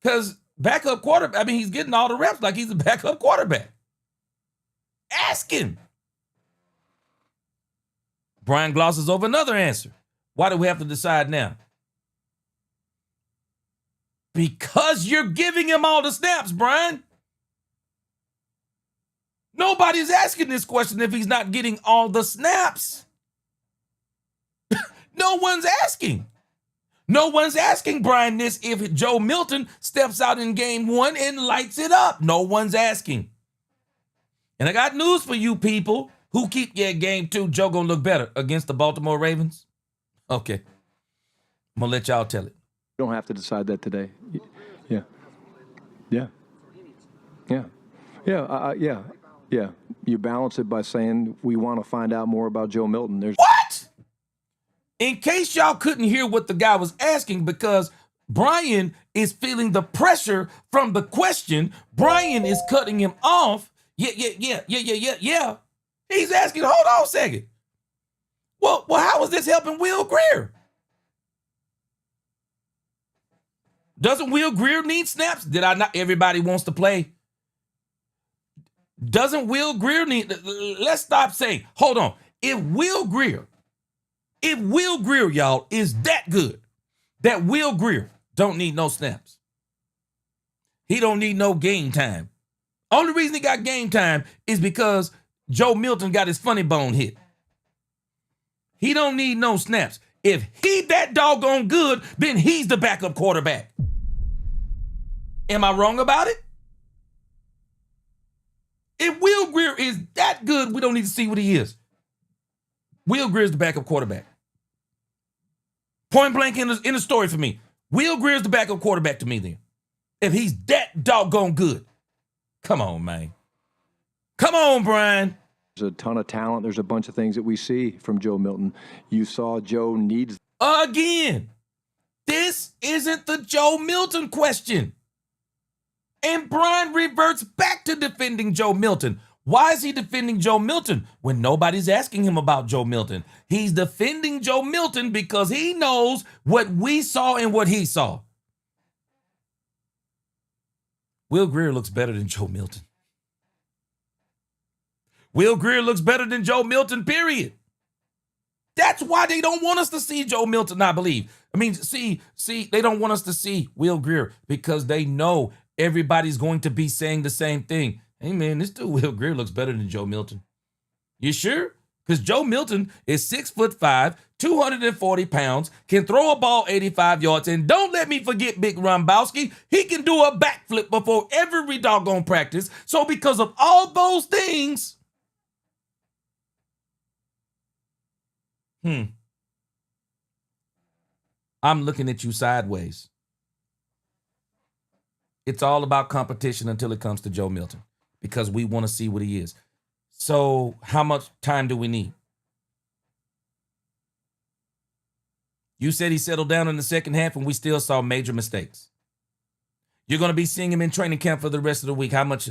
Because backup quarterback, he's getting all the reps like he's a backup quarterback. Ask him. Brian glosses over another answer. Why do we have to decide now? Because you're giving him all the snaps, Brian. Nobody's asking this question if he's not getting all the snaps. No one's asking. No one's asking Brian this if Joe Milton steps out in game 1 and lights it up. No one's asking. And I got news for you people who keep game 2, Joe gonna look better against the Baltimore Ravens. Okay. I'm gonna let y'all tell it. You don't have to decide that today. Yeah. You balance it by saying we want to find out more about Joe Milton. What? In case y'all couldn't hear what the guy was asking, because Brian is feeling the pressure from the question, Brian is cutting him off. Yeah. He's asking, hold on a second. Well, how is this helping Will Grier? Doesn't Will Grier need snaps? Did I not? Everybody wants to play. Doesn't Will Grier need? Let's stop saying, hold on. If Will Grier, y'all, is that good, that Will Grier don't need no snaps. He don't need no game time. Only reason he got game time is because Joe Milton got his funny bone hit. He don't need no snaps. If he that doggone good, then he's the backup quarterback. Am I wrong about it? If Will Grier is that good, we don't need to see what he is. Will Grier is the backup quarterback. Point blank in the story for me. Will Grier is the backup quarterback to me then. If he's that doggone good. Come on, man. Come on, Brian. There's a ton of talent. There's a bunch of things that we see from Joe Milton. You saw Joe needs. Again, this isn't the Joe Milton question. And Brian reverts back to defending Joe Milton. Why is he defending Joe Milton when nobody's asking him about Joe Milton? He's defending Joe Milton because he knows what we saw and what he saw. Will Grier looks better than Joe Milton. Will Grier looks better than Joe Milton, period. That's why they don't want us to see Joe Milton, I believe. They don't want us to see Will Grier because they know everybody's going to be saying the same thing. Hey, man, this dude Will Grier looks better than Joe Milton. You sure? Because Joe Milton is 6'5", 240 pounds, can throw a ball 85 yards, and don't let me forget Big Rombowski. He can do a backflip before every doggone practice. So because of all those things, I'm looking at you sideways. It's all about competition until it comes to Joe Milton because we want to see what he is. So how much time do we need? You said he settled down in the second half and we still saw major mistakes. You're going to be seeing him in training camp for the rest of the week. How much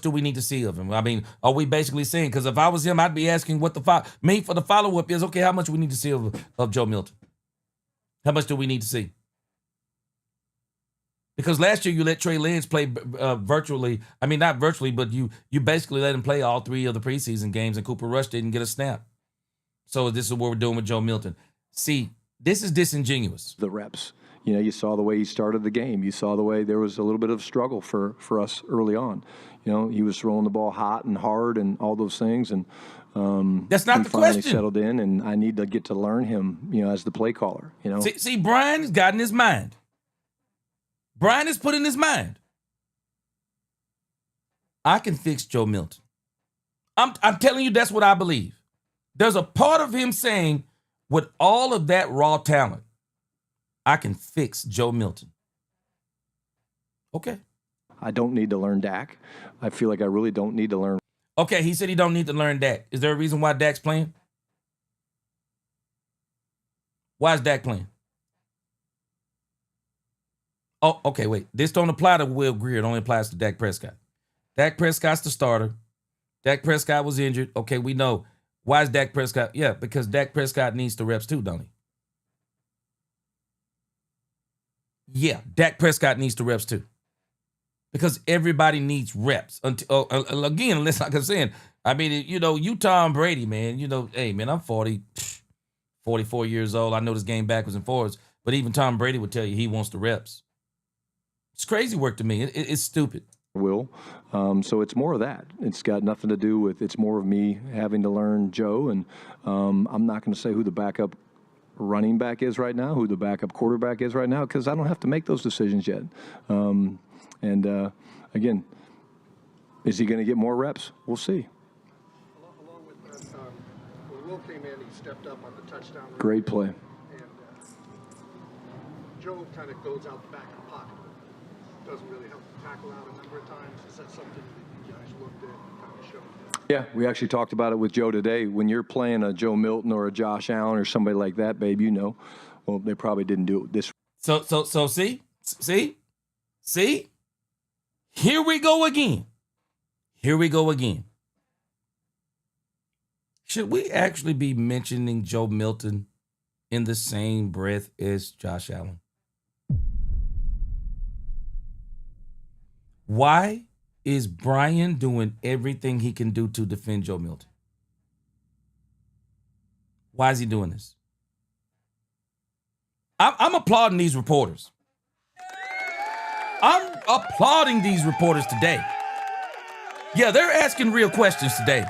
do we need to see of him? I mean, are we basically saying, because if I was him, I'd be asking what the follow-up is, okay, how much we need to see of Joe Milton? How much do we need to see? Because last year you let Trey Lance play virtually. I mean, not virtually, but you basically let him play all 3 of the preseason games, and Cooper Rush didn't get a snap. So this is what we're doing with Joe Milton. See, this is disingenuous. The reps. You know, you saw the way he started the game. You saw the way there was a little bit of struggle for us early on. You know, he was throwing the ball hot and hard and all those things. And that's not the question. He finally settled in, and I need to get to learn him, you know, as the play caller. You know, see, Brian's got in his mind. Brian has put in his mind, I can fix Joe Milton. I'm telling you, that's what I believe. There's a part of him saying, with all of that raw talent, I can fix Joe Milton. Okay. I don't need to learn Dak. I feel like I really don't need to learn. Okay, he said he don't need to learn Dak. Is there a reason why Dak's playing? Why is Dak playing? Oh, okay, wait. This don't apply to Will Greer. It only applies to Dak Prescott. Dak Prescott's the starter. Dak Prescott was injured. Okay, we know. Why is Dak Prescott? Yeah, because Dak Prescott needs the reps too, don't he? Yeah, Dak Prescott needs the reps too. Because everybody needs reps. Until again, like I'm saying, I mean, you know, you Tom Brady, man. You know, hey, man, I'm 44 years old. I know this game backwards and forwards, but even Tom Brady would tell you he wants the reps. It's crazy work to me. It's stupid. Will. So it's more of that. It's got nothing to do with, it's more of me having to learn Joe. And I'm not going to say who the backup running back is right now, who the backup quarterback is right now, because I don't have to make those decisions yet. Again, is he going to get more reps? We'll see. Along with that, when Will came in, he stepped up on the touchdown. Great play. And Joe kind of goes out the back of the pocket. Doesn't really help the tackle out a number of times. Is that something that you guys looked at and kind of showed? Yeah, we actually talked about it with Joe today. When you're playing a Joe Milton or a Josh Allen or somebody like that, babe, you know, well, they probably didn't do it this. So see, here we go again. Here we go again. Should we actually be mentioning Joe Milton in the same breath as Josh Allen? Why is Brian doing everything he can do to defend Joe Milton? Why is he doing this? I'm applauding these reporters. I'm applauding these reporters today. Yeah, they're asking real questions today.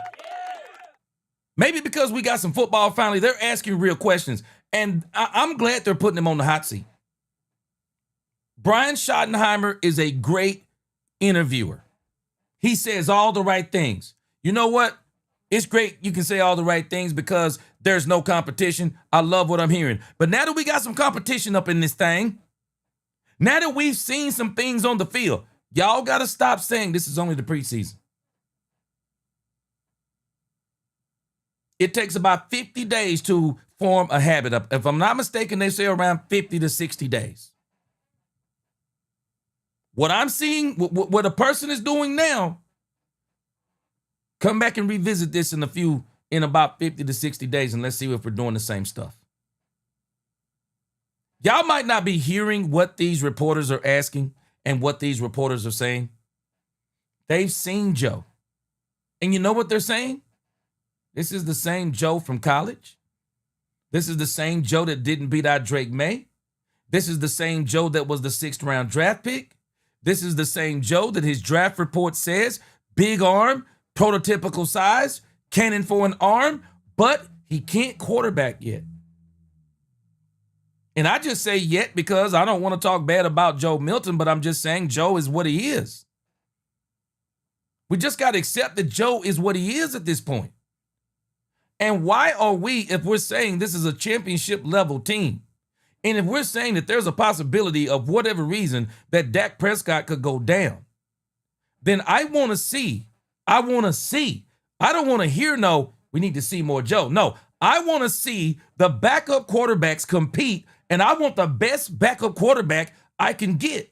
Maybe because we got some football finally, they're asking real questions. And I'm glad they're putting him on the hot seat. Brian Schottenheimer is a great interviewer. He says all the right things. You know what? It's great you can say all the right things because there's no competition. I love what I'm hearing. But now that we got some competition up in this thing, now that we've seen some things on the field, y'all got to stop saying this is only the preseason. It takes about 50 days to form a habit. If I'm not mistaken, they say around 50 to 60 days. What I'm seeing, what a person is doing now, come back and revisit this in about 50 to 60 days, and let's see if we're doing the same stuff. Y'all might not be hearing what these reporters are asking and what these reporters are saying. They've seen Joe. And you know what they're saying? This is the same Joe from college. This is the same Joe that didn't beat out Drake May. This is the same Joe that was the 6th round draft pick. This is the same Joe that his draft report says, big arm, prototypical size, cannon for an arm, but he can't quarterback yet. And I just say yet because I don't want to talk bad about Joe Milton, but I'm just saying Joe is what he is. We just got to accept that Joe is what he is at this point. And why are we, if we're saying this is a championship level team, And if we're saying that there's a possibility of whatever reason that Dak Prescott could go down, then I want to see. I don't want to hear we need to see more Joe. No, I want to see the backup quarterbacks compete, and I want the best backup quarterback I can get.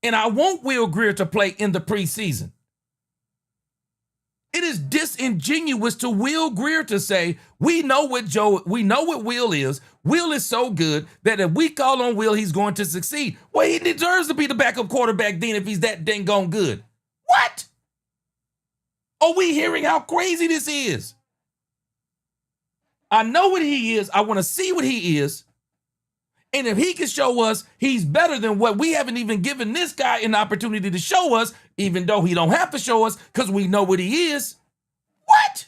And I want Will Grier to play in the preseason. It is disingenuous to Will Grier to say, we know what Will is. Will is so good that if we call on Will, he's going to succeed. Well, he deserves to be the backup quarterback then if he's that dang gone good. What? Are we hearing how crazy this is? I know what he is. I want to see what he is. And if he can show us he's better than what we haven't even given this guy an opportunity to show us, even though he don't have to show us because we know what he is. What?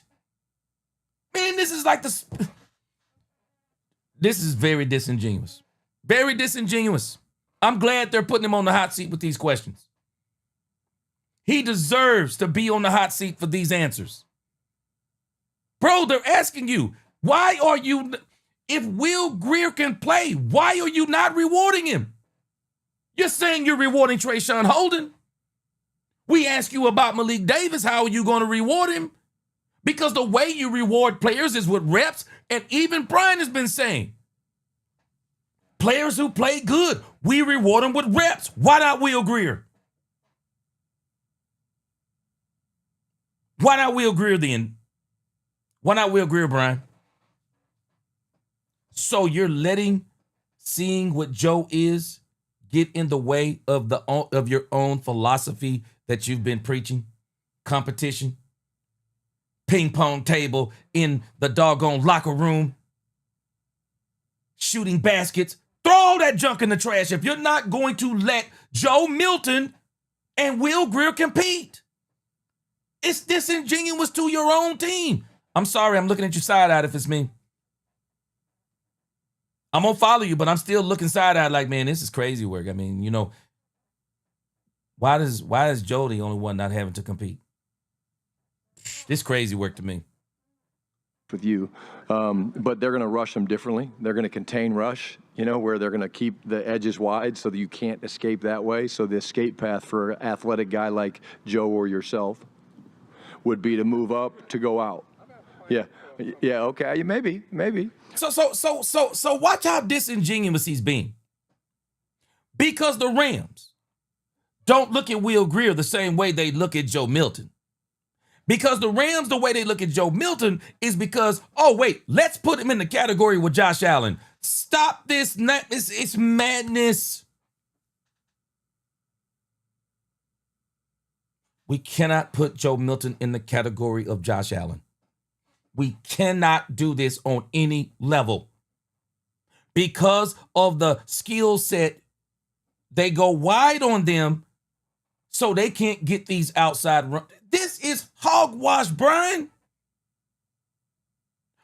Man, this is like this is very disingenuous. Very disingenuous. I'm glad they're putting him on the hot seat with these questions. He deserves to be on the hot seat for these answers. Bro, they're asking you, why are you... If Will Grier can play, why are you not rewarding him? You're saying you're rewarding Trayshawn Holden. We ask you about Malik Davis. How are you going to reward him? Because the way you reward players is with reps, and even Brian has been saying, players who play good, we reward them with reps. Why not Will Grier? Why not Will Grier then? Why not Will Grier, Brian? So you're letting seeing what Joe is get in the way of your own philosophy that you've been preaching? Competition, ping pong table in the doggone locker room, shooting baskets. Throw all that junk in the trash if you're not going to let Joe Milton and Will Grier compete. It's disingenuous to your own team. I'm sorry, I'm looking at you side-eyed if it's me. I'm going to follow you, but I'm still looking side-eyed like, man, this is crazy work. I mean, why is Joe the only one not having to compete? This crazy work to me. With you, but they're going to rush them differently. They're going to contain rush, where they're going to keep the edges wide so that you can't escape that way. So the escape path for an athletic guy like Joe or yourself would be to move up, to go out. Yeah, okay, maybe. So watch how disingenuous he's being. Because the Rams don't look at Will Grier the same way they look at Joe Milton. Because the Rams, the way they look at Joe Milton is because, let's put him in the category with Josh Allen. Stop this. It's madness. We cannot put Joe Milton in the category of Josh Allen. We cannot do this on any level. Because of the skill set, they go wide on them so they can't get these outside runs. This is hogwash, Brian.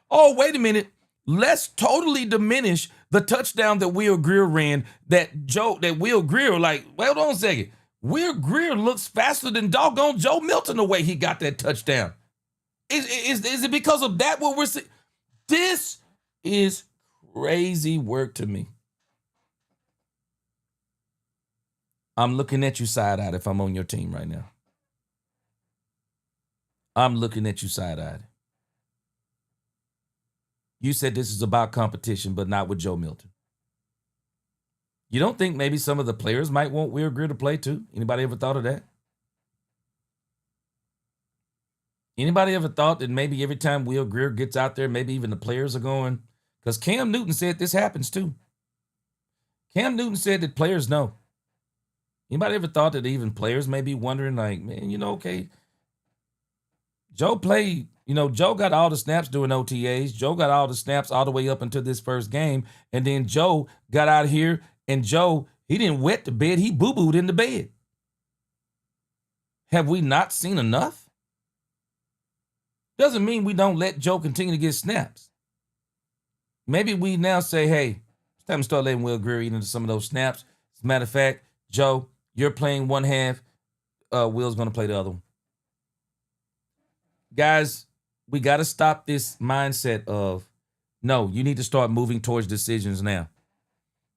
Oh, wait a minute. Let's totally diminish the touchdown that Will Grier ran. That Will Grier, hold on a second. Will Grier looks faster than doggone Joe Milton the way he got that touchdown. Is it because of that what we're seeing? This is crazy work to me. I'm looking at you side-eyed if I'm on your team right now. I'm looking at you side-eyed. You said this is about competition, but not with Joe Milton. You don't think maybe some of the players might want Will Grier to play too? Anybody ever thought of that? Anybody ever thought that maybe every time Will Grier gets out there, maybe even the players are going? Because Cam Newton said this happens too. Cam Newton said that players know. Anybody ever thought that even players may be wondering, like, man, okay, Joe played, Joe got all the snaps during OTAs. Joe got all the snaps all the way up until this first game. And then Joe got out here and Joe, he didn't wet the bed. He boo-booed in the bed. Have we not seen enough? Doesn't mean we don't let Joe continue to get snaps. Maybe we now say, hey, it's time to start letting Will Grier eat into some of those snaps. As a matter of fact, Joe, you're playing one half. Will's going to play the other one. Guys, we got to stop this mindset of No, you need to start moving towards decisions now.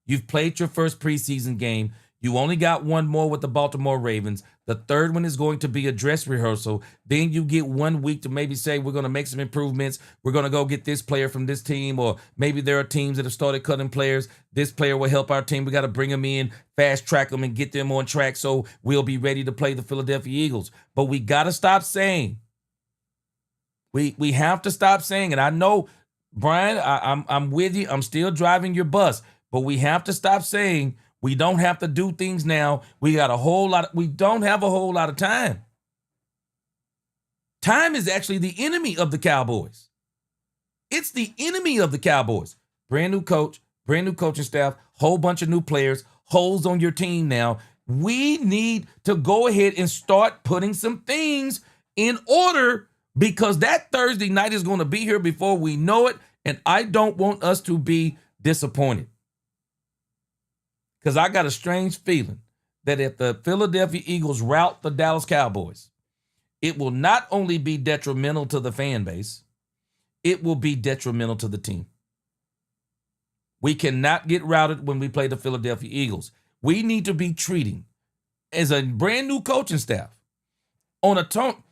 You've played your first preseason game. You only got one more with the Baltimore Ravens. The third one is going to be a dress rehearsal. Then you get 1 week to maybe say, we're going to make some improvements. We're going to go get this player from this team, or maybe there are teams that have started cutting players. This player will help our team. We got to bring them in, fast track them, and get them on track so we'll be ready to play the Philadelphia Eagles. But we got to stop saying. We have to stop saying it. I know, Brian, I'm with you. I'm still driving your bus. But we have to stop saying we don't have to do things now. We don't have a whole lot of time. Time is actually the enemy of the Cowboys. It's the enemy of the Cowboys. Brand new coach, brand new coaching staff, whole bunch of new players, holes on your team now. We need to go ahead and start putting some things in order, because that Thursday night is going to be here before we know it, and I don't want us to be disappointed. Because I got a strange feeling that if the Philadelphia Eagles rout the Dallas Cowboys, it will not only be detrimental to the fan base, it will be detrimental to the team. We cannot get routed when we play the Philadelphia Eagles. We need to be treating, as a brand new coaching staff, on a tone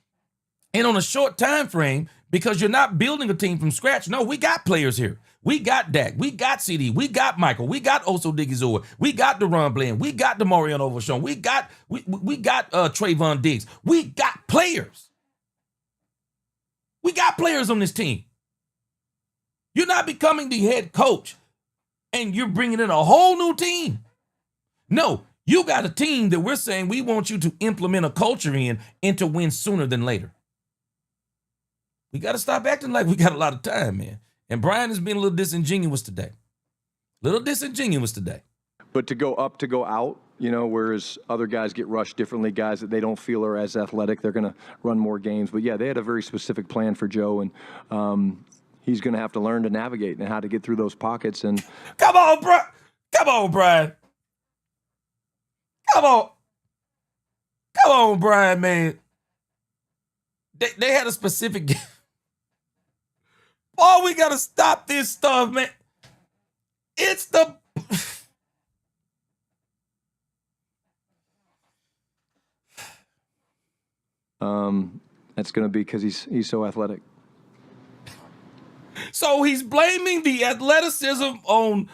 and on a short time frame, because you're not building a team from scratch. No, we got players here. We got Dak. We got CD. We got Michael. We got Oso Digizua. We got Deron Bland. We got DeMarion Overshown. We got Trayvon Diggs. We got players. We got players on this team. You're not becoming the head coach and you're bringing in a whole new team. No, you got a team that we're saying we want you to implement a culture in and to win sooner than later. We got to stop acting like we got a lot of time, man. And Brian has been a little disingenuous today. But to go up, to go out, whereas other guys get rushed differently, guys that they don't feel are as athletic, they're going to run more games. But, yeah, they had a very specific plan for Joe, and he's going to have to learn to navigate and how to get through those pockets. And Come on, Brian. Come on, Brian, man. They had a specific game. Oh, we got to stop this stuff, man. It's the... That's going to be because he's so athletic. So he's blaming the athleticism on...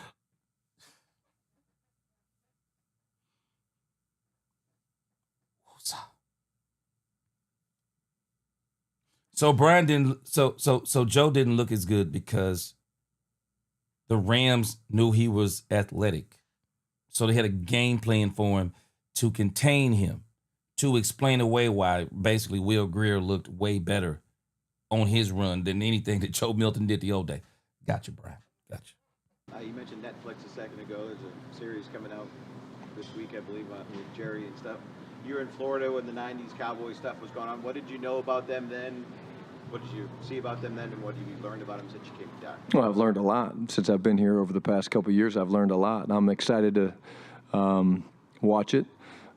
So Brian didn't. So Joe didn't look as good because the Rams knew he was athletic, so they had a game plan for him to contain him, to explain away why basically Will Grier looked way better on his run than anything that Joe Milton did the old day. Gotcha, Brian. Gotcha. You mentioned Netflix a second ago. There's a series coming out this week, I believe, with Jerry and stuff. You were in Florida when the '90s Cowboys stuff was going on. What did you know about them then? What did you see about them then, and what have you learned about them since you came back? Well, I've learned a lot. Since I've been here over the past couple of years, I've learned a lot. And I'm excited to watch it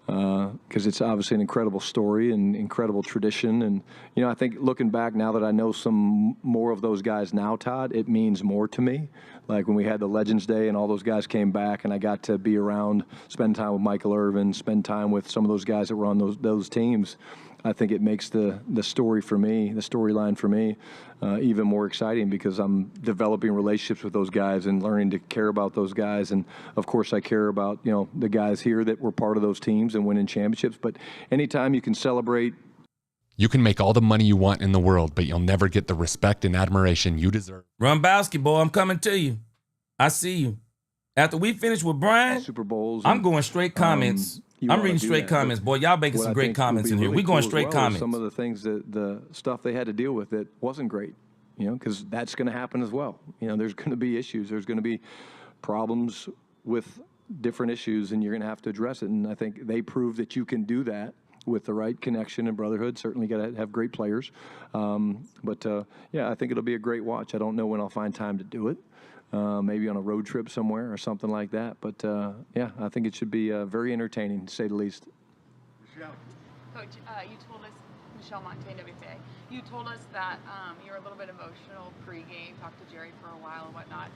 because it's obviously an incredible story and incredible tradition. And, I think looking back now that I know some more of those guys now, Todd, it means more to me. Like when we had the Legends Day and all those guys came back and I got to be around, spend time with Michael Irvin, spend time with some of those guys that were on those teams. I think it makes the story for me, the storyline for me, even more exciting because I'm developing relationships with those guys and learning to care about those guys. And, of course, I care about, the guys here that were part of those teams and winning championships. But anytime you can celebrate. You can make all the money you want in the world, but you'll never get the respect and admiration you deserve. Rumbowski, boy, I'm coming to you. I see you. After we finish with Brian, Super Bowls. I'm going straight comments. I'm reading straight comments. Boy, y'all making some great comments in here. We're going straight comments. Some of the things the stuff they had to deal with that wasn't great, because that's going to happen as well. There's going to be issues. There's going to be problems with different issues, and you're going to have to address it. And I think they proved that you can do that with the right connection and brotherhood. Certainly got to have great players. But I think it'll be a great watch. I don't know when I'll find time to do it. Maybe on a road trip somewhere or something like that. But, I think it should be very entertaining, to say the least. Coach, you told us, Michelle Montaigne, WFA. You told us that you were a little bit emotional pre-game, talked to Jerry for a while and whatnot.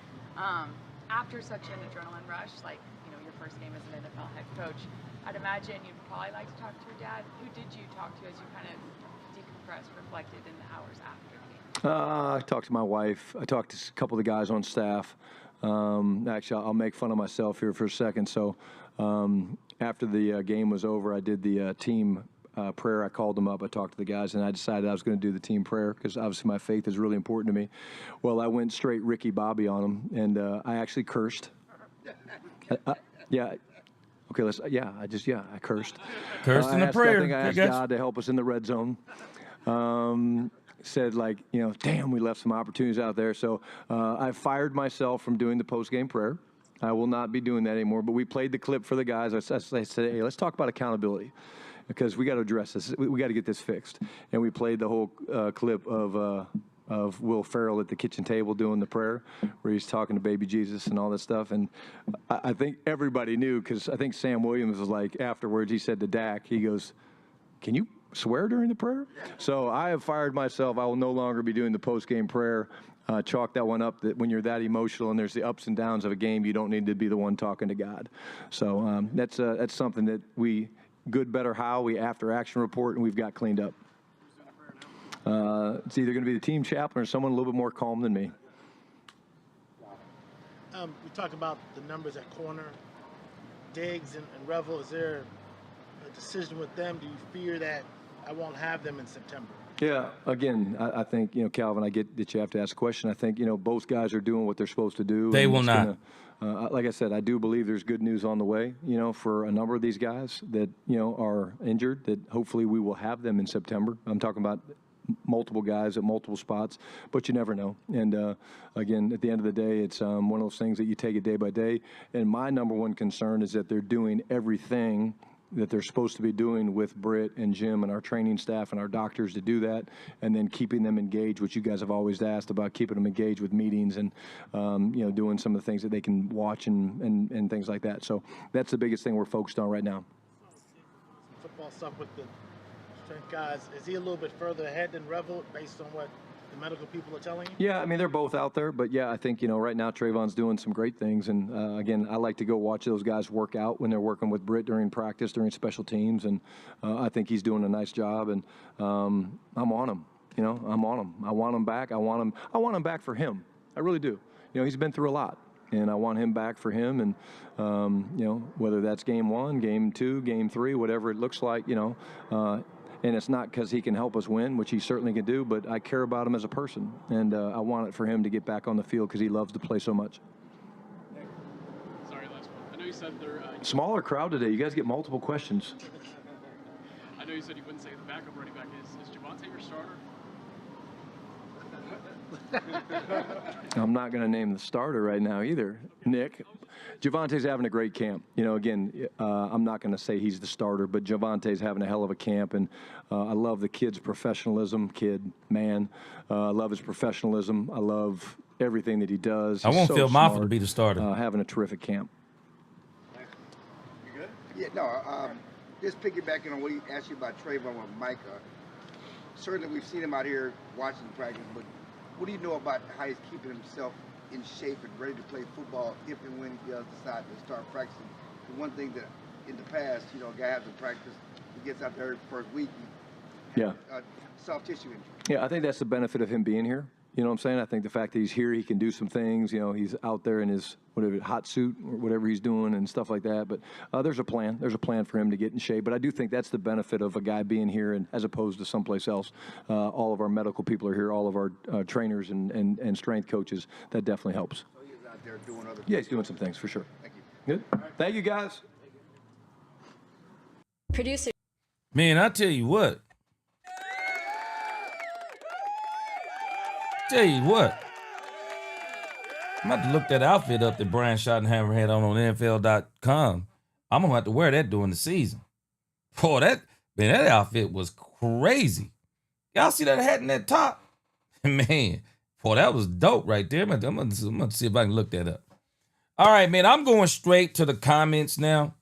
After such an adrenaline rush, like, you know, your first game as an NFL head coach, I'd imagine you'd probably like to talk to your dad. Who did you talk to as you kind of decompressed, reflected in the hours after the game? I talked to my wife. I talked to a couple of the guys on staff. Actually, I'll make fun of myself here for a second. So after the game was over, I did the team prayer. I called them up. I talked to the guys, and I decided I was going to do the team prayer because obviously my faith is really important to me. Well, I went straight Ricky Bobby on them, and I actually cursed. Yeah. Okay, I cursed. Cursed in the prayer. I think I asked God to help us in the red zone. Said, like, you know, damn, we left some opportunities out there. So I fired myself from doing the post-game prayer. I will not be doing that anymore. But we played the clip for the guys. I said, hey, let's talk about accountability because we got to address this. We got to get this fixed. And we played the whole clip of Will Ferrell at the kitchen table doing the prayer where he's talking to baby Jesus and all that stuff. And I think everybody knew because I think Sam Williams was like, afterwards, he said to Dak, he goes, can you swear during the prayer? So I have fired myself. I will no longer be doing the post-game prayer. Chalk that one up, that when you're that emotional and there's the ups and downs of a game, you don't need to be the one talking to God. So that's something that we, good, better, how, we after-action report, and we've got cleaned up. It's either going to be the team chaplain or someone a little bit more calm than me. We talked about the numbers at corner. Diggs and Revel, is there a decision with them? Do you fear that I won't have them in September? Yeah, again, I think, you know, Calvin, I get that you have to ask a question. I think, you know, both guys are doing what they're supposed to do. They will not. Like I said, I do believe there's good news on the way, you know, for a number of these guys that, you know, are injured, that hopefully we will have them in September. I'm talking about multiple guys at multiple spots, but you never know. And again, at the end of the day, it's one of those things that you take it day by day. And my number one concern is that they're doing everything that they're supposed to be doing with Britt and Jim and our training staff and our doctors to do that, and then keeping them engaged, which you guys have always asked about, keeping them engaged with meetings and, you know, doing some of the things that they can watch and things like that. So that's the biggest thing we're focused on right now. Football stuff with the strength guys, is he a little bit further ahead than Revel based on what the medical people are telling you? Yeah, I mean, they're both out there, but yeah, I think, you know, right now Trayvon's doing some great things. And again, I like to go watch those guys work out when they're working with Britt during practice, during special teams. And I think he's doing a nice job. And I'm on him, you know, I'm on him. I want him back. I want him back for him. I really do. You know, he's been through a lot. And I want him back for him. And, you know, whether that's game 1, game 2, game 3, whatever it looks like, you know, and it's not because he can help us win, which he certainly can do, but I care about him as a person. And I want it for him to get back on the field because he loves to play so much. Sorry, last one. I know you said they're... Smaller crowd today. You guys get multiple questions. I know you said you wouldn't say the backup running back. Is Javonte your starter? I'm not going to name the starter right now either, Nick. Javonte's having a great camp. You know, again, I'm not going to say he's the starter, but Javonte's having a hell of a camp, and I love the kid's professionalism. I love his professionalism. I love everything that he does. I won't feel Moffitt to be the starter. Having a terrific camp. You good? Yeah, no. Just piggybacking on what he asked you about Trayvon with Micah. Certainly, we've seen him out here watching practice, but what do you know about how he's keeping himself in shape and ready to play football if and when he does decide to start practicing? The one thing that in the past, you know, a guy has to practice, he gets out there the first week, he has a soft tissue injury. Yeah, I think that's the benefit of him being here. You know what I'm saying? I think the fact that he's here, he can do some things. You know, he's out there in his hot suit or whatever he's doing and stuff like that. But there's a plan. There's a plan for him to get in shape. But I do think that's the benefit of a guy being here and as opposed to someplace else. All of our medical people are here. All of our trainers and strength coaches. That definitely helps. So he's out there doing other things. Yeah, he's doing some things for sure. Thank you. Good. Thank you, guys. Producer. Man, I tell you what. Tell you what, I'm about to look that outfit up that Brian Schottenheimer had on NFL.com. I'm gonna have to wear that during the season. Boy, that outfit was crazy. Y'all see that hat and that top? Man, boy, that was dope right there. I'm gonna see if I can look that up. All right, man, I'm going straight to the comments now.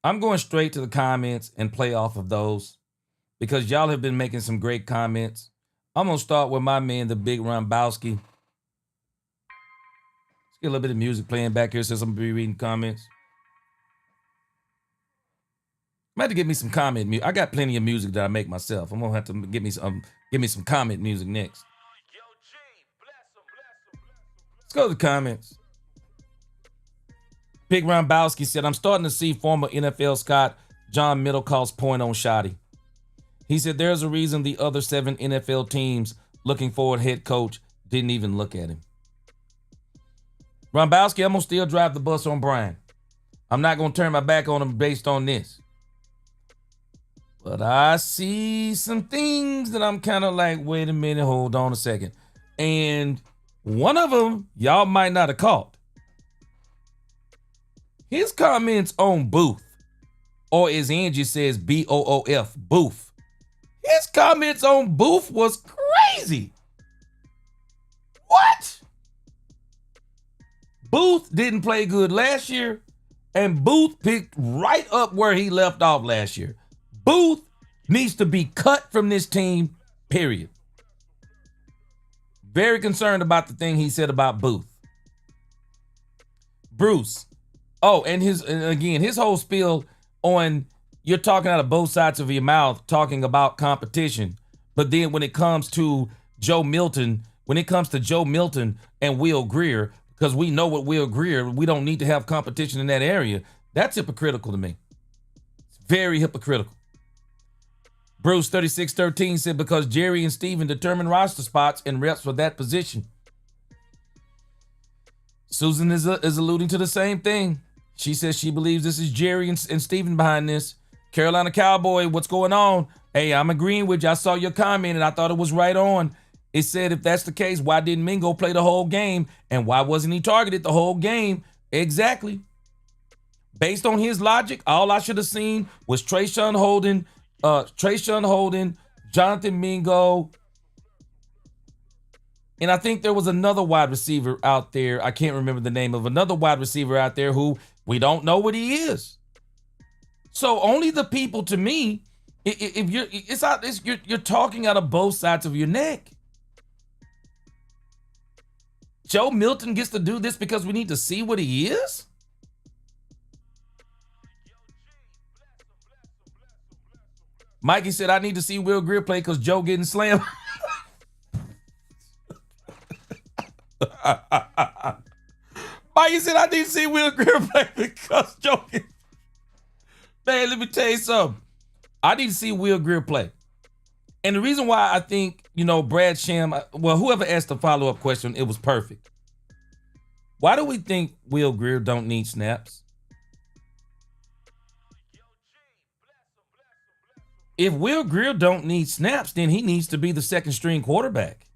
I'm going straight to the comments and play off of those. because y'all have been making some great comments. I'm going to start with my man, the big Rombowski. Let's get a little bit of music playing back here since I'm going to be reading comments. I'm going to have to get me some comment music. I got plenty of music that I make myself. I'm going to have to give me some comment music next. Let's go to the comments. Big Rombowski said, I'm starting to see former NFL Scott John Middlecalf's point on Shotty. He said there's a reason the other 7 NFL teams looking for a head coach didn't even look at him. Rombowski, I'm going to still drive the bus on Brian. I'm not going to turn my back on him based on this. But I see some things that I'm kind of like, wait a minute, hold on a second. And one of them, y'all might not have caught. His comments on Booth, or as Angie says, B-O-O-F, Booth. His comments on Booth was crazy. What? Booth didn't play good last year, and Booth picked right up where he left off last year. Booth needs to be cut from this team, period. Very concerned about the thing he said about Booth. Bruce. Oh, and his whole spiel on you're talking out of both sides of your mouth, talking about competition. But then when it comes to Joe Milton and Will Grier, because we know what Will Grier, we don't need to have competition in that area. That's hypocritical to me. It's very hypocritical. Bruce 3613 said because Jerry and Steven determine roster spots and reps for that position. Susan is alluding to the same thing. She says she believes this is Jerry and Steven behind this. Carolina Cowboy, what's going on? Hey, I'm agreeing with you. I saw your comment and I thought it was right on. It said if that's the case, why didn't Mingo play the whole game? And why wasn't he targeted the whole game? Exactly. Based on his logic, all I should have seen was Trayshawn Holden, Jonathan Mingo, and I think there was another wide receiver out there. I can't remember the name of another wide receiver out there who we don't know what he is. So only the people, to me, if you're talking out of both sides of your neck. Joe Milton gets to do this because we need to see what he is? Mikey said, I need to see Will Grier play because Joe getting slammed. Mikey said, I need to see Will Grier play because Joe getting... Man, let me tell you something. I need to see Will Grier play. And the reason why I think, Brad Sham, well, whoever asked the follow-up question, it was perfect. Why do we think Will Grier don't need snaps? If Will Grier don't need snaps, then he needs to be the second string quarterback.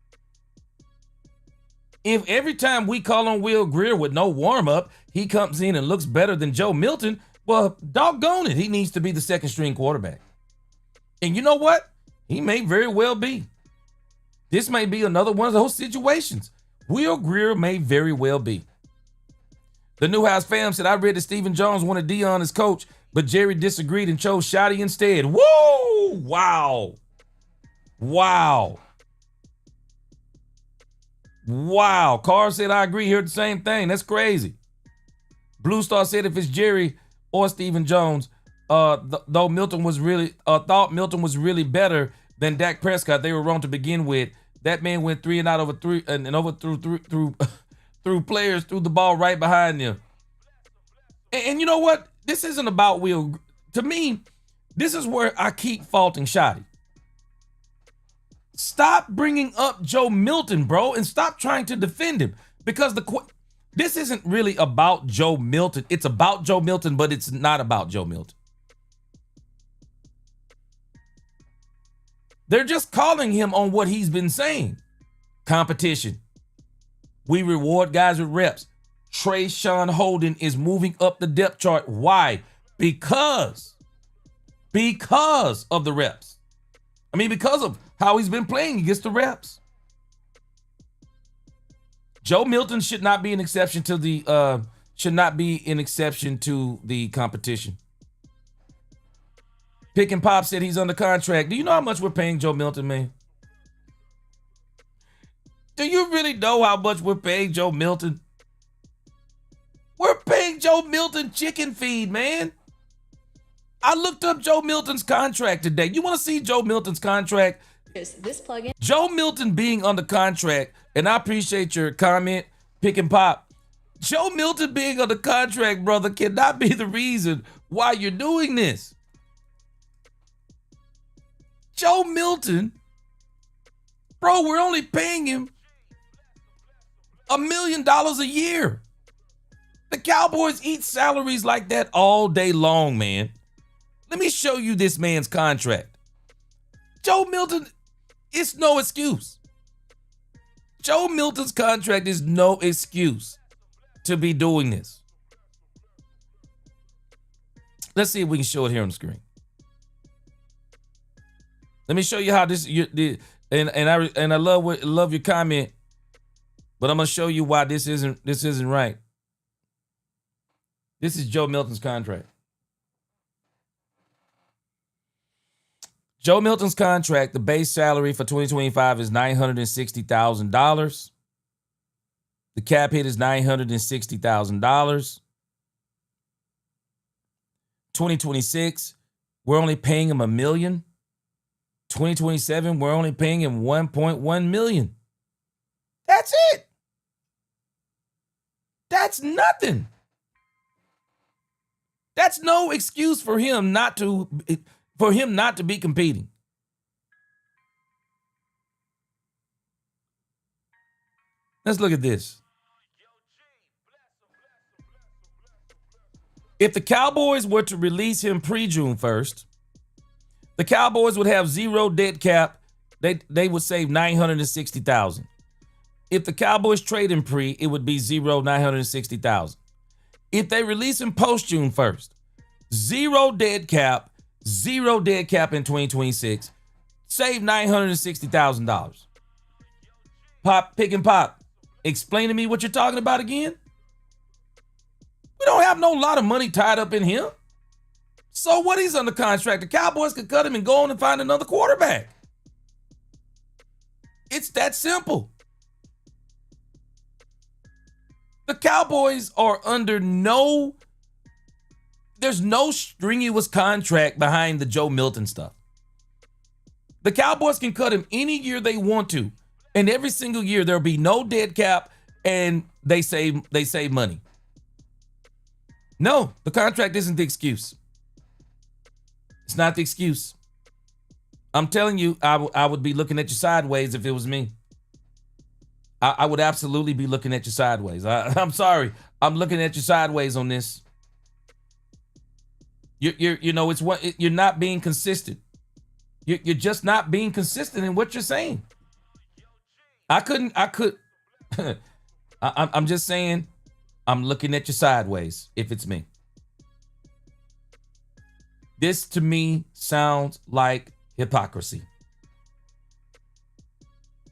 If every time we call on Will Grier with no warm-up, he comes in and looks better than Joe Milton, well, doggone it, he needs to be the second string quarterback. And you know what? He may very well be. This may be another one of those situations. Will Grier may very well be. The Newhouse fam said, I read that Stephen Jones wanted Dion as coach, but Jerry disagreed and chose Shotty instead. Woo! Wow. Wow. Wow. Carr said, I agree. Heard the same thing. That's crazy. Blue Star said if it's Jerry or Stephen Jones, though Milton was really thought Milton was really better than Dak Prescott, they were wrong to begin with. That man went 3 and out over 3 and through players, threw the ball right behind them. And you know what? This isn't about Will. To me, this is where I keep faulting Shotty. Stop bringing up Joe Milton, bro, and stop trying to defend him. Because this isn't really about Joe Milton. It's about Joe Milton, but it's not about Joe Milton. They're just calling him on what he's been saying. Competition. We reward guys with reps. Trayshawn Holden is moving up the depth chart. Why? Because of the reps. I mean, because of how he's been playing, he gets the reps. Joe Milton should not be an exception to the competition. Pick and Pop said he's under contract. Do you know how much we're paying Joe Milton, man? Do you really know how much we're paying Joe Milton? We're paying Joe Milton chicken feed, man. I looked up Joe Milton's contract today. You want to see Joe Milton's contract? This plugin. Joe Milton being under contract, and I appreciate your comment, Pick and Pop. Joe Milton being under contract, brother, cannot be the reason why you're doing this. Joe Milton, bro, we're only paying him $1 million a year. The Cowboys eat salaries like that all day long, man. Let me show you this man's contract. Joe Milton, it's no excuse. Joe Milton's contract is no excuse to be doing this. Let's see if we can show it here on the screen. Let me show you how this. I love your comment, but I'm gonna show you why this isn't right. This is Joe Milton's contract. Joe Milton's contract, the base salary for 2025 is $960,000. The cap hit is $960,000. 2026, we're only paying him $1 million. 2027, we're only paying him $1.1 million. That's it. That's nothing. That's no excuse for him not to be competing. Let's look at this. If the Cowboys were to release him pre-June 1st, the Cowboys would have zero dead cap. They would save $960,000. If the Cowboys trade him pre, it would be $960,000. If they release him post-June 1st, zero dead cap in 2026, save $960,000. Pop, Pick and Pop, explain to me what you're talking about again. We don't have no lot of money tied up in him. So what, he's under contract. The Cowboys could cut him and go on and find another quarterback. It's that simple. The Cowboys are under there's no strenuous contract behind the Joe Milton stuff. The Cowboys can cut him any year they want to, and every single year there'll be no dead cap, and they save money. No, the contract isn't the excuse. It's not the excuse. I'm telling you, I would be looking at you sideways if it was me. I would absolutely be looking at you sideways. I'm sorry. I'm looking at you sideways on this. You're not being consistent. You're just not being consistent in what you're saying. I'm just saying, I'm looking at you sideways if it's me. This to me sounds like hypocrisy.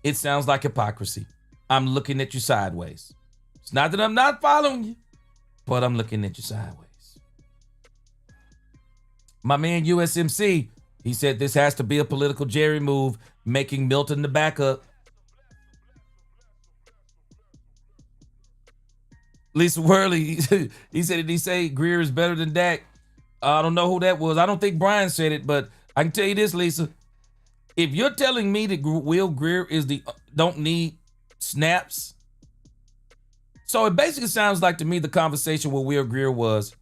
It sounds like hypocrisy. I'm looking at you sideways. It's not that I'm not following you, but I'm looking at you sideways. My man USMC, he said this has to be a political Jerry move, making Milton the backup. Lisa Worley, he said, did he say Greer is better than Dak? I don't know who that was. I don't think Brian said it, but I can tell you this, Lisa. If you're telling me that Will Greer don't need snaps, so it basically sounds like to me the conversation with Will Greer was,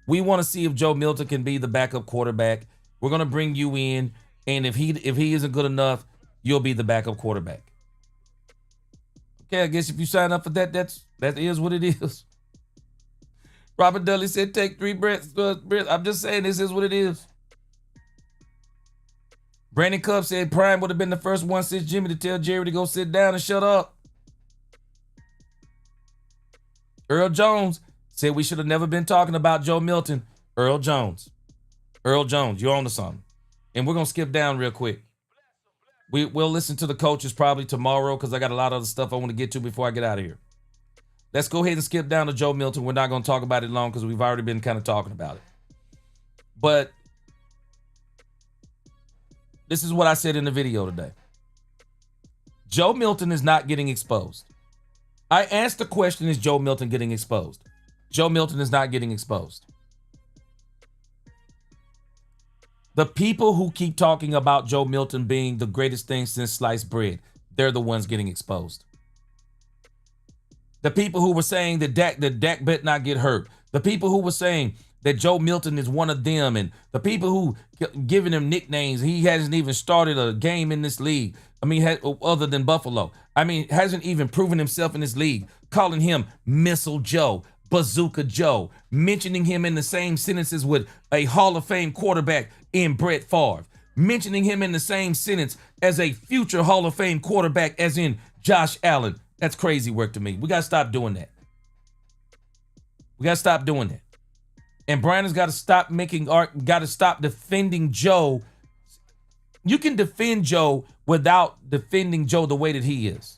we want to see if Joe Milton can be the backup quarterback. We're going to bring you in, and if he isn't good enough, you'll be the backup quarterback. Okay, I guess if you sign up for that, that is what it is. Robert Dudley said, take 3 breaths. I'm just saying, this is what it is. Brandon Cup said Prime would have been the first one since Jimmy to tell Jerry to go sit down and shut up. Earl Jones said we should have never been talking about Joe Milton. Earl Jones, you're on to something. And we're going to skip down real quick. We'll listen to the coaches probably tomorrow because I got a lot of other stuff I want to get to before I get out of here. Let's go ahead and skip down to Joe Milton. We're not going to talk about it long because we've already been kind of talking about it. But this is what I said in the video today. Joe Milton is not getting exposed. I asked the question, is Joe Milton getting exposed? Joe Milton is not getting exposed. The people who keep talking about Joe Milton being the greatest thing since sliced bread, they're the ones getting exposed. The people who were saying that Dak better not get hurt. The people who were saying that Joe Milton is one of them, and the people who giving him nicknames. He hasn't even started a game in this league. I mean, other than Buffalo. I mean, hasn't even proven himself in this league. Calling him Missile Joe, Bazooka Joe, mentioning him in the same sentences with a Hall of Fame quarterback in Brett Favre, mentioning him in the same sentence as a future Hall of Fame quarterback as in Josh Allen. That's crazy work to me. We got to stop doing that. We got to stop doing that. And Brian has got to stop got to stop defending Joe. You can defend Joe without defending Joe the way that he is.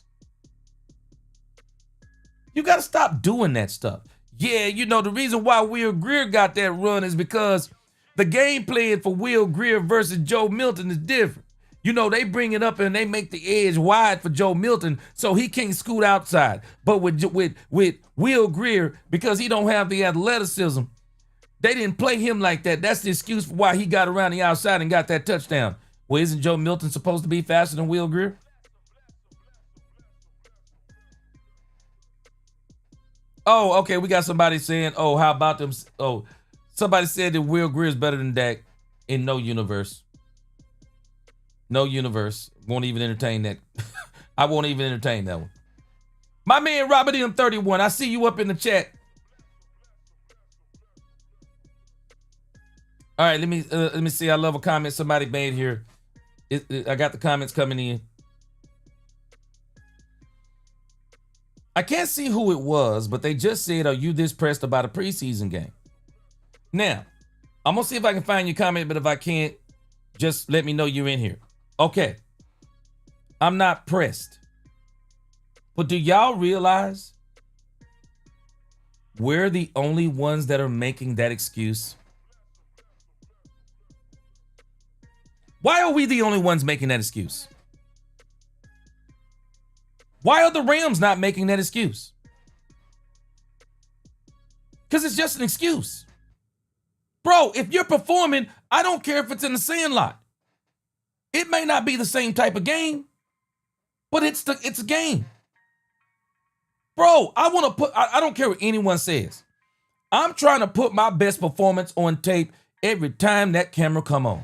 You got to stop doing that stuff. Yeah, you know, the reason why Will Grier got that run is because the game plan for Will Grier versus Joe Milton is different. You know, they bring it up and they make the edge wide for Joe Milton so he can't scoot outside. But with Will Grier, because he don't have the athleticism, they didn't play him like that. That's the excuse for why he got around the outside and got that touchdown. Well, isn't Joe Milton supposed to be faster than Will Grier? Oh, okay, we got somebody saying, oh, how about them? Oh, somebody said that Will Grier is better than Dak in no universe. No universe. Won't even entertain that. I won't even entertain that one. My man Robert M31, I see you up in the chat. All right, let me see. I love a comment somebody made here. I got the comments coming in. I can't see who it was, but they just said, are you this pressed about a preseason game? Now, I'm going to see if I can find your comment, but if I can't, just let me know you're in here. Okay. I'm not pressed. But do y'all realize we're the only ones that are making that excuse? Why are we the only ones making that excuse? Why are the Rams not making that excuse? Because it's just an excuse. Bro, if you're performing, I don't care if it's in the Sandlot. It may not be the same type of game, but it's a game. Bro, I don't care what anyone says. I'm trying to put my best performance on tape every time that camera come on.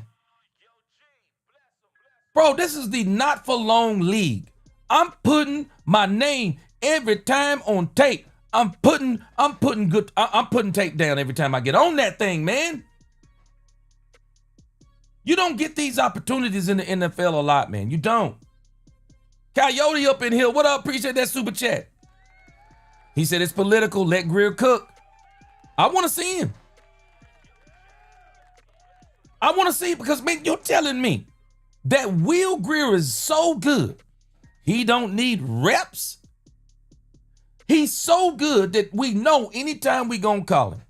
Bro, this is the not for long league. I'm putting my name every time on tape. I'm putting tape down every time I get on that thing, man. You don't get these opportunities in the NFL a lot, man. You don't. Coyote up in here. What up? Appreciate that super chat. He said it's political. Let Grier cook. I want to see him. I want to see it because, man, you're telling me that Will Grier is so good. He don't need reps. He's so good that we know anytime we gonna call him,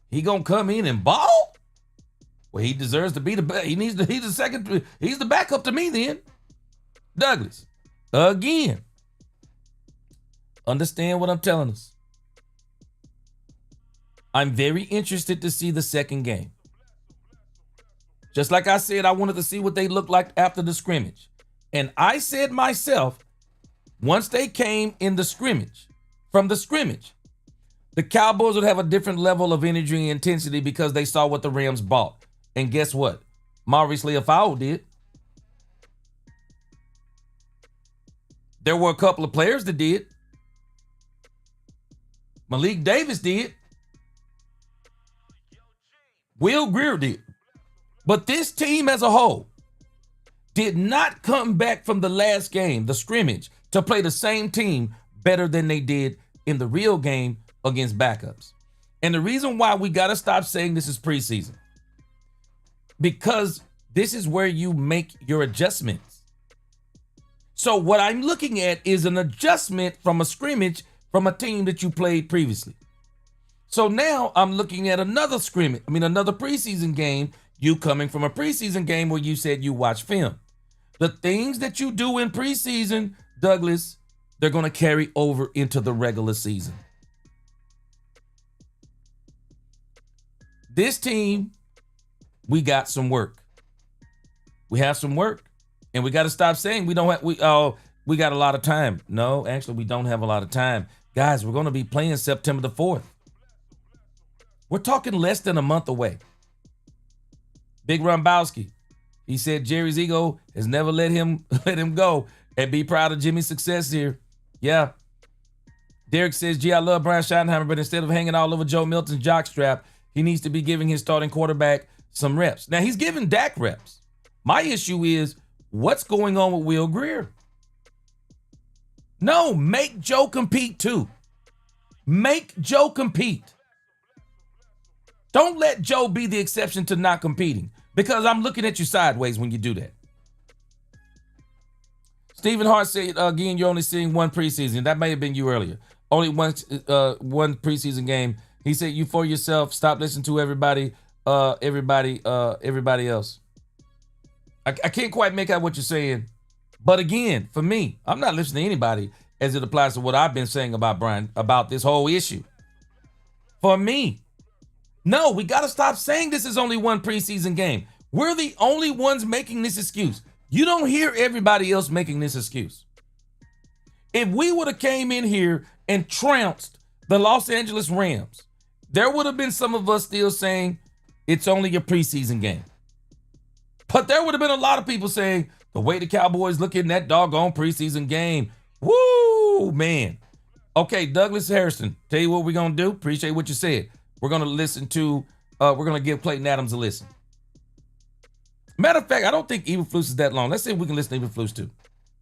he gonna come in and ball. Well, he deserves to be the best. He's the backup to me then. Douglas, again, understand what I'm telling us. I'm very interested to see the second game. Just like I said, I wanted to see what they looked like after the scrimmage. And I said myself, once they came in the scrimmage, from the scrimmage, the Cowboys would have a different level of energy and intensity because they saw what the Rams bought. And guess what? Maurice Leafau did. There were a couple of players that did. Malik Davis did. Will Grier did. But this team as a whole did not come back from the last game, the scrimmage, to play the same team better than they did in the real game against backups. And the reason why we got to stop saying this is preseason, because this is where you make your adjustments. So what I'm looking at is an adjustment from a scrimmage from a team that you played previously. So now I'm looking at another preseason game. you coming from a preseason game where you said you watch film. The things that you do in preseason, Douglas, they're going to carry over into the regular season. This team, we got some work. We have some work, and we got to stop saying we got a lot of time. No, actually, we don't have a lot of time. Guys, we're going to be playing September the 4th. We're talking less than a month away. Big Rombowski, he said Jerry's ego has never let him go, and be proud of Jimmy's success here. Yeah. Derek says, gee, I love Brian Schottenheimer, but instead of hanging all over Joe Milton's jockstrap, he needs to be giving his starting quarterback some reps. Now, he's giving Dak reps. My issue is, what's going on with Will Grier? No, make Joe compete too. Make Joe compete. Don't let Joe be the exception to not competing, because I'm looking at you sideways when you do that. Stephen Hart said, again, you're only seeing one preseason. That may have been you earlier. Only one preseason game. He said, you for yourself, stop listening to everybody else. I can't quite make out what you're saying. But again, for me, I'm not listening to anybody as it applies to what I've been saying about Brian, about this whole issue. For me, no, we got to stop saying this is only one preseason game. We're the only ones making this excuse. You don't hear everybody else making this excuse. If we would have came in here and trounced the Los Angeles Rams, there would have been some of us still saying it's only a preseason game. But there would have been a lot of people saying the way the Cowboys look in that doggone preseason game. Woo, man. Okay, Douglas Harrison, tell you what we're going to do. Appreciate what you said. We're going to listen to, we're going to give Clayton Adams a listen. Matter of fact, I don't think Eberflus is that long. Let's see if we can listen to Eberflus too.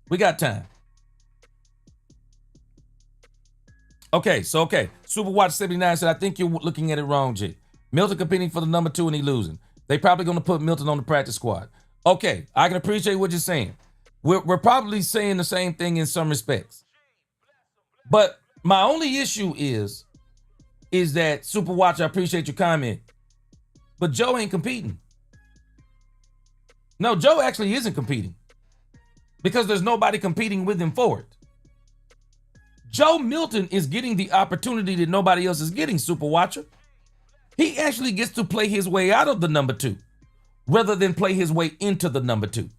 We got time. Okay. Superwatch 79 said, I think you're looking at it wrong, G. Milton competing for the number 2 and he losing. They probably going to put Milton on the practice squad. Okay, I can appreciate what you're saying. We're probably saying the same thing in some respects. But my only issue is that, Superwatch, I appreciate your comment, but Joe ain't competing. No, Joe actually isn't competing because there's nobody competing with him for it. Joe Milton is getting the opportunity that nobody else is getting, Superwatcher. He actually gets to play his way out of the number 2 rather than play his way into the number 2.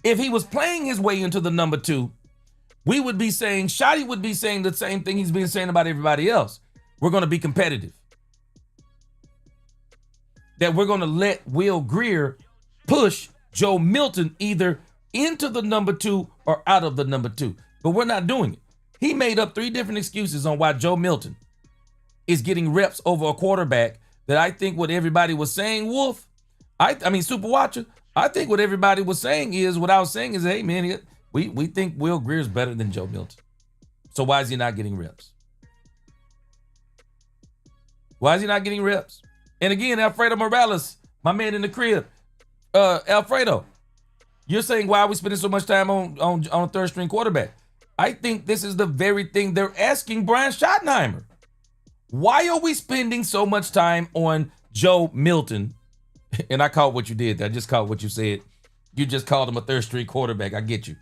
If he was playing his way into the number 2, we would be saying, Shotty would be saying the same thing he's been saying about everybody else. We're going to be competitive. That we're going to let Will Grier push Joe Milton either into the number 2 or out of the number 2. But we're not doing it. He made up 3 different excuses on why Joe Milton is getting reps over a quarterback that I think what everybody was saying, Wolf, I mean, Super Watcher, I think what everybody was saying is, what I was saying is, hey, man, we think Will Grier is better than Joe Milton. So why is he not getting reps? Why is he not getting reps? And again, Alfredo Morales, my man in the crib, Alfredo, you're saying, why are we spending so much time on a third string quarterback? I think this is the very thing they're asking Brian Schottenheimer. Why are we spending so much time on Joe Milton? And I caught what you did. I just caught what you said. You just called him a third string quarterback. I get you.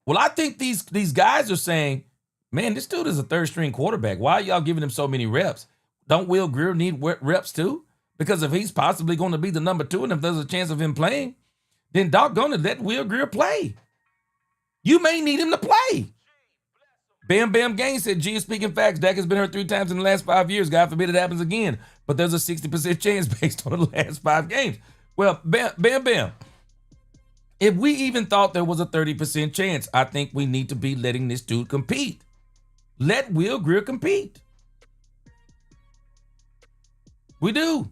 Well, I think these guys are saying, man, this dude is a third string quarterback. Why are y'all giving him so many reps? Don't Will Grier need reps too? Because if he's possibly going to be the number 2 and if there's a chance of him playing, then doggone it, let Will Grier play. You may need him to play. Bam Bam Gang said, G is speaking facts. Dak has been hurt 3 times in the last 5 years. God forbid it happens again. But there's a 60% chance based on the last 5 games. Well, Bam. If we even thought there was a 30% chance, I think we need to be letting this dude compete. Let Will Grier compete. We do.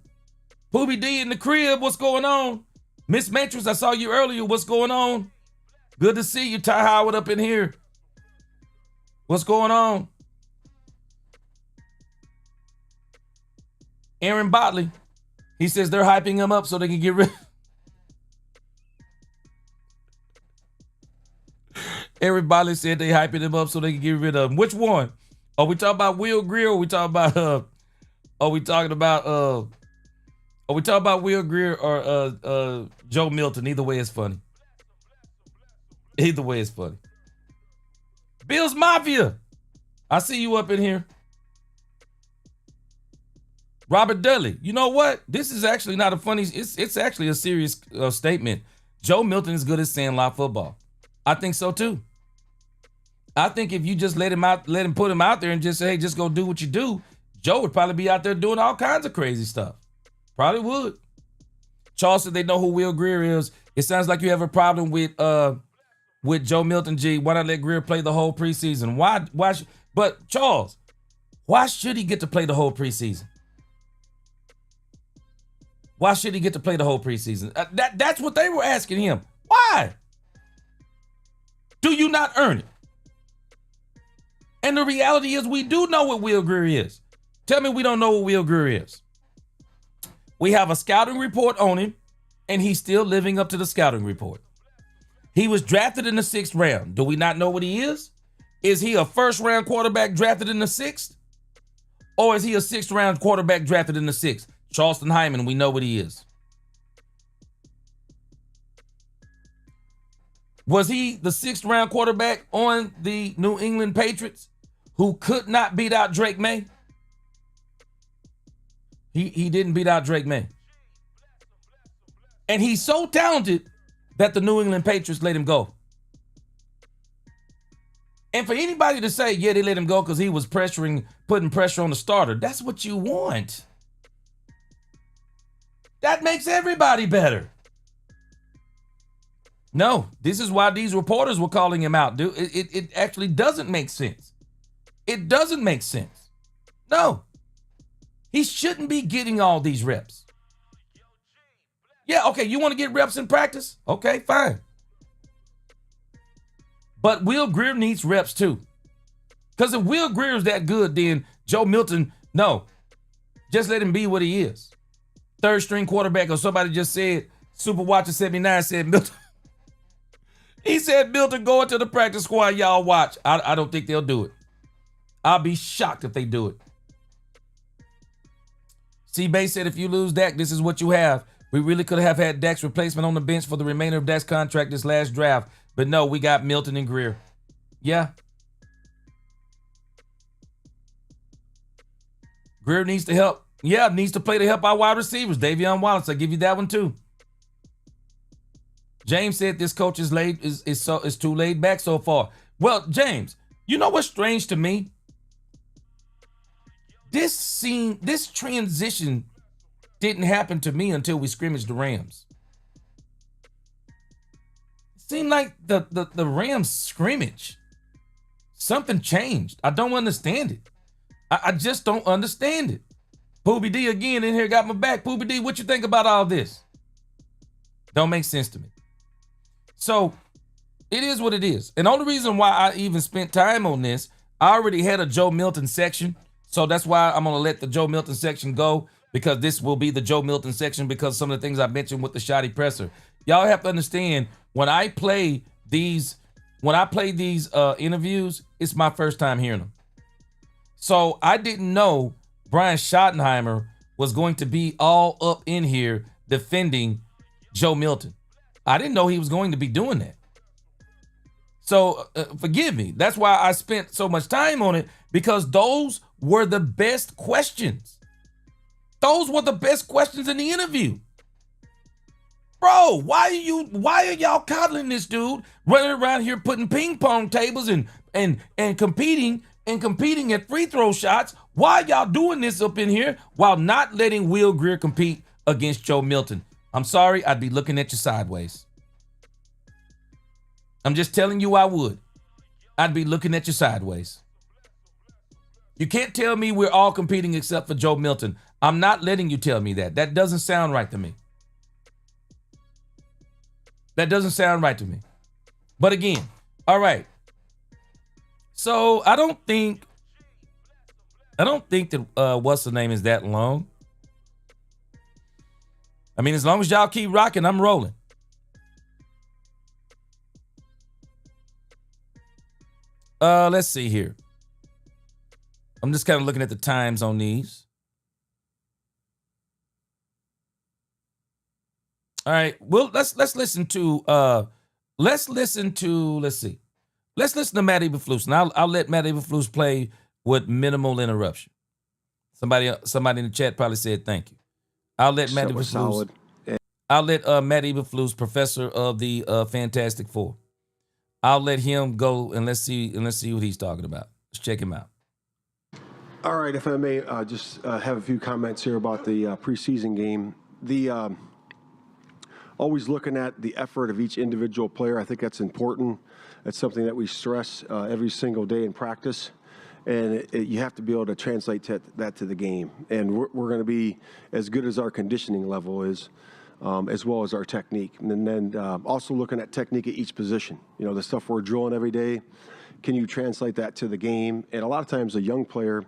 Poobie D in the crib, what's going on? Miss Matrix, I saw you earlier. What's going on? Good to see you, Ty Howard, up in here. What's going on? Aaron Botley, he says they're hyping him up so they can get rid. Aaron Botley said they hyping him up so they can get rid of him. Which one? Are we talking about Will Grier? Or are we talking about Are we talking about Will Greer or Joe Milton? Either way is funny. Either way is funny. Bills Mafia. I see you up in here. Robert Dudley. You know what? This is actually not a funny. It's actually a serious statement. Joe Milton is good at sandlot football. I think so too. I think if you just let him put him out there and just say, hey, just go do what you do, Joe would probably be out there doing all kinds of crazy stuff. Probably would. Charles said they know who Will Greer is. It sounds like you have a problem with Joe Milton. G. Why not let Greer play the whole preseason? Why? But Charles, why should he get to play the whole preseason? Why should he get to play the whole preseason? That's what they were asking him. Why? Do you not earn it? And the reality is we do know what Will Greer is. Tell me we don't know what Will Greer is. We have a scouting report on him, and he's still living up to the scouting report. He was drafted in the 6th round. Do we not know what he is? Is he a first-round quarterback drafted in the 6th? Or is he a 6th-round quarterback drafted in the 6th? Schottenheimer, we know what he is. Was he the 6th-round quarterback on the New England Patriots who could not beat out Drake May? He didn't beat out Drake May. And he's so talented that the New England Patriots let him go. And for anybody to say, yeah, they let him go because he was putting pressure on the starter, that's what you want. That makes everybody better. No, this is why these reporters were calling him out, dude. It actually doesn't make sense. It doesn't make sense. No. He shouldn't be getting all these reps. Yeah, okay, you want to get reps in practice? Okay, fine. But Will Greer needs reps too. Because if Will Greer is that good, then Joe Milton, no. Just let him be what he is. 3rd-string quarterback, or somebody just said, Super Watcher 79 said Milton. He said Milton go into the practice squad, y'all watch. I don't think they'll do it. I'll be shocked if they do it. C-Bay said, if you lose Dak, this is what you have. We really could have had Dak's replacement on the bench for the remainder of Dak's contract this last draft. But no, we got Milton and Greer. Yeah. Greer needs to help. Yeah, needs to play to help our wide receivers. Davion Wallace, I'll give you that one too. James said this coach is too laid back so far. Well, James, you know what's strange to me? This transition didn't happen to me until we scrimmaged the Rams. It seemed like the Rams scrimmage, something changed. I don't understand it. I just don't understand it. Poobie D again in here got my back. Poobie D, what you think about all this? Don't make sense to me. So it is what it is. And the only reason why I even spent time on this, I already had a Joe Milton section. So that's why I'm going to let the Joe Milton section go, because this will be the Joe Milton section because some of the things I mentioned with the shoddy presser. Y'all have to understand, when I play these interviews, it's my first time hearing them. So I didn't know Brian Schottenheimer was going to be all up in here defending Joe Milton. I didn't know he was going to be doing that. So forgive me. That's why I spent so much time on it, because those were the best questions. Those were the best questions in the interview. Bro, why are y'all coddling this dude, running around here putting ping pong tables and competing at free throw shots? Why y'all doing this up in here while not letting Will Greer compete against Joe Milton? I'm sorry, I'd be looking at you sideways. I'm just telling you I would. I'd be looking at you sideways. You can't tell me we're all competing except for Joe Milton. I'm not letting you tell me that. That doesn't sound right to me. That doesn't sound right to me. But again, all right. So I don't think that what's the name is that long. I mean, as long as y'all keep rocking, I'm rolling. Let's see here. I'm just kind of looking at the times on these. All right. Well, let's listen to let's listen to Matt Eberflus, and I'll let Matt Eberflus play with minimal interruption. Somebody in the chat probably said thank you. I'll let Matt That was Eberflus. solid. I'll let Matt Eberflus, professor of the Fantastic Four. I'll let him go and let's see what he's talking about. Let's check him out. All right, if I may just have a few comments here about the preseason game. Always looking at the effort of each individual player. I think that's important. That's something that we stress every single day in practice. And you have to be able to translate that to the game. And we're going to be as good as our conditioning level is, as well as our technique. And then also looking at technique at each position. You know, the stuff we're drilling every day, can you translate that to the game? And a lot of times a young player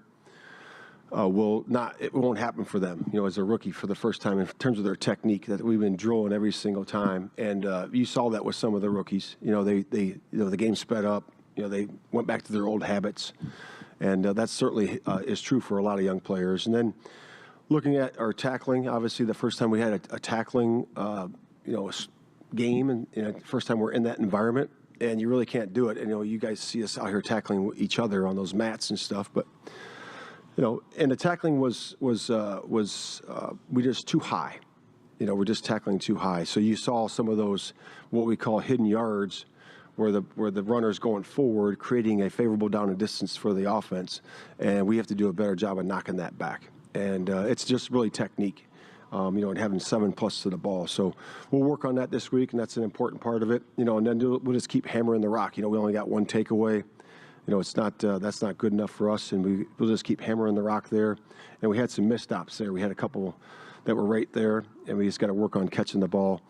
it won't happen for them, you know, as a rookie for the first time in terms of their technique that we've been drilling every single time. And you saw that with some of the rookies. You know, the game sped up. You know, they went back to their old habits. And that certainly is true for a lot of young players. And then looking at our tackling, obviously the first time we had a tackling, game, and the first time we're in that environment, and you really can't do it. And, you know, you guys see us out here tackling each other on those mats and stuff, but, you know, and the tackling was we just too high. You know, we're just tackling too high. So you saw some of those, what we call hidden yards, where the runner's going forward, creating a favorable down and distance for the offense, and we have to do a better job of knocking that back. And it's just really technique, and having 7+ to the ball. So we'll work on that this week, and that's an important part of it. You know, and then we'll just keep hammering the rock. You know, we only got one takeaway. You know, it's not that's not good enough for us, and we'll just keep hammering the rock there. And we had some misstops there. We had a couple that were right there, and we just got to work on catching the ball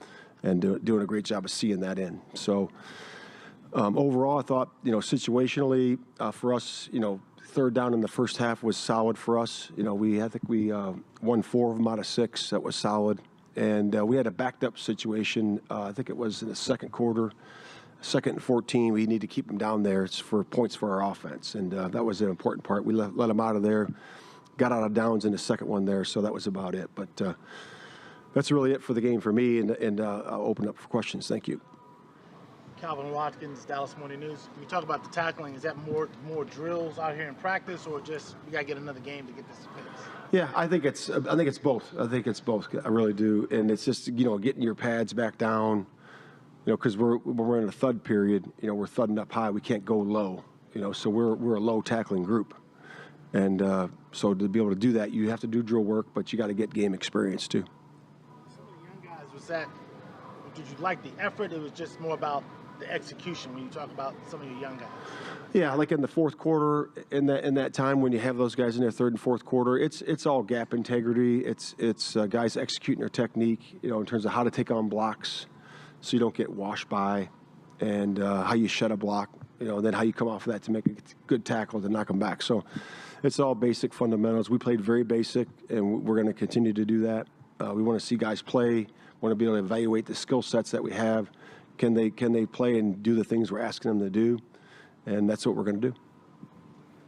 and doing a great job of seeing that in. So. Overall, I thought, you know, situationally for us, you know, third down in the first half was solid for us. You know, I think we won 4 of them out of 6. That was solid. And we had a backed up situation. I think it was in the second quarter, 2nd and 14. We need to keep them down there. It's for points for our offense. And that was an important part. We let them out of there, got out of downs in the second one there. So that was about it. But that's really it for the game for me. And I'll open up for questions. Thank you. Calvin Watkins, Dallas Morning News. When you talk about the tackling, is that more drills out here in practice, or just you got to get another game to get this fixed? Yeah, I think it's both. I think it's both. I really do. And it's just, you know, getting your pads back down, you know, because we're in a thud period. You know, we're thudding up high. We can't go low. You know, so we're a low tackling group. And so to be able to do that, you have to do drill work, but you got to get game experience too. Some of the young guys, did you like the effort? It was just more about the execution when you talk about some of your young guys. Yeah, like in the fourth quarter, in that time when you have those guys in their third and fourth quarter, it's all gap integrity. It's guys executing their technique, you know, in terms of how to take on blocks, so you don't get washed by, and how you shed a block, you know, and then how you come off of that to make a good tackle to knock them back. So it's all basic fundamentals. We played very basic, and we're going to continue to do that. We want to see guys play. Want to be able to evaluate the skill sets that we have. Can they play and do the things we're asking them to do? And that's what we're going to do.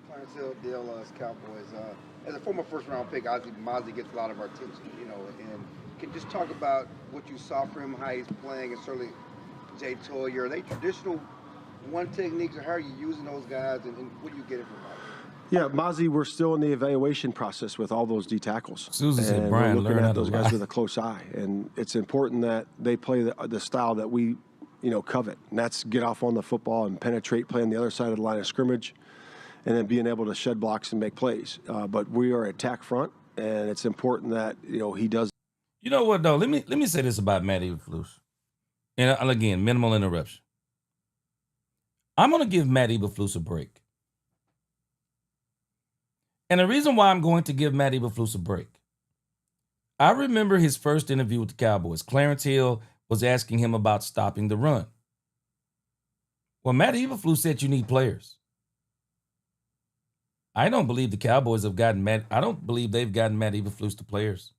Clarence Hill, DLS Cowboys. As a former first-round pick, obviously Mozzie gets a lot of our attention, you know. And can you just talk about what you saw from him, how he's playing, and certainly Jay Toyer. Are they traditional one techniques, or how are you using those guys, and what are you getting from them? Yeah, Mozzie, we're still in the evaluation process with all those D tackles. Susan said, and Brian, we're looking learn how at to those lie. guys with a close eye. And it's important that they play the style that we, you know, covet. And that's get off on the football and penetrate, play on the other side of the line of scrimmage, and then being able to shed blocks and make plays. But we are attack front, and it's important that, you know, he does. You know what, though? Let me say this about Matt Eberflus. And again, minimal interruption. I'm going to give Matt Eberflus a break. And the reason why I'm going to give Matt Eberflus a break, I remember his first interview with the Cowboys. Clarence Hill was asking him about stopping the run. Well, Matt Eberflus said you need players. I don't believe the Cowboys have gotten Matt. I don't believe they've gotten Matt Eberflus to players.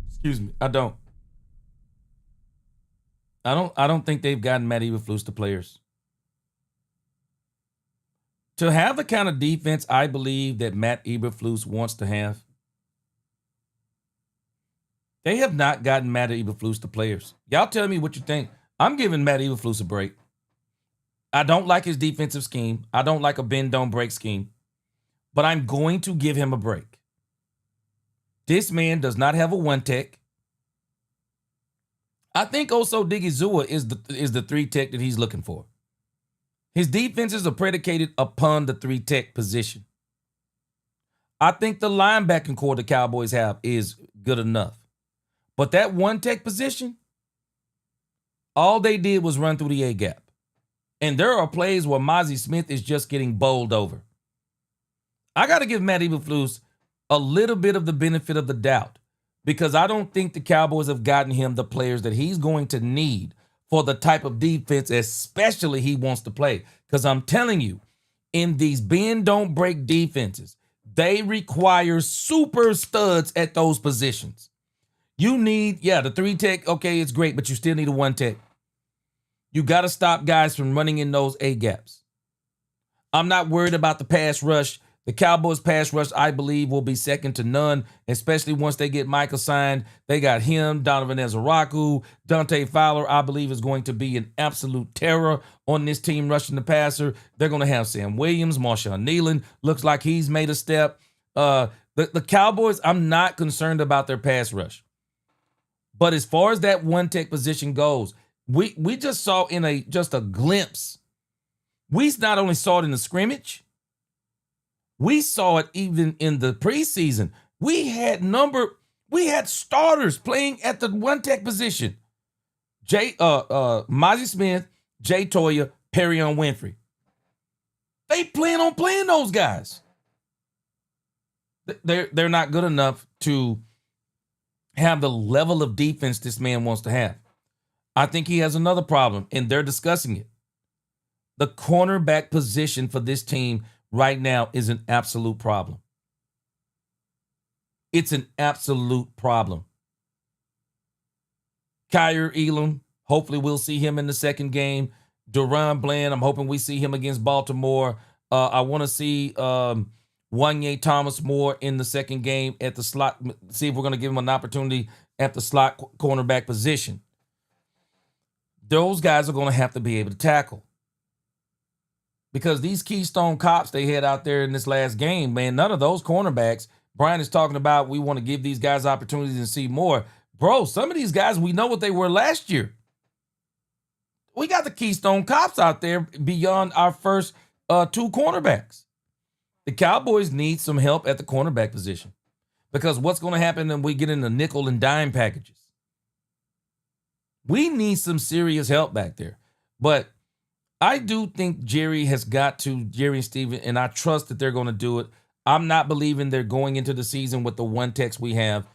Excuse me. I don't think they've gotten Matt Eberflus to players. To have the kind of defense I believe that Matt Eberflus wants to have, They have not gotten Matt Eberflus, the players. Y'all tell me what you think. I'm giving Matt Eberflus a break. I don't like his defensive scheme. I don't like a bend, don't break scheme. But I'm going to give him a break. This man does not have a one tech. I think also Digizua is the three tech that he's looking for. His defenses are predicated upon the three tech position. I think the linebacking core the Cowboys have is good enough. But that one tech position, all they did was run through the A gap. And there are plays where Mozzie Smith is just getting bowled over. I got to give Matt Eberflus a little bit of the benefit of the doubt because I don't think the Cowboys have gotten him the players that he's going to need for the type of defense, especially he wants to play. Because I'm telling you, in these bend, don't break defenses, they require super studs at those positions. You need, the three tech, okay, it's great, but you still need a one tech. You got to stop guys from running in those A gaps. I'm not worried about the pass rush. The Cowboys pass rush, I believe, will be second to none, especially once they get Michael signed. They got him, Donovan Ezaraku, Dante Fowler, I believe, is going to be an absolute terror on this team rushing the passer. They're going to have Sam Williams, Marshawn Nealon. Looks like he's made a step. The Cowboys, I'm not concerned about their pass rush. But as far as that one tech position goes, we just saw in just a glimpse. We not only saw it in the scrimmage, we saw it even in the preseason. We had starters playing at the one tech position. Mozzie Smith, Jay Toya, Perrion Winfrey. They plan on playing those guys. They're not good enough to have the level of defense this man wants to have. I think he has another problem, and they're discussing it. The cornerback position for this team right now is an absolute problem. It's an absolute problem. Kyer Elam, hopefully we'll see him in the second game. Duron Bland, I'm hoping we see him against Baltimore. I want to see Wanye Thomas more in the second game at the slot. See if we're going to give him an opportunity at the slot cornerback position. Those guys are going to have to be able to tackle. Because these Keystone Cops they had out there in this last game, man, none of those cornerbacks, Brian is talking about, we want to give these guys opportunities and see more. Bro, some of these guys, we know what they were last year. We got the Keystone Cops out there beyond our first two cornerbacks. The Cowboys need some help at the cornerback position. Because what's going to happen when we get into nickel and dime packages? We need some serious help back there. But I do think Jerry and Steven, and I trust that they're going to do it. I'm not believing they're going into the season with the one techs we have.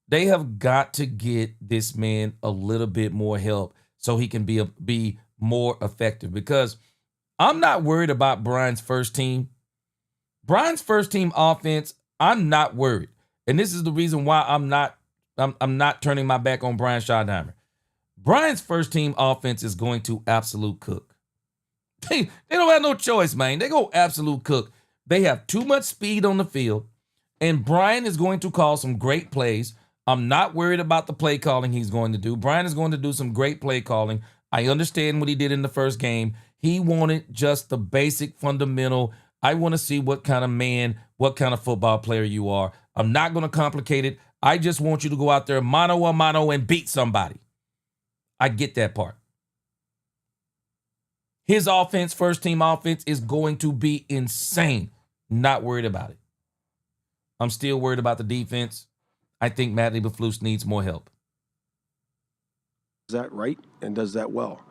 They have got to get this man a little bit more help so he can be more effective. Because I'm not worried about Brian's first team. Brian's first team offense, I'm not worried. And this is the reason why I'm not turning my back on Brian Schottenheimer. Brian's first team offense is going to absolute cook. They don't have no choice, man. They go absolute cook. They have too much speed on the field, and Brian is going to call some great plays. I'm not worried about the play calling he's going to do. Brian is going to do some great play calling. I understand what he did in the first game. He wanted just the basic fundamental. I want to see what kind of man, what kind of football player you are. I'm not going to complicate it. I just want you to go out there mano a mano and beat somebody. I get that part. His offense, first team offense, is going to be insane. Not worried about it. I'm still worried about the defense. I think Matt Eberflus needs more help. Is that right? And does that well?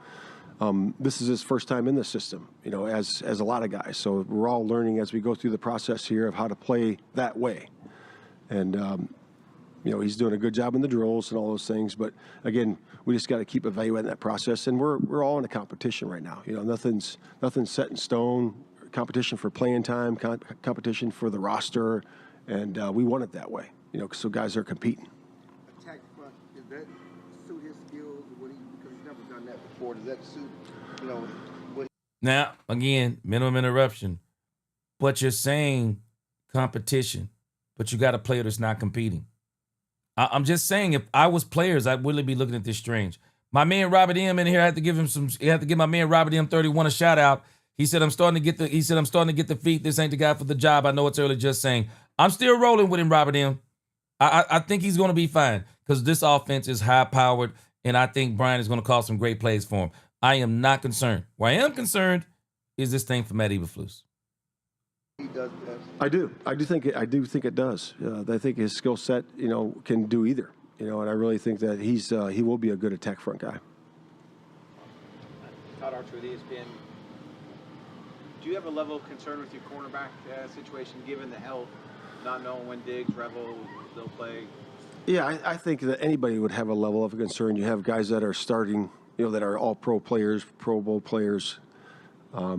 This is his first time in the system, as a lot of guys. So we're all learning as we go through the process here of how to play that way. And, he's doing a good job in the drills and all those things. But again, we just got to keep evaluating that process. And we're all in a competition right now. Nothing's set in stone. Competition for playing time, competition for the roster, and we want it that way. So guys are competing. Attack front, does that suit his skills? Because he's never done that before. Does that suit? Now, again, minimum interruption. But you're saying competition, but you got a player that's not competing. I'm just saying, if I was players, I would be looking at this strange. My man Robert M in here, I had to give him some. I had to give my man Robert M31 a shout out. He said I'm starting to get the. He said I'm starting to get the feet. This ain't the guy for the job. I know it's early, just saying. I'm still rolling with him, Robert M. I think he's going to be fine because this offense is high powered, and I think Brian is going to call some great plays for him. I am not concerned. Where I am concerned is this thing for Matt Eberflus. He does best. I do think it does. I think his skill set, can do either. And I really think that he will be a good attack front guy. Todd Archer with ESPN. Do you have a level of concern with your cornerback situation, given the health, not knowing when Diggs, Revel, they'll play? Yeah, I think that anybody would have a level of concern. You have guys that are starting, that are all pro players, Pro Bowl players. A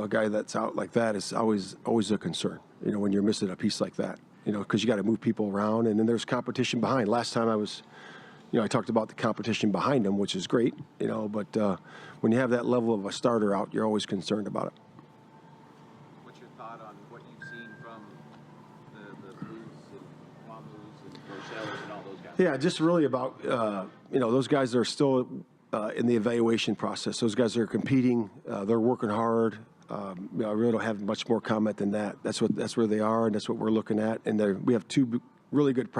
guy that's out like that is always a concern, when you're missing a piece like that, because you got to move people around, and then there's competition behind. Last time I talked about the competition behind him, which is great, but when you have that level of a starter out, you're always concerned about it. What's your thought on what you've seen from the Blues and Mamus and Rochelle and all those guys? Yeah, just really about, those guys are still in the evaluation process. Those guys are competing. They're working hard. I really don't have much more comment than that. That's where they are, and that's what we're looking at. And we have 2 really good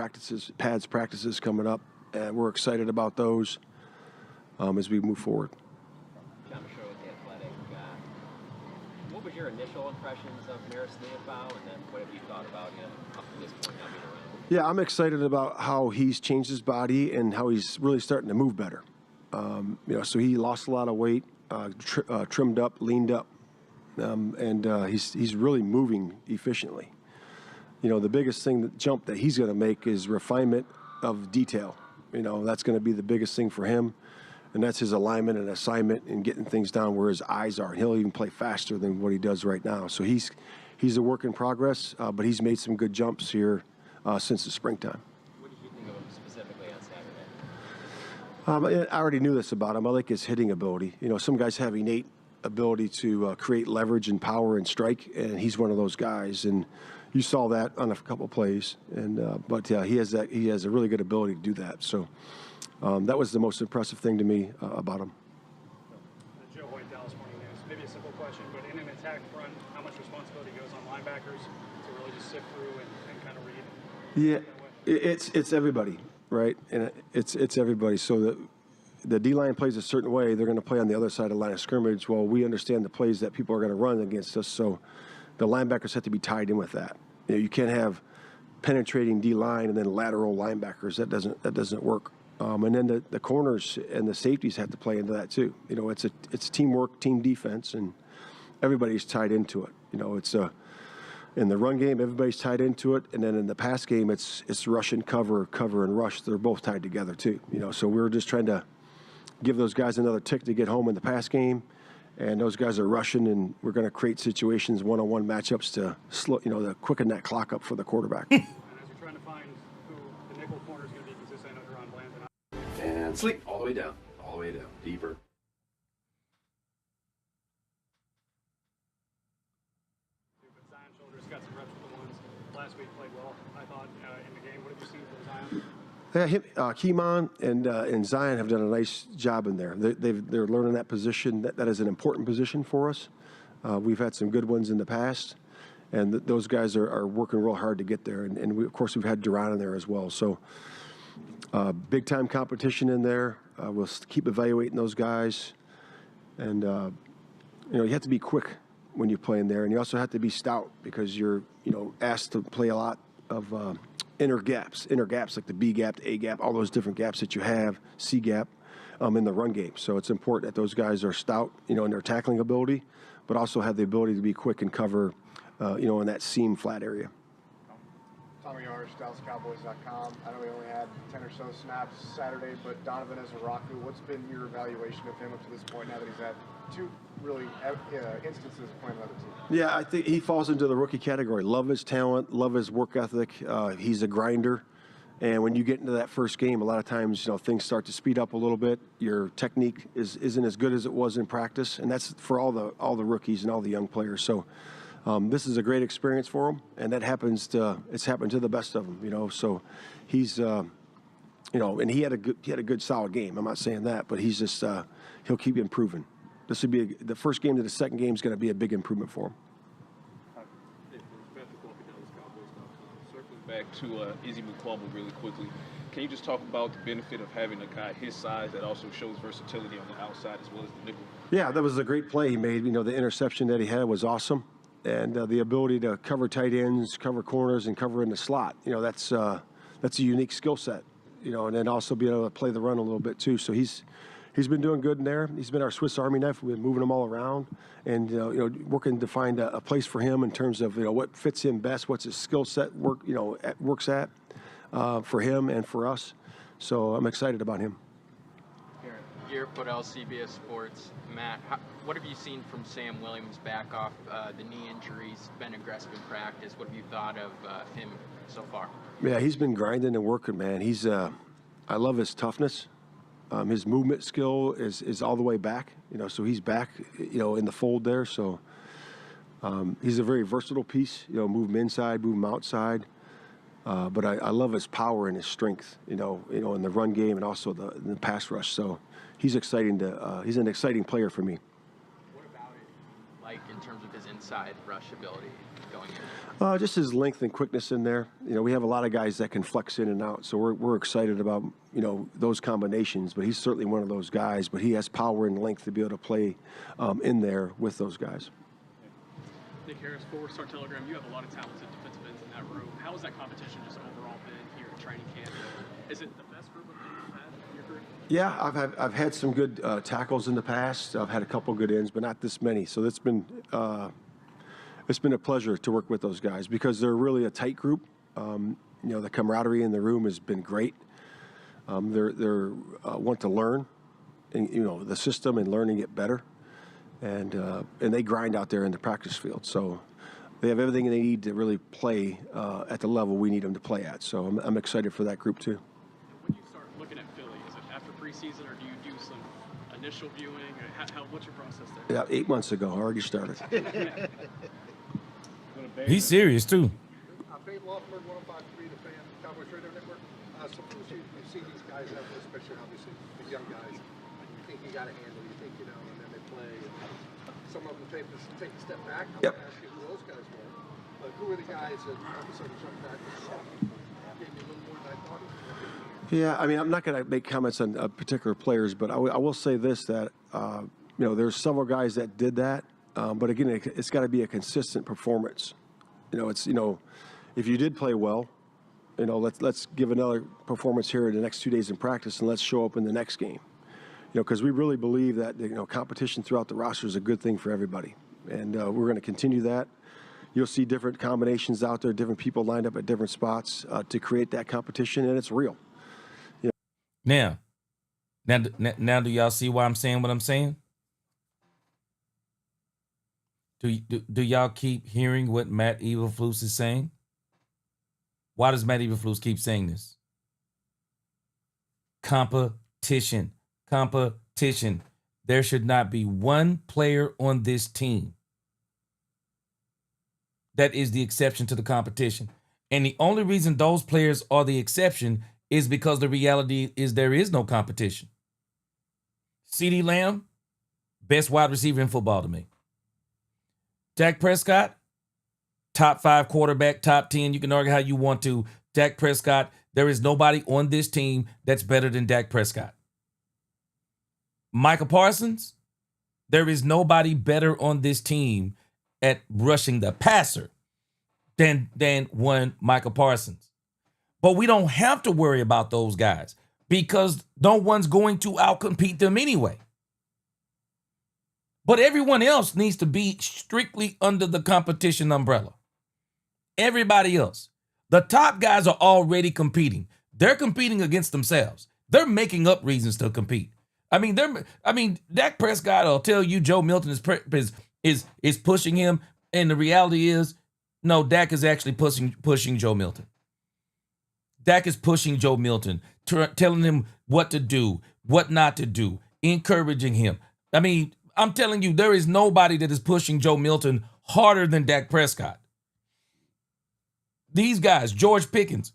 pads practices coming up, and we're excited about those as we move forward. John Michaud with The Athletic. What was your initial impressions of Maris Leopold, and then what have you thought about him up to this point now being around? Yeah, I'm excited about how he's changed his body and how he's really starting to move better. So he lost a lot of weight, trimmed up, leaned up. And he's really moving efficiently. The biggest jump that he's going to make is refinement of detail. That's going to be the biggest thing for him, and that's his alignment and assignment and getting things down where his eyes are. He'll even play faster than what he does right now. So he's a work in progress, but he's made some good jumps here since the springtime. What did you think of him specifically on Saturday? I already knew this about him. I like his hitting ability. Some guys have innate ability to create leverage and power and strike, and he's one of those guys. And you saw that on a couple of plays. And but yeah, he has a really good ability to do that. So that was the most impressive thing to me about him. Joe Hoyt, Dallas Morning News. Maybe a simple question, but in an attack front, how much responsibility goes on linebackers to really just sift through and kind of read? Yeah, it's everybody, right? And it's everybody. So the D-line plays a certain way, they're going to play on the other side of the line of scrimmage. Well, we understand the plays that people are going to run against us, so the linebackers have to be tied in with that. You can't have penetrating D-line and then lateral linebackers. That doesn't work. And then the corners and the safeties have to play into that too. It's teamwork, team defense, and everybody's tied into it. It's in the run game, everybody's tied into it, and then in the pass game, it's rush and cover and rush. They're both tied together too. So we're just trying to give those guys another tick to get home in the pass game, and those guys are rushing, and we're going to create situations, one-on-one matchups to slow, to quicken that clock up for the quarterback. And as you're trying to find who the nickel corner is going to be, because I know Deron Bland's And sleep all the way down, deeper. But Zion Childress got some reps with the ones last week, played well, I thought, in the game. What have you seen from Zion? Yeah, Keemon and Zion have done a nice job in there. They're learning that position. That is an important position for us. We've had some good ones in the past, and those guys are working real hard to get there. And of course, we've had Deron in there as well. So big-time competition in there. We'll keep evaluating those guys. And, you have to be quick when you play in there. And you also have to be stout because you're, asked to play a lot of inner gaps like the B gap, the A gap, all those different gaps that you have, C gap, in the run game. So it's important that those guys are stout, in their tackling ability, but also have the ability to be quick and cover, in that seam flat area. Tommy Yarsh, DallasCowboys.com. I know we only had 10 or so snaps Saturday, but Donovan Ezeraku, what's been your evaluation of him up to this point now that he's had 2 really instances playing another team? Yeah, I think he falls into the rookie category. Love his talent, love his work ethic. He's a grinder. And when you get into that first game, a lot of times, things start to speed up a little bit. Your technique isn't as good as it was in practice, and that's for all the rookies and all the young players. So this is a great experience for him, and it's happened to the best of them, So he's, and he had a good solid game. I'm not saying that, but he's just he'll keep improving. This would be the first game to the second game is going to be a big improvement for him. Circling back to Izzy McClubble really quickly, can you just talk about the benefit of having a guy his size that also shows versatility on the outside as well as the nickel? Yeah, that was a great play he made. The interception that he had was awesome, and the ability to cover tight ends, cover corners, and cover in the slot. That's a unique skill set. And then also be able to play the run a little bit too. So he's been doing good in there. He's been our Swiss Army knife. We've been moving him all around, and working to find a place for him in terms of what fits him best, what's his skill set works at for him and for us. So I'm excited about him. Garrett Podell, CBS Sports. Matt, what have you seen from Sam Williams back off the knee injuries? Been aggressive in practice. What have you thought of him so far? Yeah, he's been grinding and working, man. I love his toughness. His movement skill is all the way back, so he's back, in the fold there. So he's a very versatile piece, move him inside, move him outside. But I love his power and his strength, in the run game and also the pass rush. So he's he's an exciting player for me. What about it, like in terms of his inside rush ability going in? Just his length and quickness in there. We have a lot of guys that can flex in and out, so we're excited about those combinations. But he's certainly one of those guys. But he has power and length to be able to play in there with those guys. Nick Harris, four-star Telegram. You have a lot of talented defensive ends in that room. How has that competition just overall been here at training camp? Is it the best group of people you've had in your career? Yeah, I've had some good tackles in the past. I've had a couple good ends, but not this many. So it's been a pleasure to work with those guys because they're really a tight group. The camaraderie in the room has been great. They're want to learn, and the system and learning it better, and they grind out there in the practice field. So they have everything they need to really play at the level we need them to play at. So I'm excited for that group too. When you start looking at Philly, is it after preseason or do you do some initial viewing? What's your process there? Yeah, 8 months ago, I already started. He's serious too. Fade Loffler, 105.3, the fan, Cowboys Radio Network. Suppose you see these guys out there, especially obviously the young guys, and you think you got a handle, you think and then they play. And some of them take a step back. I want to ask you who those guys were, but who are the guys that all of a sudden jumped back and gave you a little more than I thought? Yeah, I mean, I'm not going to make comments on particular players, but I will say this, that, there's several guys that did that, but again, it's got to be a consistent performance. If you did play well, let's give another performance here in the next 2 days in practice, and let's show up in the next game. Because we really believe that competition throughout the roster is a good thing for everybody, and we're going to continue that. You'll see different combinations out there, different people lined up at different spots to create that competition, and it's real. Now, do y'all see why I'm saying what I'm saying? Do y'all keep hearing what Matt Eberflus is saying? Why does Matt Eberflus keep saying this? Competition. There should not be one player on this team that is the exception to the competition. And the only reason those players are the exception is because the reality is there is no competition. CeeDee Lamb, best wide receiver in football to me. Dak Prescott, top 5 quarterback, top 10. You can argue how you want to. Dak Prescott, there is nobody on this team that's better than Dak Prescott. Micah Parsons, there is nobody better on this team at rushing the passer than one Micah Parsons. But we don't have to worry about those guys because no one's going to outcompete them anyway. But everyone else needs to be strictly under the competition umbrella. Everybody else. The top guys are already competing. They're competing against themselves. They're making up reasons to compete. I mean, Dak Prescott will tell you Joe Milton is pushing him, and the reality is, no, Dak is actually pushing Joe Milton. Dak is pushing Joe Milton, telling him what to do, what not to do, encouraging him. I mean, I'm telling you, there is nobody that is pushing Joe Milton harder than Dak Prescott. These guys, George Pickens.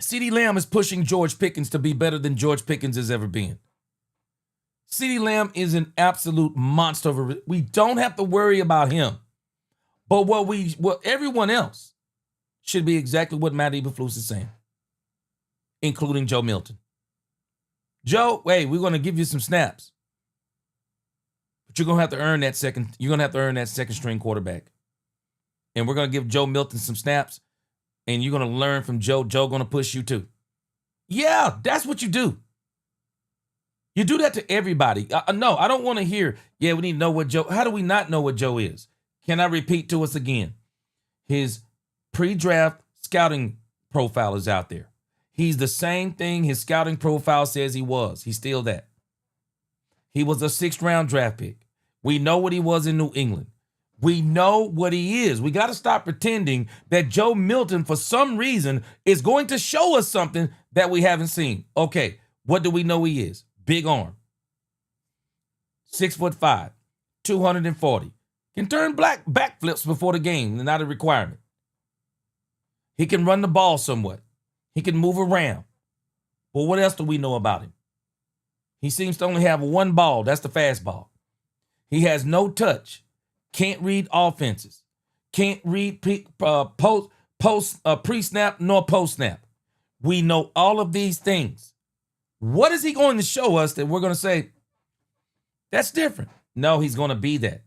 CeeDee Lamb is pushing George Pickens to be better than George Pickens has ever been. CeeDee Lamb is an absolute monster. We don't have to worry about him. But what everyone else should be exactly what Matt Eberflus is saying, including Joe Milton. Joe, hey, we're going to give you some snaps. But you're going to have to earn that second string quarterback. And we're going to give Joe Milton some snaps, and you're going to learn from Joe. Joe going to push you too. Yeah, that's what you do. You do that to everybody. No, I don't want to hear, yeah, we need to know what Joe, how do we not know what Joe is? Can I repeat to us again? His pre-draft scouting profile is out there. He's the same thing his scouting profile says he was. He's still that. He was a 6th-round draft pick. We know what he was in New England. We know what he is. We got to stop pretending that Joe Milton, for some reason, is going to show us something that we haven't seen. Okay, what do we know he is? Big arm. 6'5", 240. Can turn backflips before the game, not a requirement. He can run the ball somewhat. He can move around. Well, what else do we know about him? He seems to only have one ball. That's the fastball. He has no touch. Can't read offenses. Can't read pre-snap nor post-snap. We know all of these things. What is he going to show us that we're going to say, that's different? No, he's going to be that.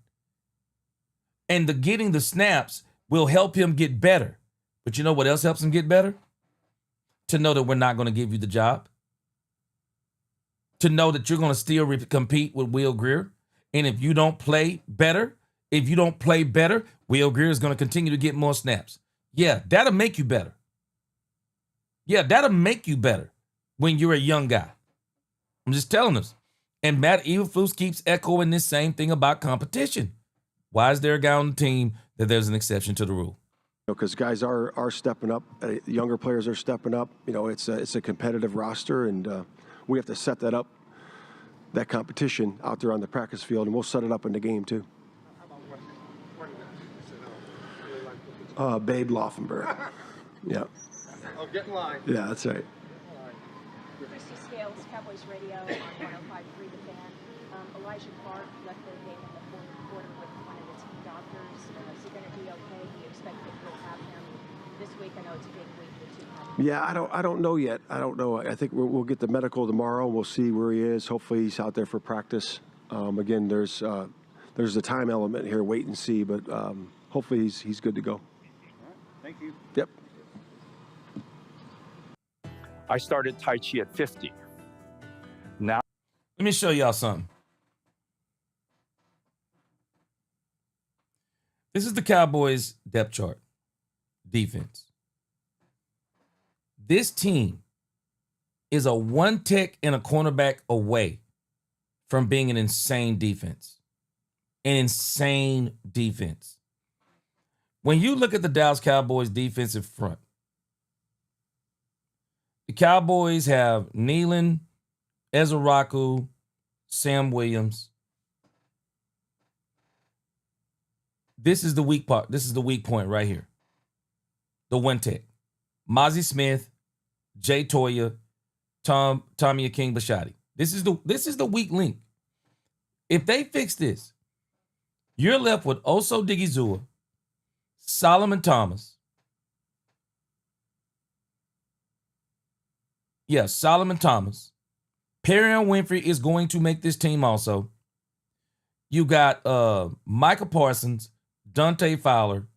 And getting the snaps will help him get better. But you know what else helps him get better? To know that we're not going to give you the job. To know that you're going to still compete with Will Grier. And if you don't play better, Will Grier is going to continue to get more snaps. Yeah, that'll make you better. Yeah, that'll make you better when you're a young guy. I'm just telling us. And Matt Eberflus keeps echoing this same thing about competition. Why is there a guy on the team that there's an exception to the rule? Because guys are stepping up. Younger players are stepping up. It's a competitive roster, and we have to set that competition out there on the practice field, and we'll set it up in the game too. Babe Laufenberg. Yeah. Oh, get in line. Yeah, that's right. Christy Scales, Cowboys Radio on 105.3 The Fan. Elijah Clark left the game in the fourth quarter with one of the team doctors. Is he going to be okay? Do you expect that you'll have him this week? I know it's a big week for the team. Yeah, I don't know yet. I don't know. I think we'll get the medical tomorrow. We'll see where he is. Hopefully he's out there for practice. Again, there's a time element here. Wait and see, but hopefully he's good to go. Thank you. Yep. I started Tai Chi at 50. Now, let me show y'all something. This is the Cowboys depth chart. Defense. This team is a one tech and a cornerback away from being an insane defense. An insane defense. When you look at the Dallas Cowboys defensive front, the Cowboys have Nealon, Ezraku, Sam Williams. This is the weak part. This is the weak point right here. The one tech. Mozzie Smith, Jay Toya, Tommy Aking Bashadi. This is the weak link. If they fix this, you're left with Oso Digizua, Solomon Thomas. Yeah, Solomon Thomas. Perrion Winfrey is going to make this team also. You got Micah Parsons, Dante Fowler.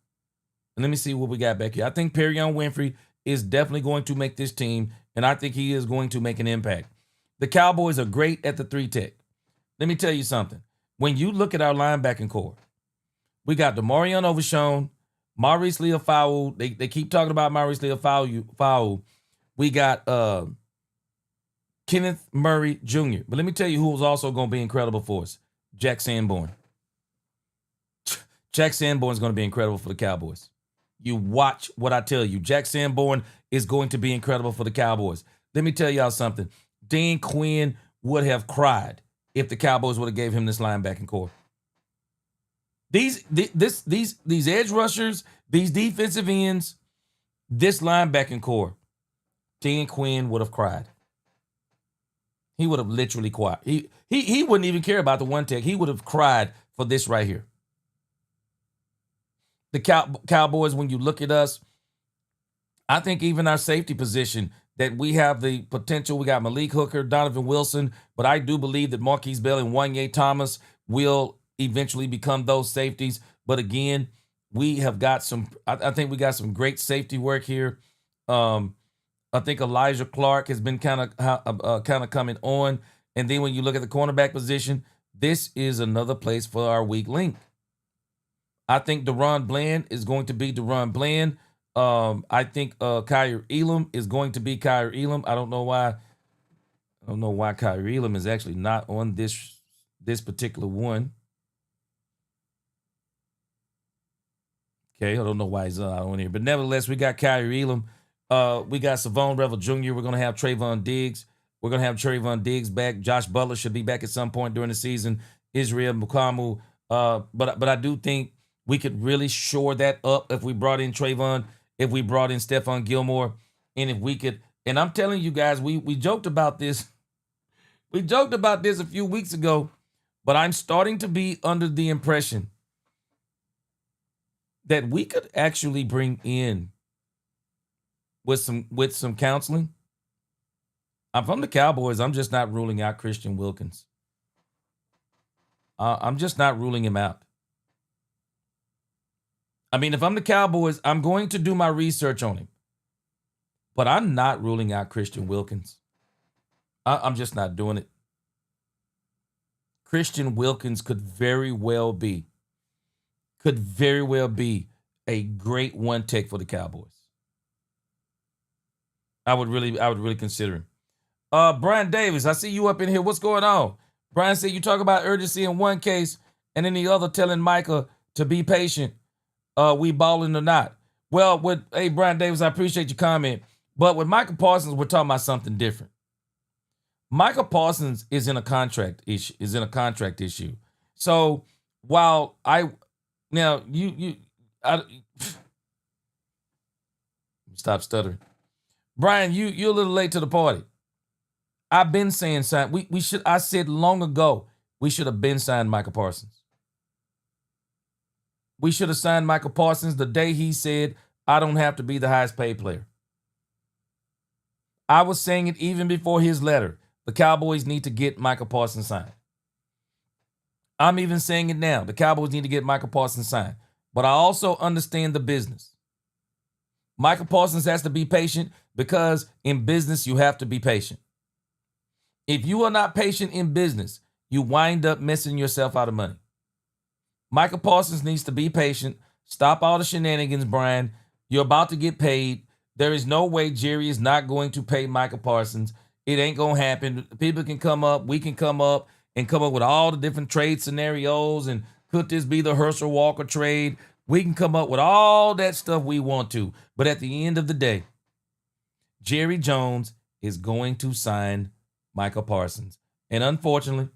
And let me see what we got back here. I think Perrion Winfrey is definitely going to make this team, and I think he is going to make an impact. The Cowboys are great at the 3-tech. Let me tell you something. When you look at our linebacking core, we got DeMarion Overshown, Maurice Leofau. They keep talking about Maurice Leofau. We got Kenneth Murray Jr. But let me tell you who was also going to be incredible for us. Jack Sanborn. Jack Sanborn is going to be incredible for the Cowboys. You watch what I tell you. Jack Sanborn is going to be incredible for the Cowboys. Let me tell y'all something. Dan Quinn would have cried if the Cowboys would have gave him this linebacking core. These edge rushers, these defensive ends, this linebacking core, Dan Quinn would have cried. He would have literally cried. He wouldn't even care about the one tech. He would have cried for this right here. The Cowboys, when you look at us, I think even our safety position, that we have the potential. We got Malik Hooker, Donovan Wilson, but I do believe that Marquise Bell and Wanye Thomas will eventually become those safeties. But again, we have got some, I think we got some great safety work here. I think Elijah Clark has been kind of coming on. And then when you look at the cornerback position, this is another place for our weak link. I think Deron Bland is going to be Deron Bland. I think Kyer Elam is going to be Kyer Elam. I don't know why Kyer Elam is actually not on this particular one. Okay, I don't know why he's not on here. But nevertheless, we got Kyer Elam. We got Savon Revel Jr. We're going to have Trayvon Diggs. We're going to have Trayvon Diggs back. Josh Butler should be back at some point during the season. Israel Mukamu. But I do think we could really shore that up if we brought in Trayvon, if we brought in Stephon Gilmore, and if we could. And I'm telling you guys, we joked about this. We joked about this a few weeks ago, but I'm starting to be under the impression that we could actually bring in with some counseling. I'm from the Cowboys. I'm just not ruling out Christian Wilkins. I'm just not ruling him out. I mean, if I'm the Cowboys, I'm going to do my research on him. But I'm not ruling out Christian Wilkins. I'm just not doing it. Christian Wilkins could very well be a great one tech for the Cowboys. I would really consider him. Brian Davis, I see you up in here. What's going on? Brian said you talk about urgency in one case and in the other telling Micah to be patient. We balling or not. Well, hey, Brian Davis, I appreciate your comment. But with Micah Parsons, we're talking about something different. Micah Parsons is in a contract issue. So while stop stuttering. Brian, you're a little late to the party. I've been saying I said long ago we should have been signed Micah Parsons. We should have signed Micah Parsons the day he said, I don't have to be the highest paid player. I was saying it even before his letter. The Cowboys need to get Micah Parsons signed. I'm even saying it now. The Cowboys need to get Micah Parsons signed. But I also understand the business. Micah Parsons has to be patient because in business, you have to be patient. If you are not patient in business, you wind up messing yourself out of money. Micah Parsons needs to be patient. Stop all the shenanigans, Brian. You're about to get paid. There is no way Jerry is not going to pay Micah Parsons. It ain't going to happen. People can come up. We can come up with all the different trade scenarios and could this be the Herschel Walker trade? We can come up with all that stuff we want to. But at the end of the day, Jerry Jones is going to sign Micah Parsons. And unfortunately,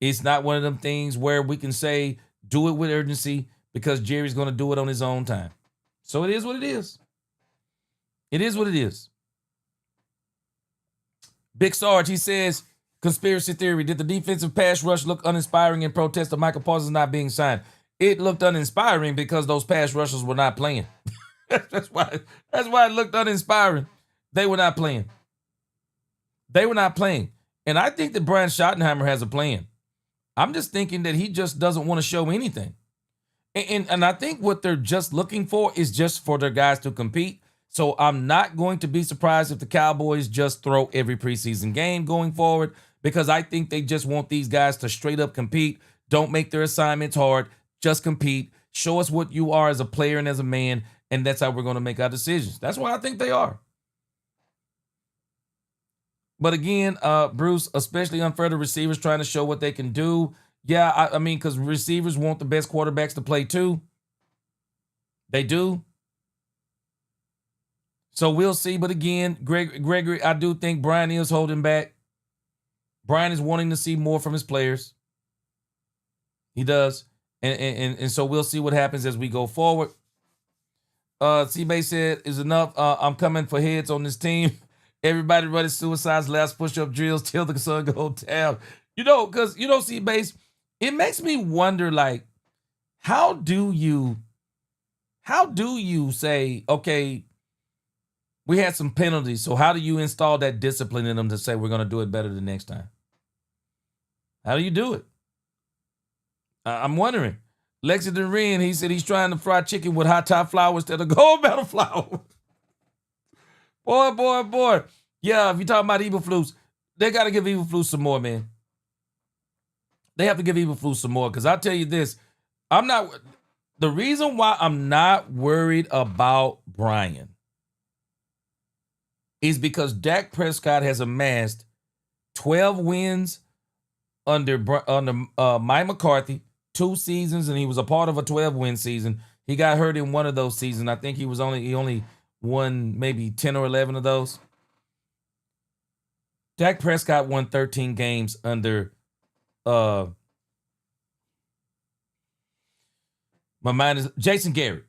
it's not one of them things where we can say, do it with urgency because Jerry's going to do it on his own time. So it is what it is. It is what it is. Big Sarge, he says, conspiracy theory. Did the defensive pass rush look uninspiring in protest of Micah Parsons not being signed? It looked uninspiring because those pass rushers were not playing. That's why it looked uninspiring. They were not playing. And I think that Brian Schottenheimer has a plan. I'm just thinking that he just doesn't want to show anything. And I think what they're just looking for is just for their guys to compete. So I'm not going to be surprised if the Cowboys just throw every preseason game going forward because I think they just want these guys to straight up compete. Don't make their assignments hard. Just compete. Show us what you are as a player and as a man, and that's how we're going to make our decisions. That's what I think they are. But again, Bruce, especially unfair to receivers trying to show what they can do. Yeah, I mean, because receivers want the best quarterbacks to play too. They do. So we'll see. But again, Gregory, I do think Brian is holding back. Brian is wanting to see more from his players. He does. And so we'll see what happens as we go forward. C-Bay said, is enough. I'm coming for heads on this team. Everybody running suicides, last push-up drills till the sun goes down. Because, C-Base, it makes me wonder, like, how do you say, okay, we had some penalties, so how do you install that discipline in them to say we're going to do it better the next time? How do you do it? I'm wondering. Lexington Wren, he said he's trying to fry chicken with hot top flour instead of gold medal flour. Boy. Yeah, if you're talking about Eberflus, they got to give Eberflus some more, man. They have to give Eberflus some more, because I'll tell you this, the reason why I'm not worried about Brian is because Dak Prescott has amassed 12 wins under Mike McCarthy, 2 seasons, and he was a part of a 12-win season. He got hurt in one of those seasons. I think he only won maybe 10 or 11 of those. Dak Prescott won 13 games under my mind is Jason Garrett.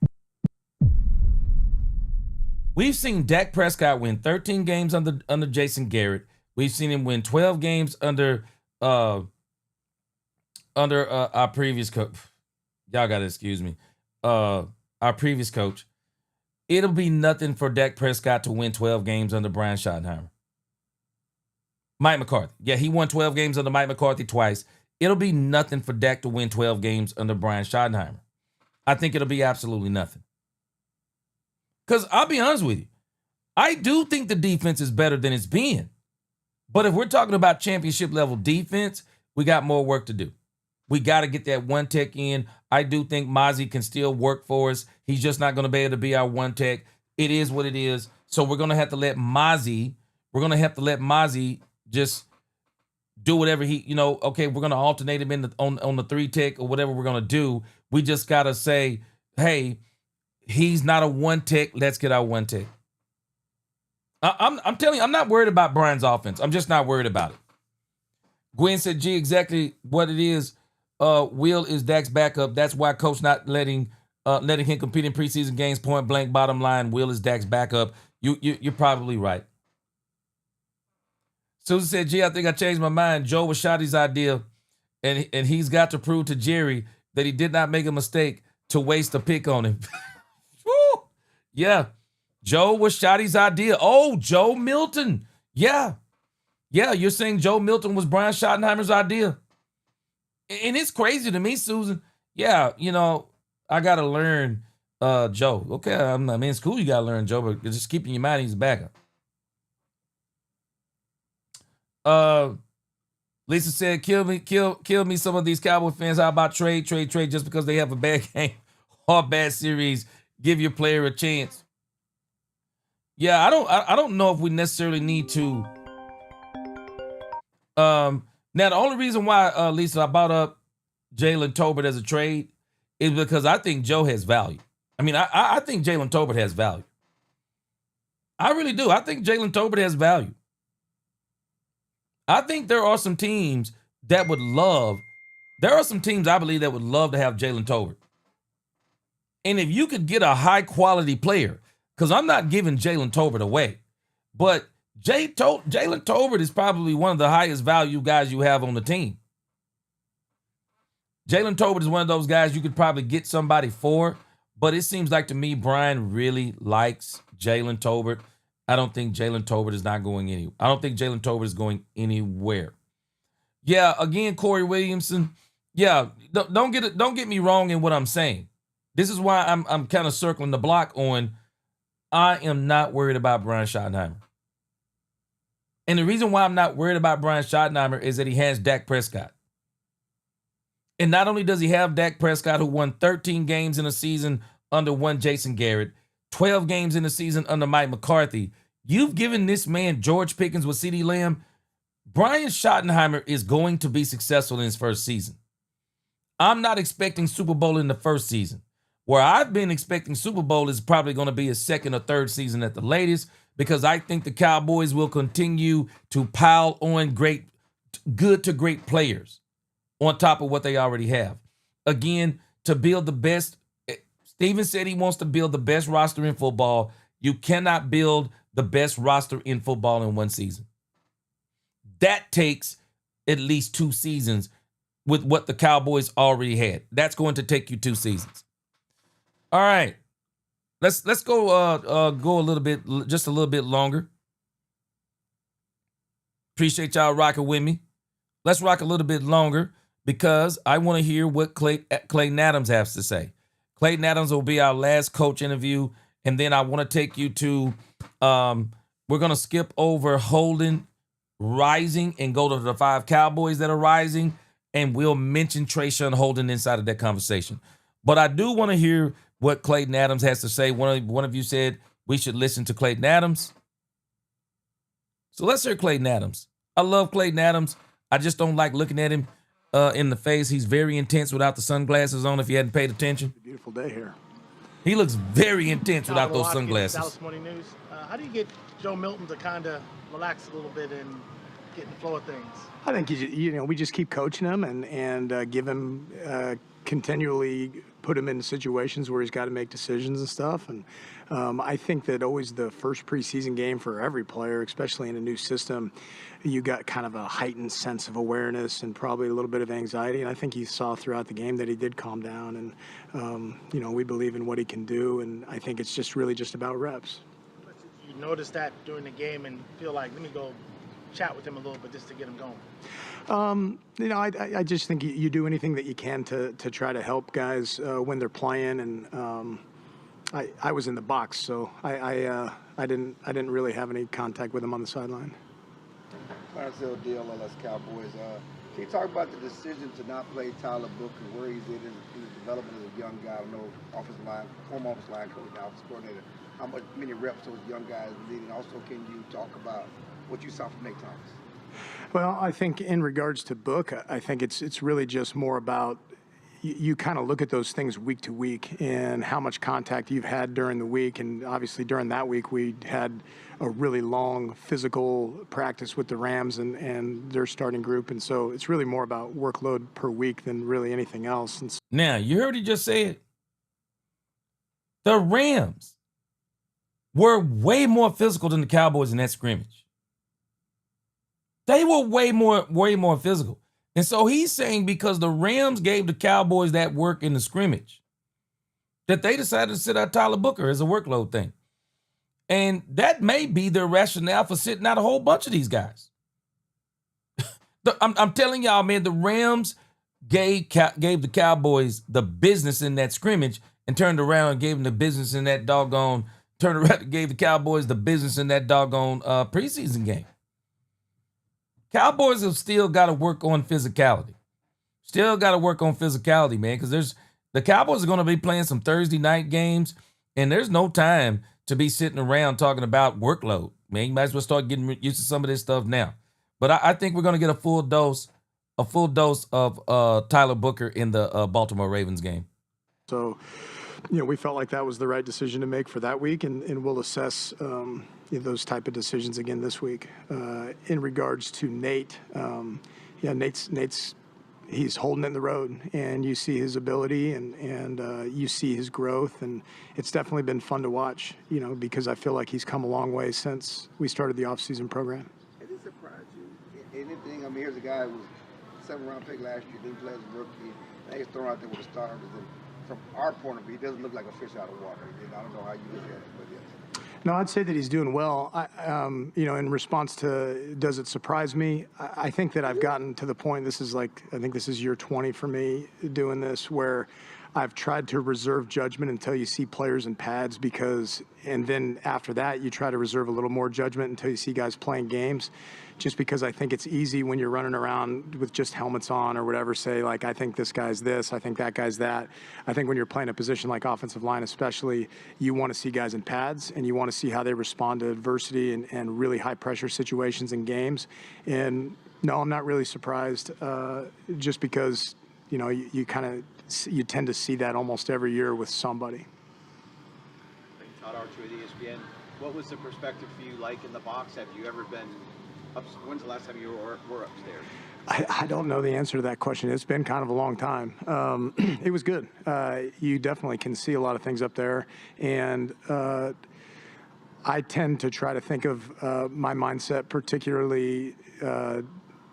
We've seen Dak Prescott win 13 games under Jason Garrett. We've seen him win 12 games under our previous coach. Y'all gotta excuse me. Our previous coach. It'll be nothing for Dak Prescott to win 12 games under Brian Schottenheimer. Mike McCarthy. Yeah, he won 12 games under Mike McCarthy twice. It'll be nothing for Dak to win 12 games under Brian Schottenheimer. I think it'll be absolutely nothing. Because I'll be honest with you, I do think the defense is better than it's been. But if we're talking about championship level defense, we got more work to do. We got to get that one tech in. I do think Mozzie can still work for us. He's just not going to be able to be our one tech. It is what it is. So we're going to have to let Mozzie, just do whatever okay, we're going to alternate him on the 3 tech or whatever we're going to do. We just got to say, hey, he's not a one tech. Let's get our one tech. I'm telling you, I'm not worried about Brian's offense. I'm just not worried about it. Gwen said, gee, exactly what it is. Will is Dak's backup. That's why coach not letting him compete in preseason games. Point blank, bottom line, Will is Dak's backup. You're probably right. Susan said, gee, I think I changed my mind. Joe was Shotty's idea, and he's got to prove to Jerry that he did not make a mistake to waste a pick on him. Woo! Yeah. Joe was Shotty's idea. Oh, Joe Milton. Yeah. Yeah, you're saying Joe Milton was Brian Schottenheimer's idea. And it's crazy to me, Susan. Yeah, I got to learn Joe. Okay, I'm in school, you got to learn Joe, but just keep in your mind he's a backup. Lisa said, kill me some of these Cowboy fans. How about trade just because they have a bad game or a bad series? Give your player a chance. Yeah, I don't know if we necessarily need to. Now the only reason why, Lisa, I brought up Jalen Tolbert as a trade is because I think Joe has value. I mean, I think Jalen Tolbert has value. I really do. I think Jalen Tolbert has value. I think there are some teams that would love. There are some teams I believe that would love to have Jalen Tolbert. And if you could get a high quality player, because I'm not giving Jalen Tolbert away, but Jalen Tolbert is probably one of the highest value guys you have on the team. Jalen Tolbert is one of those guys you could probably get somebody for, but it seems like to me Brian really likes Jalen Tolbert. I don't think Jalen Tolbert is not going anywhere. I don't think Jalen Tolbert is going anywhere. Yeah, again, Corey Williamson. Yeah, don't get me wrong in what I'm saying. This is why I'm kind of circling the block on. I am not worried about Brian Schottenheimer. And the reason why I'm not worried about Brian Schottenheimer is that he has Dak Prescott. And not only does he have Dak Prescott, who won 13 games in a season under one Jason Garrett, 12 games in a season under Mike McCarthy. You've given this man George Pickens with CeeDee Lamb. Brian Schottenheimer is going to be successful in his first season. I'm not expecting Super Bowl in the first season. Where I've been expecting Super Bowl is probably going to be his second or third season at the latest, because I think the Cowboys will continue to pile on good to great players on top of what they already have. again, to build the best. Steven said he wants to build the best roster in football. You cannot build the best roster in football in one season. That takes at least 2 seasons with what the Cowboys already had. That's going to take you 2 seasons. All right. Let's go go a little bit, just a little bit longer. Appreciate y'all rocking with me. Let's rock a little bit longer because I want to hear what Clayton Adams has to say. Clayton Adams will be our last coach interview, and then I want to take you to we're going to skip over Holden rising and go to the 5 Cowboys that are rising, and we'll mention Trayshawn Holden inside of that conversation. But I do want to hear what Clayton Adams has to say. One of you said we should listen to Clayton Adams. So let's hear Clayton Adams. I love Clayton Adams. I just don't like looking at him in the face. He's very intense without the sunglasses on, if you hadn't paid attention. Beautiful day here. He looks very intense without those sunglasses. Dallas Morning News. How do you get Joe Milton to kind of relax a little bit and get in the flow of things? I think we just keep coaching him and give him continually put him in situations where he's got to make decisions and stuff. And I think that always the first preseason game for every player, especially in a new system, you got kind of a heightened sense of awareness and probably a little bit of anxiety. And I think you saw throughout the game that he did calm down. And we believe in what he can do. And I think it's just really just about reps. You noticed that during the game and feel like, let me go chat with him a little bit just to get him going? I just think you do anything that you can to try to help guys when they're playing. And I was in the box, so I didn't really have any contact with him on the sideline. Clarence Hill, DLLS Cowboys. Can you talk about the decision to not play Tyler Booker, where he's in his development as a young guy? I know offensive line, former offensive line coach, now offensive coordinator. Many reps those young guys need, and also can you talk about what you saw from Nate Thomas? Well, I think in regards to Book, I think it's really just more about you kind of look at those things week to week and how much contact you've had during the week. And obviously during that week, we had a really long physical practice with the Rams and their starting group. And so it's really more about workload per week than really anything else. And now, you heard he just said the Rams were way more physical than the Cowboys in that scrimmage. They were way more physical. And so he's saying because the Rams gave the Cowboys that work in the scrimmage, that they decided to sit out Tyler Booker as a workload thing. And that may be their rationale for sitting out a whole bunch of these guys. I'm telling y'all, man, the Rams gave the Cowboys the business in that scrimmage and turned around and gave them the business in that doggone, gave the Cowboys the business in that doggone preseason game. Cowboys have still got to work on physicality. Still got to work on physicality, man, because the Cowboys are going to be playing some Thursday night games, and there's no time to be sitting around talking about workload. Man, you might as well start getting used to some of this stuff now. But I think we're going to get a full dose of Tyler Booker in the Baltimore Ravens game. So, we felt like that was the right decision to make for that week, and we'll assess those type of decisions again this week. In regards to Nate, Nate's he's holding in the road, and you see his ability and you see his growth, and it's definitely been fun to watch, because I feel like he's come a long way since we started the offseason program. Has it surprised you? Anything? I mean, here's a guy who was 7th-round pick last year, didn't play as a rookie. Now he's thrown out there with the starters. And from our point of view, he doesn't look like a fish out of water. I don't know how you look at it, but yes. No, I'd say that he's doing well. In response to, does it surprise me? I think that I've gotten to the point, I think this is year 20 for me doing this, where I've tried to reserve judgment until you see players in pads and then after that, you try to reserve a little more judgment until you see guys playing games, just because I think it's easy when you're running around with just helmets on or whatever, say, like, I think this guy's this, I think that guy's that. I think when you're playing a position like offensive line especially, you want to see guys in pads, and you want to see how they respond to adversity and really high-pressure situations in games. And, no, I'm not really surprised, just because, you tend to see that almost every year with somebody. Todd Archer with ESPN. What was the perspective for you like in the box? Have you ever been When's the last time you were upstairs? I don't know the answer to that question. It's been kind of a long time. It was good. You definitely can see a lot of things up there. And I tend to try to think of my mindset, particularly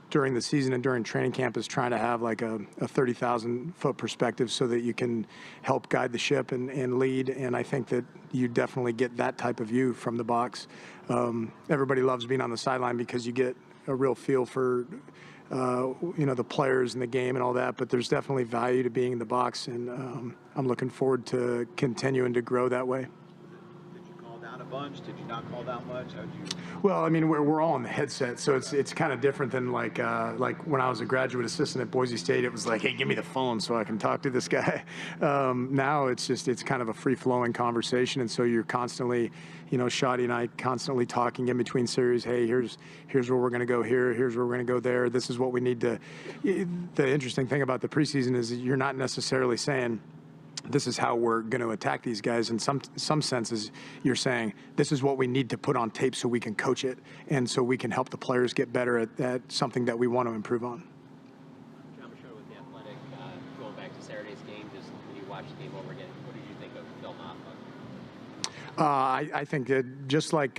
during the season and during training camp, is trying to have like a 30,000-foot perspective so that you can help guide the ship and lead. And I think that you definitely get that type of view from the box. Everybody loves being on the sideline because you get a real feel for the players in the game and all that, but there's definitely value to being in the box, and I'm looking forward to continuing to grow that way. Did you call down a bunch? Did you not call down much? How'd you? Well, I mean, we're all in the headset, so it's kind of different than like when I was a graduate assistant at Boise State. It was like, hey, give me the phone so I can talk to this guy. Now it's kind of a free-flowing conversation, and so you're constantly, Shotty and I constantly talking in between series. Hey, here's where we're going to go here. Here's where we're going to go there. This is what we need to. The interesting thing about the preseason is you're not necessarily saying, this is how we're going to attack these guys. In some senses, you're saying this is what we need to put on tape so we can coach it and so we can help the players get better at something that we want to improve on. John Machado with The Athletic, going back to Saturday's game, just when you watch the game over again, what did you think of Phil Maffa? I think that just like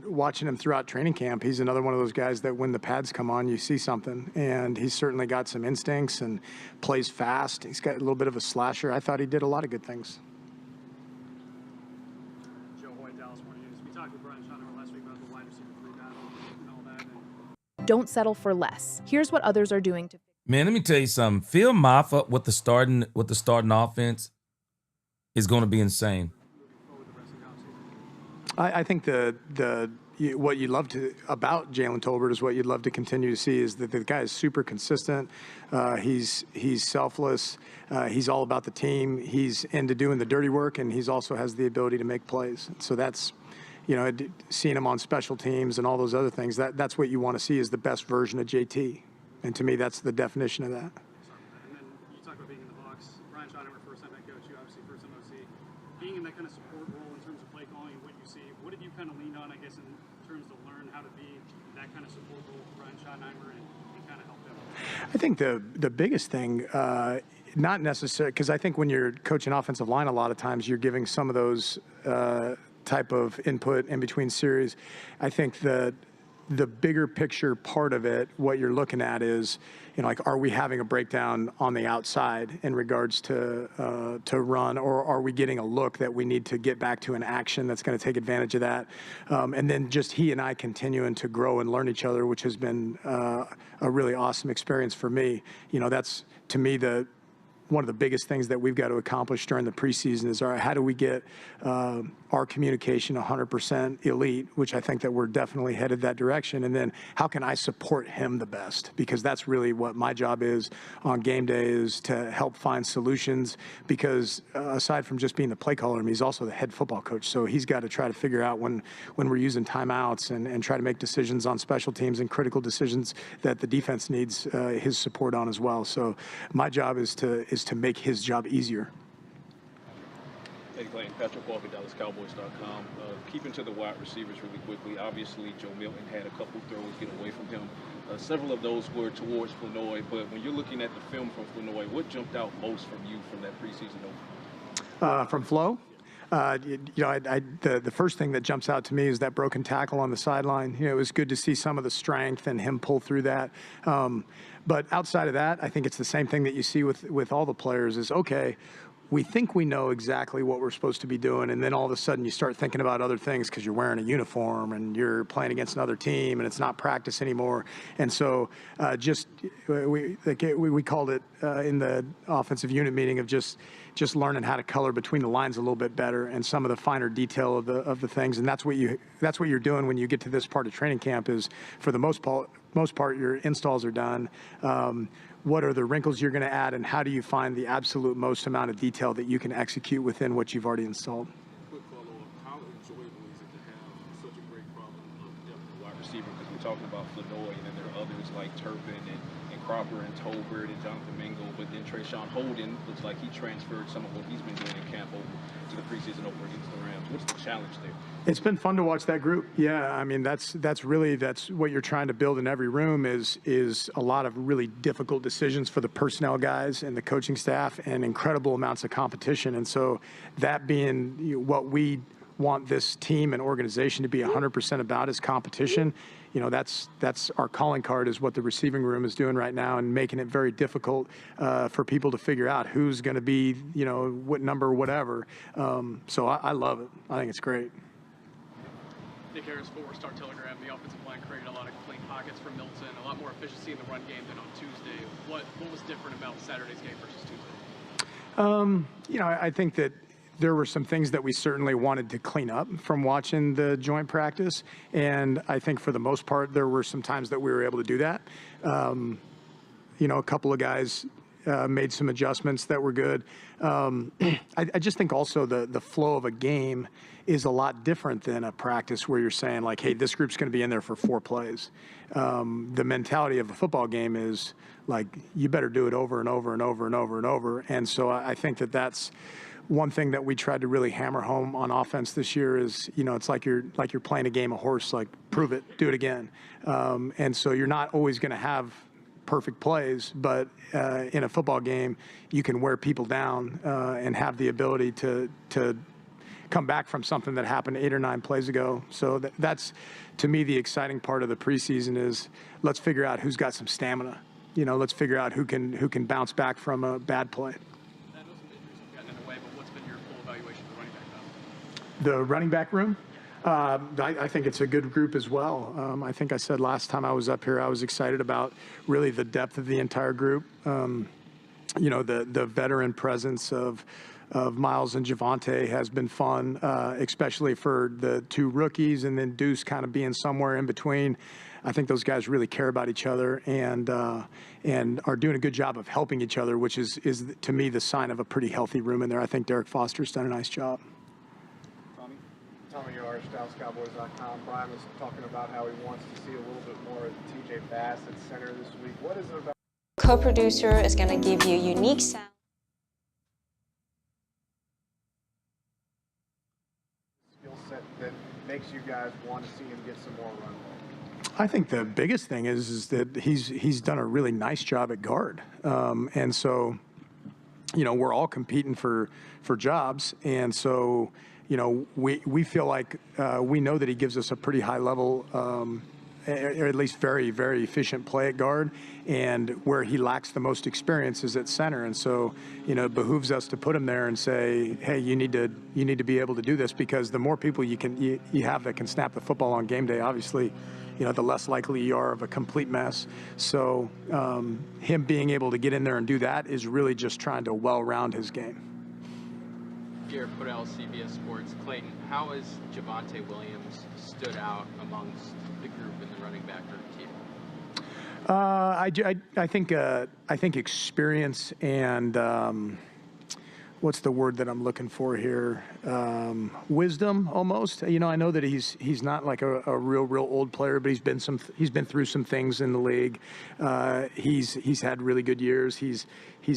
watching him throughout training camp, he's another one of those guys that when the pads come on, you see something. And he's certainly got some instincts and plays fast. He's got a little bit of a slasher. I thought he did a lot of good things. Joe Hoyt, Dallas Morning News. We talked with Brian Schottenheimer last week about the wide receiver 3 battle and all that. Don't settle for less. Here's what others are doing to. Man, let me tell you something. Phil Maffa with the starting offense is going to be insane. I think what you love about Jalen Tolbert is what you'd love to continue to see is that the guy is super consistent. He's selfless. He's all about the team. He's into doing the dirty work, and he's also has the ability to make plays. So that's, seeing him on special teams and all those other things. That's what you want to see is the best version of JT, and to me, that's the definition of that. And then you talk about being in the box. Brian Schottenheimer, first-time head coach. You obviously first-time OC. Being in that kind of support role in terms of play calling and what you see, what have you kind of leaned on, I guess, in terms to learn how to be that kind of support role for Brian Schottenheimer and kind of help them? I think the biggest thing, not necessarily, because I think when you're coaching offensive line, a lot of times you're giving some of those type of input in between series. I think the bigger picture part of it, what you're looking at is, like, are we having a breakdown on the outside in regards to run, or are we getting a look that we need to get back to an action that's going to take advantage of that? And then just he and I continuing to grow and learn each other, which has been a really awesome experience for me. That's, to me, one of the biggest things that we've got to accomplish during the preseason is, all right, how do we get our communication 100% elite, which I think that we're definitely headed that direction, and then how can I support him the best? Because that's really what my job is on game day, is to help find solutions, because aside from just being the play caller, he's also the head football coach, so he's got to try to figure out when we're using timeouts and try to make decisions on special teams and critical decisions that the defense needs his support on as well. So my job is to make his job easier. Hey, Clayton, Patrick Walker, DallasCowboys.com. Keeping to the wide receivers really quickly. Obviously, Joe Milton had a couple throws get away from him. Several of those were towards Flournoy, but when you're looking at the film from Flournoy, what jumped out most from you from that preseason opener? From Flo? The first thing that jumps out to me is that broken tackle on the sideline. It was good to see some of the strength and him pull through that. But outside of that, I think it's the same thing that you see with all the players is, okay, we think we know exactly what we're supposed to be doing, and then all of a sudden you start thinking about other things because you're wearing a uniform and you're playing against another team and it's not practice anymore. And so we called it in the offensive unit meeting of just learning how to color between the lines a little bit better and some of the finer detail of the things. And that's what you're doing when you get to this part of training camp is, for the most part, your installs are done. What are the wrinkles you're going to add, and how do you find the absolute most amount of detail that you can execute within what you've already installed? Quick follow-up. How enjoyable is it to have such a great problem of depth at wide receiver? Because we're talking about Flournoy, and then there are others like Turpin and Cropper and Tolbert and Jonathan Mingo, but then Trayshawn Holden looks like he transferred some of what he's been doing in camp over to the preseason over against the Rams. What's the challenge there? It's been fun to watch that group. Yeah, I mean that's what you're trying to build in every room is a lot of really difficult decisions for the personnel guys and the coaching staff and incredible amounts of competition. And so that being what we want this team and organization to be 100% about is competition. You know, that's our calling card is what the receiving room is doing right now and making it very difficult for people to figure out who's going to be, you know, what number, whatever. So I love it. I think it's great. Nick Harris, Forward Star Telegram. The offensive line created a lot of clean pockets for Milton, a lot more efficiency in the run game than on Tuesday. What was different about Saturday's game versus Tuesday? You know, I think that there were some things that we certainly wanted to clean up from watching the joint practice. And I think for the most part, there were some times that we were able to do that. You know, a couple of guys made some adjustments that were good. I just think also the flow of a game is a lot different than a practice where you're saying like, hey, this group's going to be in there for 4 plays. The mentality of a football game is like, you better do it over and over and over and over and over. And so I think that that's one thing that we tried to really hammer home on offense this year is, you know, it's like you're playing a game of horse, like prove it, do it again. And so you're not always going to have perfect plays, but in a football game, you can wear people down and have the ability to come back from something that happened 8 or 9 plays ago. So that's, to me, the exciting part of the preseason is let's figure out who's got some stamina. You know, let's figure out who can bounce back from a bad play. The running back room, I think it's a good group as well. I think I said last time I was up here, I was excited about really the depth of the entire group. You know, the veteran presence of Miles and Javonte has been fun, especially for the 2 rookies, and then Deuce kind of being somewhere in between. I think those guys really care about each other and are doing a good job of helping each other, which is to me the sign of a pretty healthy room in there. I think Derek Foster's done a nice job. Tommy Yarsh, DallasCowboys.com. Brian was talking about how he wants to see a little bit more of TJ Bass at center this week. What is it about? Co-producer is going to give you unique sound. Skill set that makes you guys want to see him get some more run. I think the biggest thing is that he's done a really nice job at guard, and so, you know, we're all competing for jobs, and so, you know, we feel like we know that he gives us a pretty high level, or at least very, very efficient play at guard, and where he lacks the most experience is at center. And so, you know, it behooves us to put him there and say, hey, you need to be able to do this, because the more people you have that can snap the football on game day, obviously, you know, the less likely you are of a complete mess. So him being able to get in there and do that is really just trying to well-round his game. Pierre Podell, CBS Sports. Clayton, how has Javonte Williams stood out amongst the group in the running back team? I think experience and what's the word that I'm looking for here? Wisdom, almost. You know, I know that he's not like a real old player, but he's been through some things in the league. He's had really good years. He's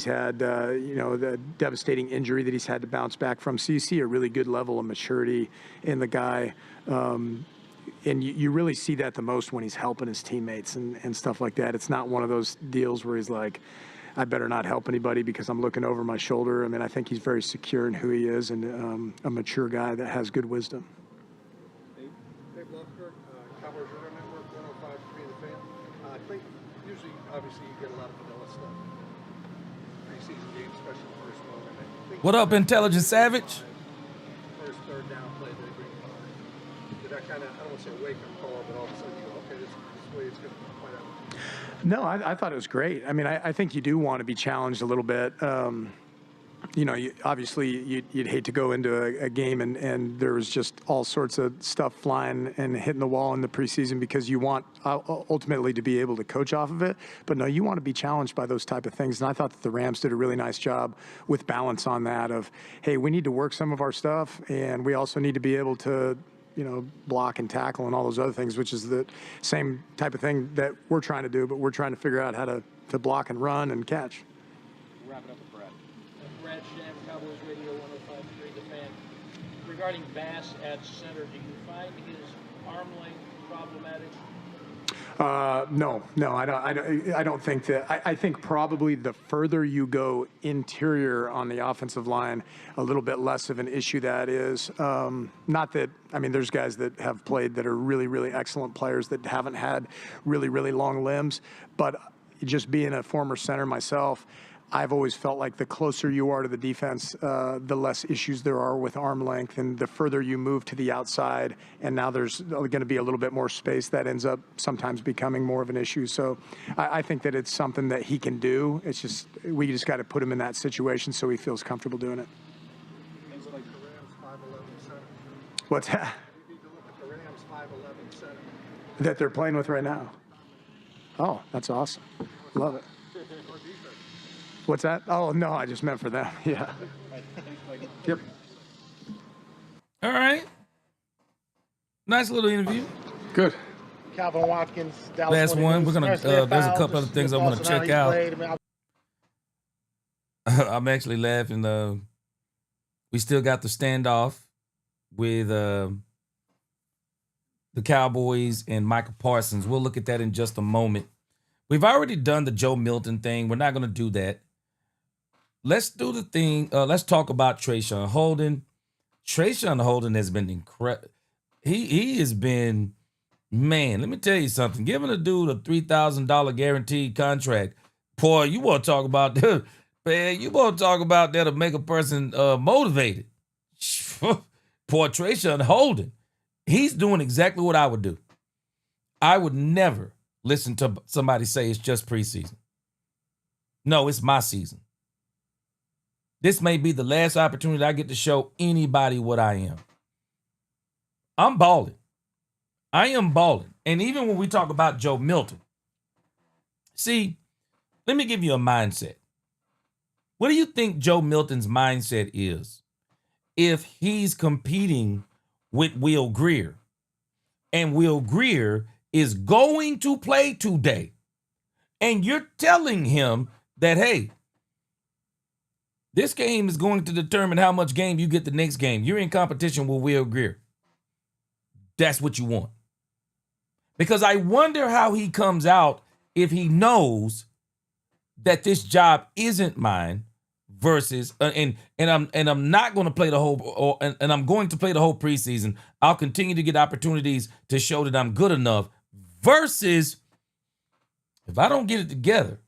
had you know, the devastating injury that he's had to bounce back from. So you see a really good level of maturity in the guy. And you really see that the most when he's helping his teammates and stuff like that. It's not one of those deals where he's like, I better not help anybody because I'm looking over my shoulder. I mean, I think he's very secure in who he is and a mature guy that has good wisdom. Dave Lofgren, Cowboys Radio Network, 105.3 The Fan. I think usually, obviously, you get a lot of vanilla stuff. Preseason games, especially the first one. What up, Intelligent Savage? First, third down play, they bring the car. Did that kind of, I don't want to say wake-up call, but all of a sudden you go, okay, this way it's going to play out. No, I thought it was great. I mean, I think you do want to be challenged a little bit. You know, obviously you'd hate to go into a game and there was just all sorts of stuff flying and hitting the wall in the preseason because you want ultimately to be able to coach off of it. But no, you want to be challenged by those type of things. And I thought that the Rams did a really nice job with balance on that of, hey, we need to work some of our stuff and we also need to be able to block and tackle and all those other things, which is the same type of thing that we're trying to do, but we're trying to figure out how to block and run and catch. Wrapping up with Brad. Brad Sham, Cowboys Radio 105.3 The Fan. Regarding Bass at center, do you find his arm length problematic? No, I don't think that. I think probably the further you go interior on the offensive line, a little bit less of an issue that is. Not that, I mean, there's guys that have played that are really, really excellent players that haven't had really, really long limbs. But just being a former center myself, I've always felt like the closer you are to the defense, the less issues there are with arm length, and the further you move to the outside, and now there's going to be a little bit more space, that ends up sometimes becoming more of an issue. So I think that it's something that he can do. It's just, we just got to put him in that situation so he feels comfortable doing it. Things like the Rams 5'11" center. What's that? You need to look at the Rams 5'11" center. That they're playing with right now? Oh, that's awesome. Love it. What's that? Oh, no, I just meant for them. Yeah. Yep. All right. Nice little interview. Good. Calvin Watkins, Dallas. Last one. We're gonna. There's a couple other things I want to check out. I'm actually laughing. We still got the standoff with the Cowboys and Michael Parsons. We'll look at that in just a moment. We've already done the Joe Milton thing. We're not going to do that. Let's do the thing. Let's talk about Trayshawn Holden. Trayshawn Holden has been incredible. He has been, man, let me tell you something. Giving a dude a $3,000 guaranteed contract, boy, you want to talk about that, man, you want to talk about that to make a person motivated. Poor Trayshawn Holden. He's doing exactly what I would do. I would never listen to somebody say it's just preseason. No, it's my season. This may be the last opportunity I get to show anybody what I am. I'm balling. I am balling. And even when we talk about Joe Milton, see, let me give you a mindset. What do you think Joe Milton's mindset is if he's competing with Will Grier? And Will Grier is going to play today. And you're telling him that, hey, this game is going to determine how much game you get the next game. You're in competition with Will Grier. That's what you want. Because I wonder how he comes out if he knows that this job isn't mine versus and I'm not going to play the whole and I'm going to play the whole preseason. I'll continue to get opportunities to show that I'm good enough versus if I don't get it together,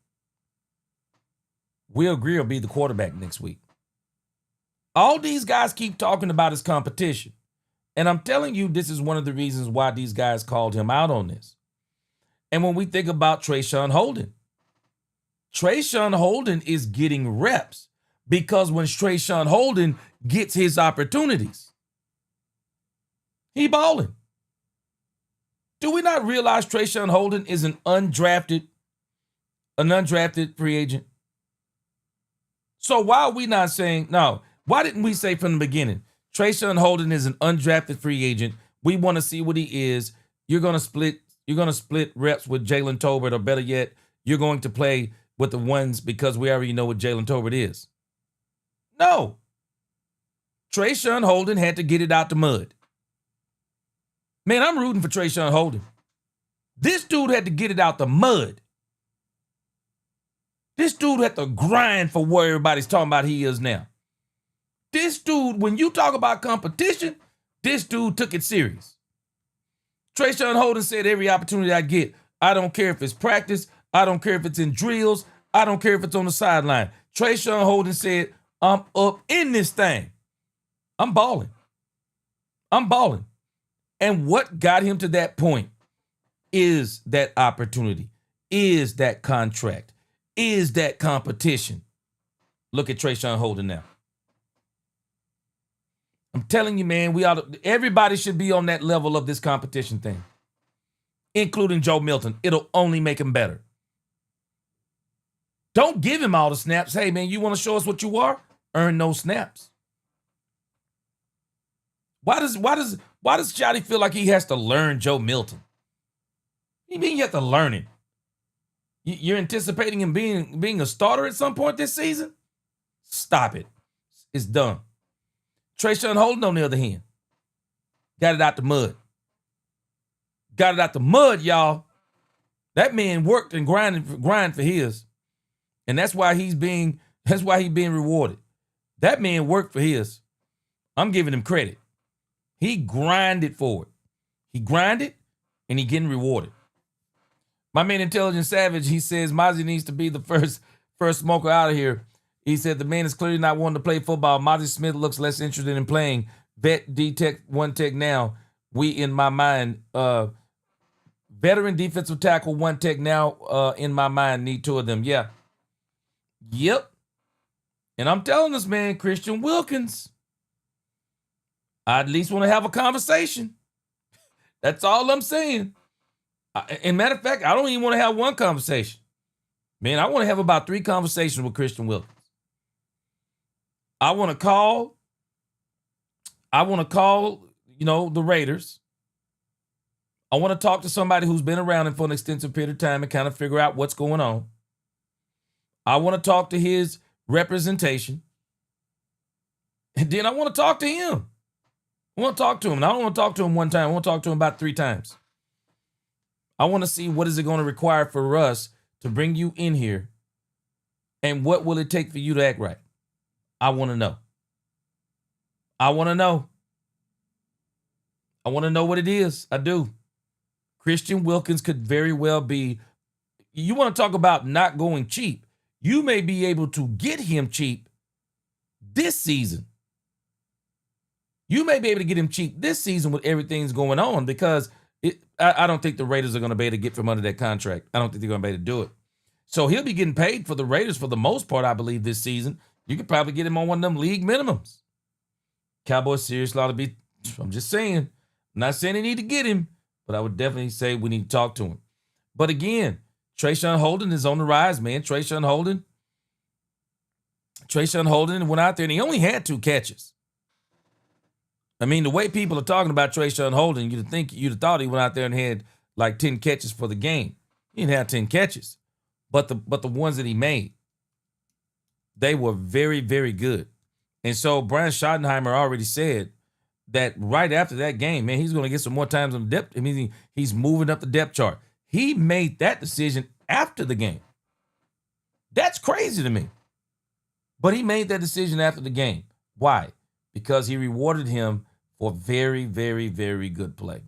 Will Grier will be the quarterback next week. All these guys keep talking about his competition. And I'm telling you, this is one of the reasons why these guys called him out on this. And when we think about Trayshawn Holden is getting reps because when Trayshawn Holden gets his opportunities, he balling. Do we not realize Trayshawn Holden is an undrafted free agent? So why are we not saying, no, why didn't we say from the beginning, Trayshawn Holden is an undrafted free agent. We want to see what he is. You're going to split reps with Jalen Tolbert, or better yet, you're going to play with the ones because we already know what Jalen Tolbert is. No. Trayshawn Holden had to get it out the mud. Man, I'm rooting for Trayshawn Holden. This dude had to get it out the mud. This dude had to grind for where everybody's talking about he is now. This dude, when you talk about competition, this dude took it serious. Trayshawn Holden said every opportunity I get, I don't care if it's practice, I don't care if it's in drills, I don't care if it's on the sideline. Trayshawn Holden said, I'm up in this thing. I'm balling. I'm balling. And what got him to that point is that opportunity, is that contract, is that competition. Look at Trayshawn Holden now. I'm telling you, man, everybody should be on that level of this competition thing, including Joe Milton. It'll only make him better. Don't give him all the snaps. Hey, man, you want to show us what you are? Earn those snaps. Why Why does Schotty feel like he has to learn Joe Milton? You mean you have to learn him? You're anticipating him being a starter at some point this season? Stop it. It's done. Trayshawn Holden, on the other hand, got it out the mud. Got it out the mud, y'all. That man worked and grind for his. And that's why he's being rewarded. That man worked for his. I'm giving him credit. He grinded for it. He grinded and he getting rewarded. My man Intelligent Savage, he says Mozzie needs to be the first smoker out of here. He said the man is clearly not wanting to play football. Mozzie Smith looks less interested in playing. Vet D-Tech, one tech now. We, in my mind, veteran defensive tackle, one tech now, in my mind, need two of them. Yeah. Yep. And I'm telling this man, Christian Wilkins, I at least want to have a conversation. That's all I'm saying. And matter of fact, I don't even want to have one conversation. Man, I want to have about 3 conversations with Christian Wilkins. I want to call, the Raiders. I want to talk to somebody who's been around him for an extensive period of time and kind of figure out what's going on. I want to talk to his representation. And then I want to talk to him. I want to talk to him. And I don't want to talk to him one time. I want to talk to him about 3 times. I want to see what is it going to require for us to bring you in here, and what will it take for you to act right? I want to know. I want to know. I want to know what it is. I do. Christian Wilkins could very well be, you want to talk about not going cheap. You may be able to get him cheap this season. You may be able to get him cheap this season with everything's going on, because I don't think the Raiders are going to be able to get from under that contract. I don't think they're going to be able to do it. So he'll be getting paid for the Raiders for the most part, I believe, this season. You could probably get him on one of them league minimums. Cowboys seriously ought to be, I'm just saying, I'm not saying they need to get him, but I would definitely say we need to talk to him. But again, Trayshawn Holden is on the rise, man. Trayshawn Holden went out there and he only had 2 catches. I mean, the way people are talking about Trayshawn Holden, you'd have thought he went out there and had like 10 catches for the game. He didn't have 10 catches, but the ones that he made, they were very, very good. And so Brian Schottenheimer already said that right after that game, man, he's going to get some more times on the depth. I mean, he's moving up the depth chart. He made that decision after the game. That's crazy to me. But he made that decision after the game. Why? Because he rewarded him for very, very, very good play.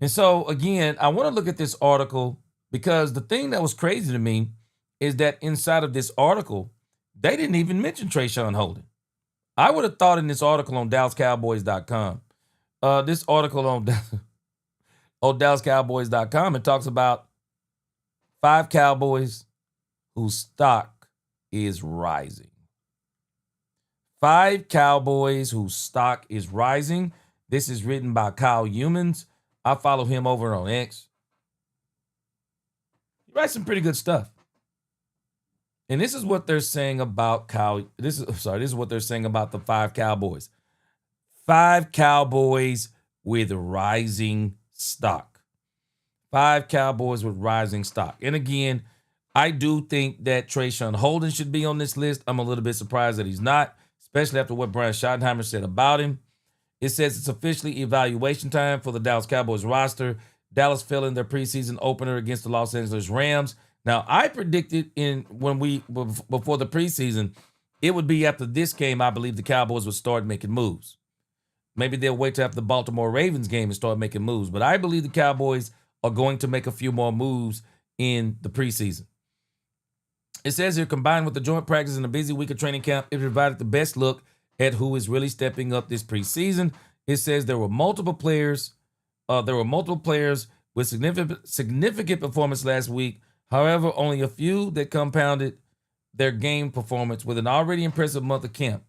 And so, again, I want to look at this article, because the thing that was crazy to me is that inside of this article, they didn't even mention Trayshawn Holden. I would have thought in this article on DallasCowboys.com, this article on DallasCowboys.com, it talks about 5 Cowboys whose stock is rising. 5 Cowboys whose stock is rising. This is written by Kyle Humans. I follow him over on X. He writes some pretty good stuff. And this is what they're saying about this is what they're saying about the 5 Cowboys. 5 Cowboys with rising stock. 5 Cowboys with rising stock. And again, I do think that Trayshawn Holden should be on this list. I'm a little bit surprised that he's not, especially after what Brian Schottenheimer said about him. It says it's officially evaluation time for the Dallas Cowboys roster. Dallas fell in their preseason opener against the Los Angeles Rams. Now, I predicted before the preseason, it would be after this game, I believe the Cowboys would start making moves. Maybe they'll wait till after the Baltimore Ravens game and start making moves. But I believe the Cowboys are going to make a few more moves in the preseason. It says here, combined with the joint practice and a busy week of training camp, it provided the best look at who is really stepping up this preseason. It says there were multiple players with significant performance last week. However, only a few that compounded their game performance with an already impressive month of camp.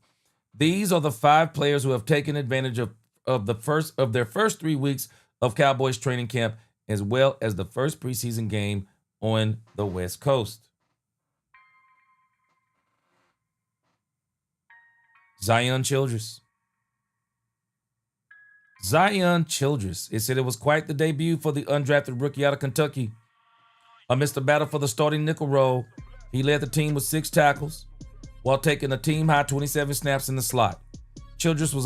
These are the 5 players who have taken advantage of their first 3 weeks of Cowboys training camp, as well as the first preseason game on the West Coast. Zion Childress, Zion Childress. It said it was quite the debut for the undrafted rookie out of Kentucky. Amidst the battle for the starting nickel role, he led the team with 6 tackles while taking a team-high 27 snaps in the slot. Childress was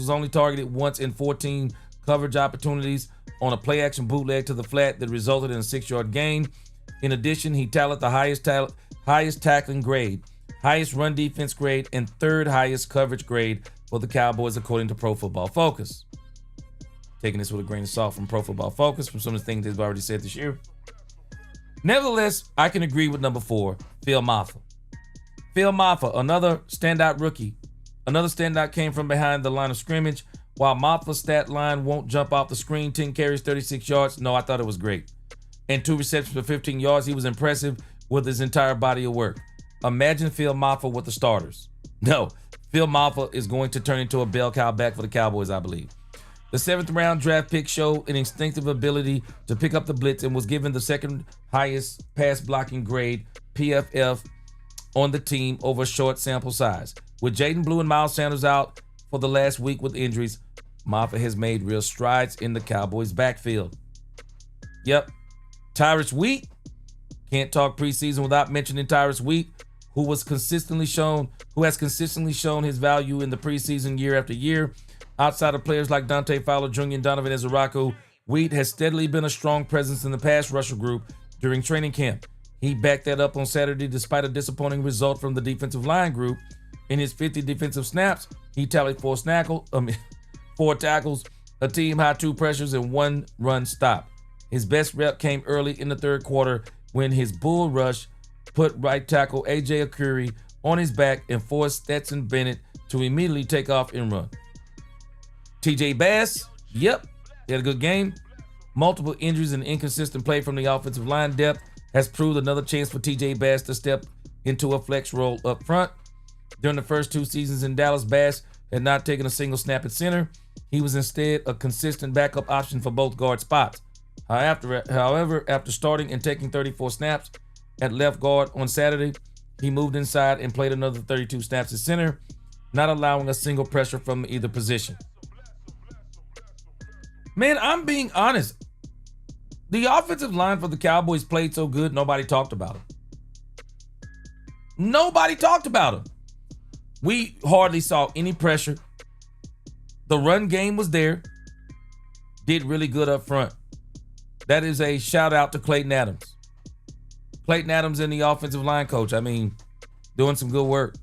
only targeted once in 14 coverage opportunities on a play-action bootleg to the flat that resulted in a 6-yard gain. In addition, he tallied the highest tackling grade, highest run defense grade, and 3rd highest coverage grade for the Cowboys according to Pro Football Focus. Taking this with a grain of salt from Pro Football Focus, from some of the things they've already said this year. Nevertheless, I can agree with number 4, Phil Maffa. Phil Maffa, another standout rookie. Another standout came from behind the line of scrimmage. While Maffa's stat line won't jump off the screen, 10 carries, 36 yards. No, I thought it was great. And 2 receptions for 15 yards. He was impressive with his entire body of work. Imagine Phil Maffa with the starters. No, Phil Maffa is going to turn into a bell cow back for the Cowboys, I believe. The 7th round draft pick showed an instinctive ability to pick up the blitz and was given the 2nd highest pass blocking grade, PFF, on the team over a short sample size. With Jaden Blue and Miles Sanders out for the last week with injuries, Maffa has made real strides in the Cowboys' backfield. Yep, Tyrus Wheat. Can't talk preseason without mentioning Tyrus Wheat, who has consistently shown his value in the preseason year after year. Outside of players like Dante Fowler Jr. and Donovan Ezeraku, Wheat has steadily been a strong presence in the pass rusher group during training camp. He backed that up on Saturday despite a disappointing result from the defensive line group. In his 50 defensive snaps, he tallied 4 tackles, a team-high 2 pressures, and 1 run stop. His best rep came early in the 3rd quarter when his bull rush put right tackle A.J. Akuri on his back and forced Stetson Bennett to immediately take off and run. T.J. Bass, yep, he had a good game. Multiple injuries and inconsistent play from the offensive line depth has proved another chance for T.J. Bass to step into a flex role up front. During the first 2 seasons in Dallas, Bass had not taken a single snap at center. He was instead a consistent backup option for both guard spots. However, after starting and taking 34 snaps at left guard on Saturday, he moved inside and played another 32 snaps at center, not allowing a single pressure from either position. Man, I'm being honest. The offensive line for the Cowboys played so good, nobody talked about him. Nobody talked about him. We hardly saw any pressure. The run game was there. Did really good up front. That is a shout out to Clayton Adams. Clayton Adams and the offensive line coach. I mean, doing some good work.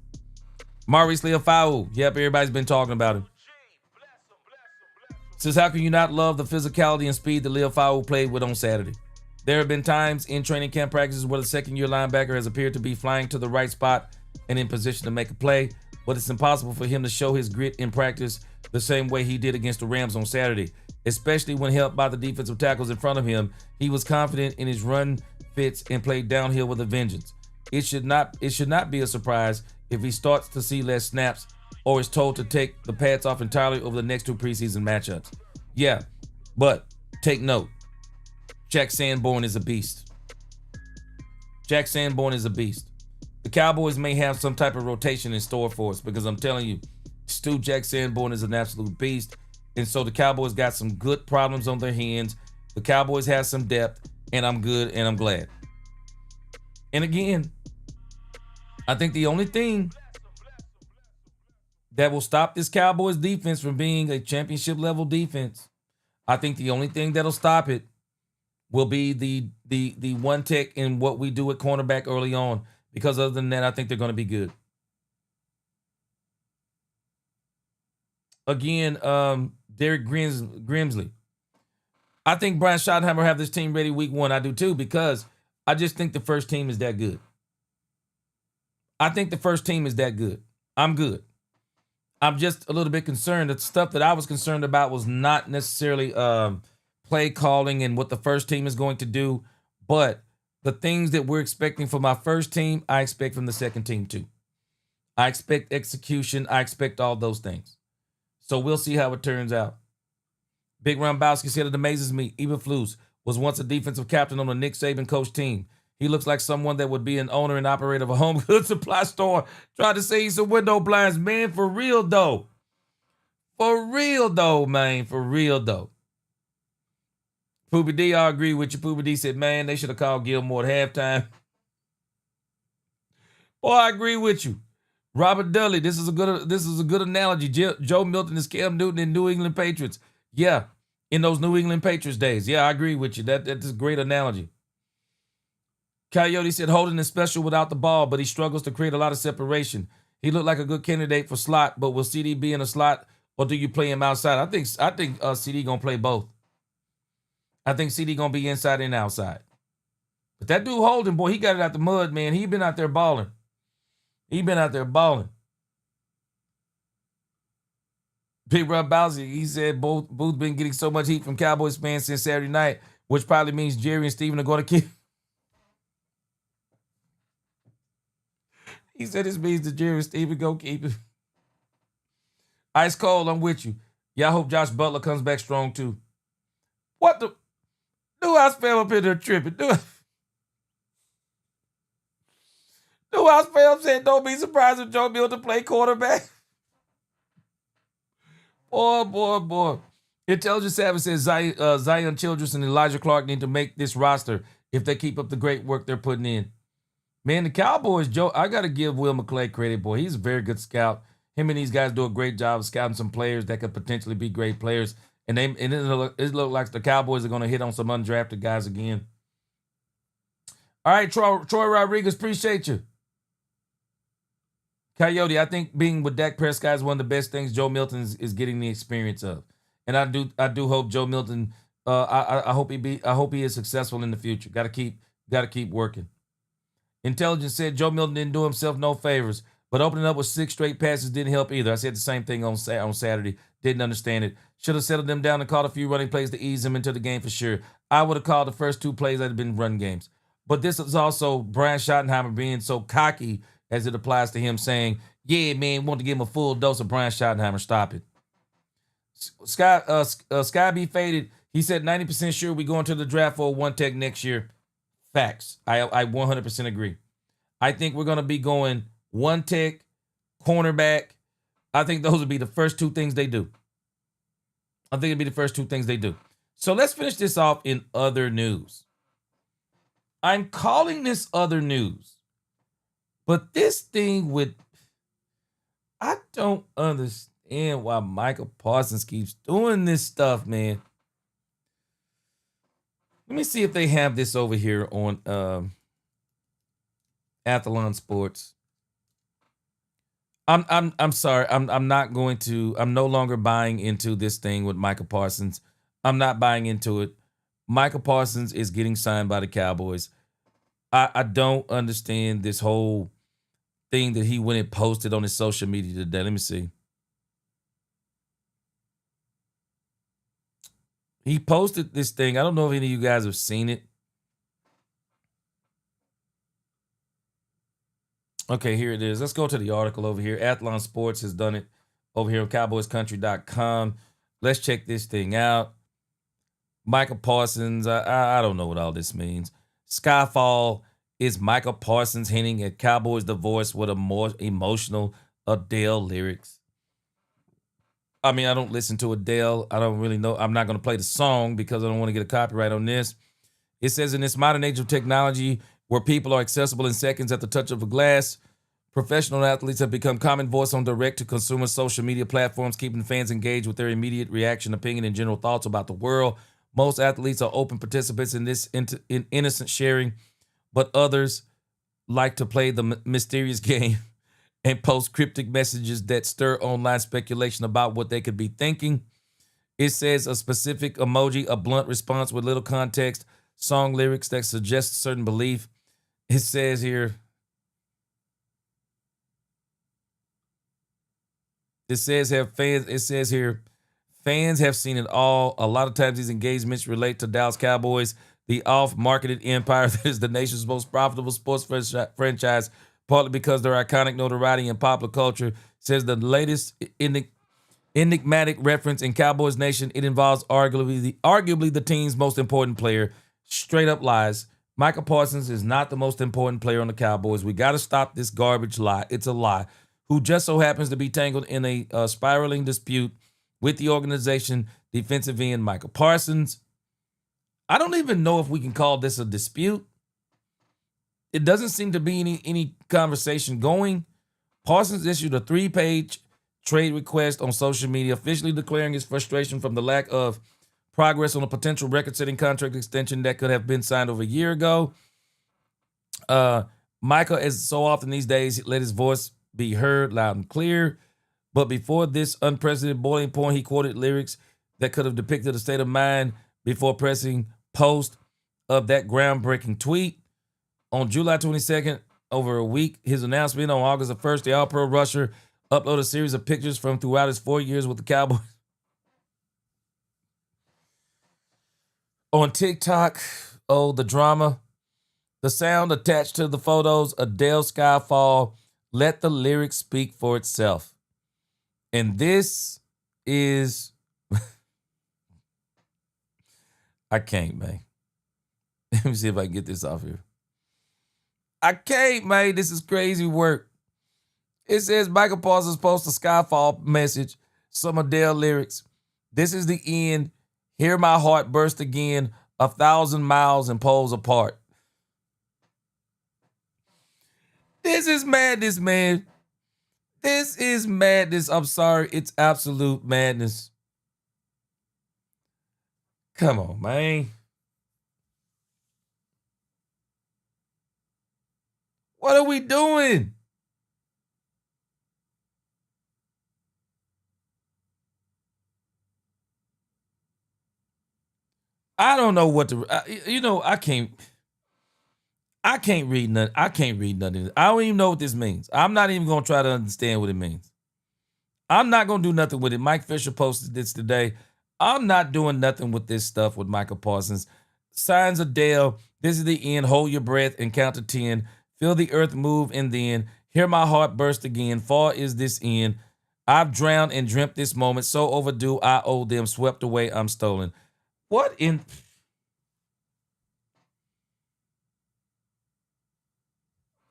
Maurice Leofau. Yep, everybody's been talking about him. Says, how can you not love the physicality and speed that Leofau played with on Saturday? There have been times in training camp practices where the second-year linebacker has appeared to be flying to the right spot and in position to make a play, but it's impossible for him to show his grit in practice the same way he did against the Rams on Saturday, especially when helped by the defensive tackles in front of him. He was confident in his run fits and played downhill with a vengeance. It should not be a surprise if he starts to see less snaps or is told to take the pads off entirely over the next 2 preseason matchups. Yeah, but take note. Jack Sanborn is a beast. Jack Sanborn is a beast. The Cowboys may have some type of rotation in store for us because I'm telling you, Stu Jack Sanborn is an absolute beast. And so the Cowboys got some good problems on their hands. The Cowboys have some depth, and I'm good and I'm glad. And again, I think the only thing that will stop this Cowboys defense from being a championship level defense, I think the only thing that'll stop it will be the one tech in what we do at cornerback early on. Because other than that, I think they're going to be good. Again, Derek Grimsley. I think Brian Schottenheimer have this team ready week 1. I do too, because I just think the first team is that good. I think the first team is that good. I'm good. I'm just a little bit concerned. The stuff that I was concerned about was not necessarily play calling and what the first team is going to do, but the things that we're expecting from my first team, I expect from the second team too. I expect execution. I expect all those things. So we'll see how it turns out. Big Rombowski said, it amazes me. Eberflus was once a defensive captain on the Nick Saban coach team. He looks like someone that would be an owner and operator of a home goods supply store. Try to save some window blinds. Man, for real though. For real, though, man. For real, though. Poopy D, I agree with you. Poopy D said, man, they should have called Gilmore at halftime. Boy, I agree with you. Robert Dudley, this is a good analogy. Joe Milton is Cam Newton in New England Patriots. Yeah, in those New England Patriots days. Yeah, I agree with you. That's a great analogy. Coyote said Holden is special without the ball, but he struggles to create a lot of separation. He looked like a good candidate for slot, but will CD be in a slot or do you play him outside? I think CD gonna play both. I think CD gonna be inside and outside. But that dude Holden, boy, he got it out the mud, man. He been out there balling. Big Rob Bowsy, he said Booth been getting so much heat from Cowboys fans since Saturday night, which probably means Jerry and Steven are going to keep. He said this means that Jerry and Steven go keep it. Ice Cold, I'm with you. Yeah, I hope Josh Butler comes back strong too. What the? Do I spam up in there tripping? Do I spam saying don't be surprised if Joe Milton play quarterback? Boy. Intelligent Savage says Zion Childress and Elijah Clark need to make this roster if they keep up the great work they're putting in. Man, the Cowboys, Joe, I got to give Will McClay credit, boy. He's a very good scout. Him and these guys do a great job of scouting some players that could potentially be great players. And it looks like the Cowboys are going to hit on some undrafted guys again. All right, Troy Rodriguez, appreciate you. Coyote, I think being with Dak Prescott is one of the best things Joe Milton is getting the experience of. And I do hope Joe Milton, I hope he is successful in the future. Got to keep working. Intelligence said Joe Milton didn't do himself no favors, but opening up with 6 straight passes didn't help either. I said the same thing on Saturday. Didn't understand it. Should have settled them down and called a few running plays to ease them into the game for sure. I would have called the first 2 plays that had been run games. But this is also Brian Schottenheimer being so cocky as it applies to him saying, yeah, man, want to give him a full dose of Brian Schottenheimer. Stop it. Sky B Faded. He said 90% sure we go into the draft for a 1-tech next year. Facts. I 100% agree. I think we're going to be going 1-tech, cornerback. I think those would be the first 2 things they do. So let's finish this off in other news. I'm calling this other news. But this thing I don't understand why Michael Parsons keeps doing this stuff, man. Let me see if they have this over here on Athlon Sports. I'm sorry. I'm no longer buying into this thing with Michael Parsons. I'm not buying into it. Michael Parsons is getting signed by the Cowboys. I don't understand this whole thing that he went and posted on his social media today. Let me see. He posted this thing. I don't know if any of you guys have seen it. Okay, here it is. Let's go to the article over here. Athlon Sports has done it over here on CowboysCountry.com. Let's check this thing out. Michael Parsons, I don't know what all this means. Skyfall is Michael Parsons hinting at Cowboys divorce with a more emotional Adele lyrics. I mean, I don't listen to Adele. I don't really know. I'm not going to play the song because I don't want to get a copyright on this. It says, in this modern age of technology where people are accessible in seconds at the touch of a glass, professional athletes have become common voice on direct-to-consumer social media platforms, keeping fans engaged with their immediate reaction, opinion, and general thoughts about the world. Most athletes are open participants in this innocent sharing, but others like to play the mysterious game and post cryptic messages that stir online speculation about what they could be thinking. It says a specific emoji, a blunt response with little context, song lyrics that suggest a certain belief. It says here, fans have seen it all. A lot of times these engagements relate to Dallas Cowboys, the off-marketed empire that is the nation's most profitable sports franchise, partly because their iconic notoriety in popular culture. Says the latest enigmatic reference in Cowboys Nation, it involves arguably the team's most important player. Straight up lies. Michael Parsons is not the most important player on the Cowboys. We got to stop this garbage lie. It's a lie. Who just so happens to be tangled in a spiraling dispute with the organization, defensive end Michael Parsons. I don't even know if we can call this a dispute. It doesn't seem to be any conversation going. Parsons issued a 3-page trade request on social media, officially declaring his frustration from the lack of progress on a potential record-setting contract extension that could have been signed over a year ago. Michael, as so often these days, let his voice be heard loud and clear. But before this unprecedented boiling point, he quoted lyrics that could have depicted a state of mind before pressing post of that groundbreaking tweet. On July 22nd, over a week, his announcement on August the 1st, the All-Pro rusher uploaded a series of pictures from throughout his 4 years with the Cowboys. On TikTok, oh, the drama. The sound attached to the photos, Adele Skyfall, let the lyrics speak for itself. And this is... I can't, man. Let me see if I can get this off here. I can't, man. This is crazy work. It says Michael Parsons posts a Skyfall message, some Adele lyrics. This is the end. Hear my heart burst again, 1,000 miles and poles apart. This is madness, man. This is madness. I'm sorry. It's absolute madness. Come on, man. What are we doing? I don't know what to, I can't read nothing. I can't read nothing. I don't even know what this means. I'm not even going to try to understand what it means. I'm not going to do nothing with it. Mike Fisher posted this today. I'm not doing nothing with this stuff with Michael Parsons. Signs Adele. This is the end. Hold your breath and count to 10. Feel the earth move and then hear my heart burst again. Far is this end. I've drowned and dreamt this moment. So overdue, I owe them. Swept away, I'm stolen. What in...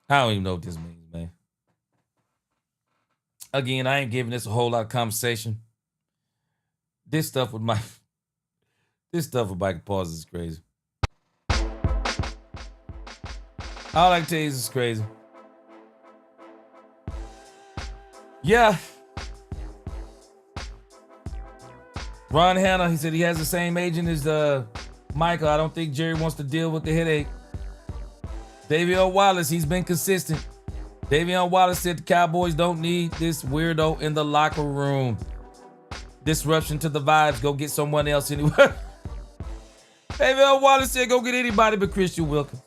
I don't even know what this means, man. Again, I ain't giving this a whole lot of conversation. This stuff with Michael Parsons is crazy. All I can tell you is it's crazy. Yeah. Ron Hanna, he said he has the same agent as Michael. I don't think Jerry wants to deal with the headache. Davion Wallace, he's been consistent. Davion Wallace said the Cowboys don't need this weirdo in the locker room. Disruption to the vibes. Go get someone else anyway. Davion Wallace said go get anybody but Christian Wilkins.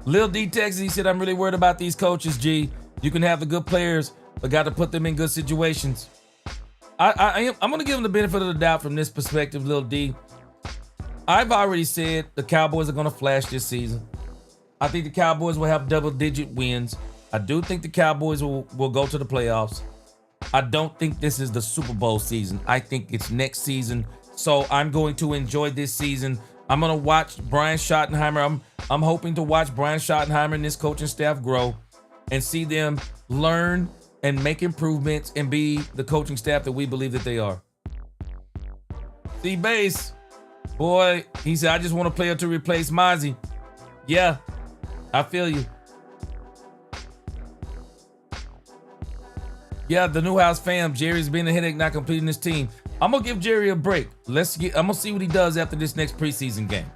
Lil D Texas, he said, I'm really worried about these coaches, G. You can have the good players, but got to put them in good situations. I'm going to give him the benefit of the doubt from this perspective, Lil D. I've already said the Cowboys are going to flash this season. I think the Cowboys will have double-digit wins. I do think the Cowboys will go to the playoffs. I don't think this is the Super Bowl season. I think it's next season. So I'm going to enjoy this season. I'm going to watch Brian Schottenheimer. I'm hoping to watch Brian Schottenheimer and this coaching staff grow and see them learn and make improvements and be the coaching staff that we believe that they are. See, Base, boy, he said, I just want a player to replace Mozzie. Yeah, I feel you. Yeah, the Newhouse fam, Jerry's been a headache not completing his team. I'm going to give Jerry a break. I'm going to see what he does after this next preseason game.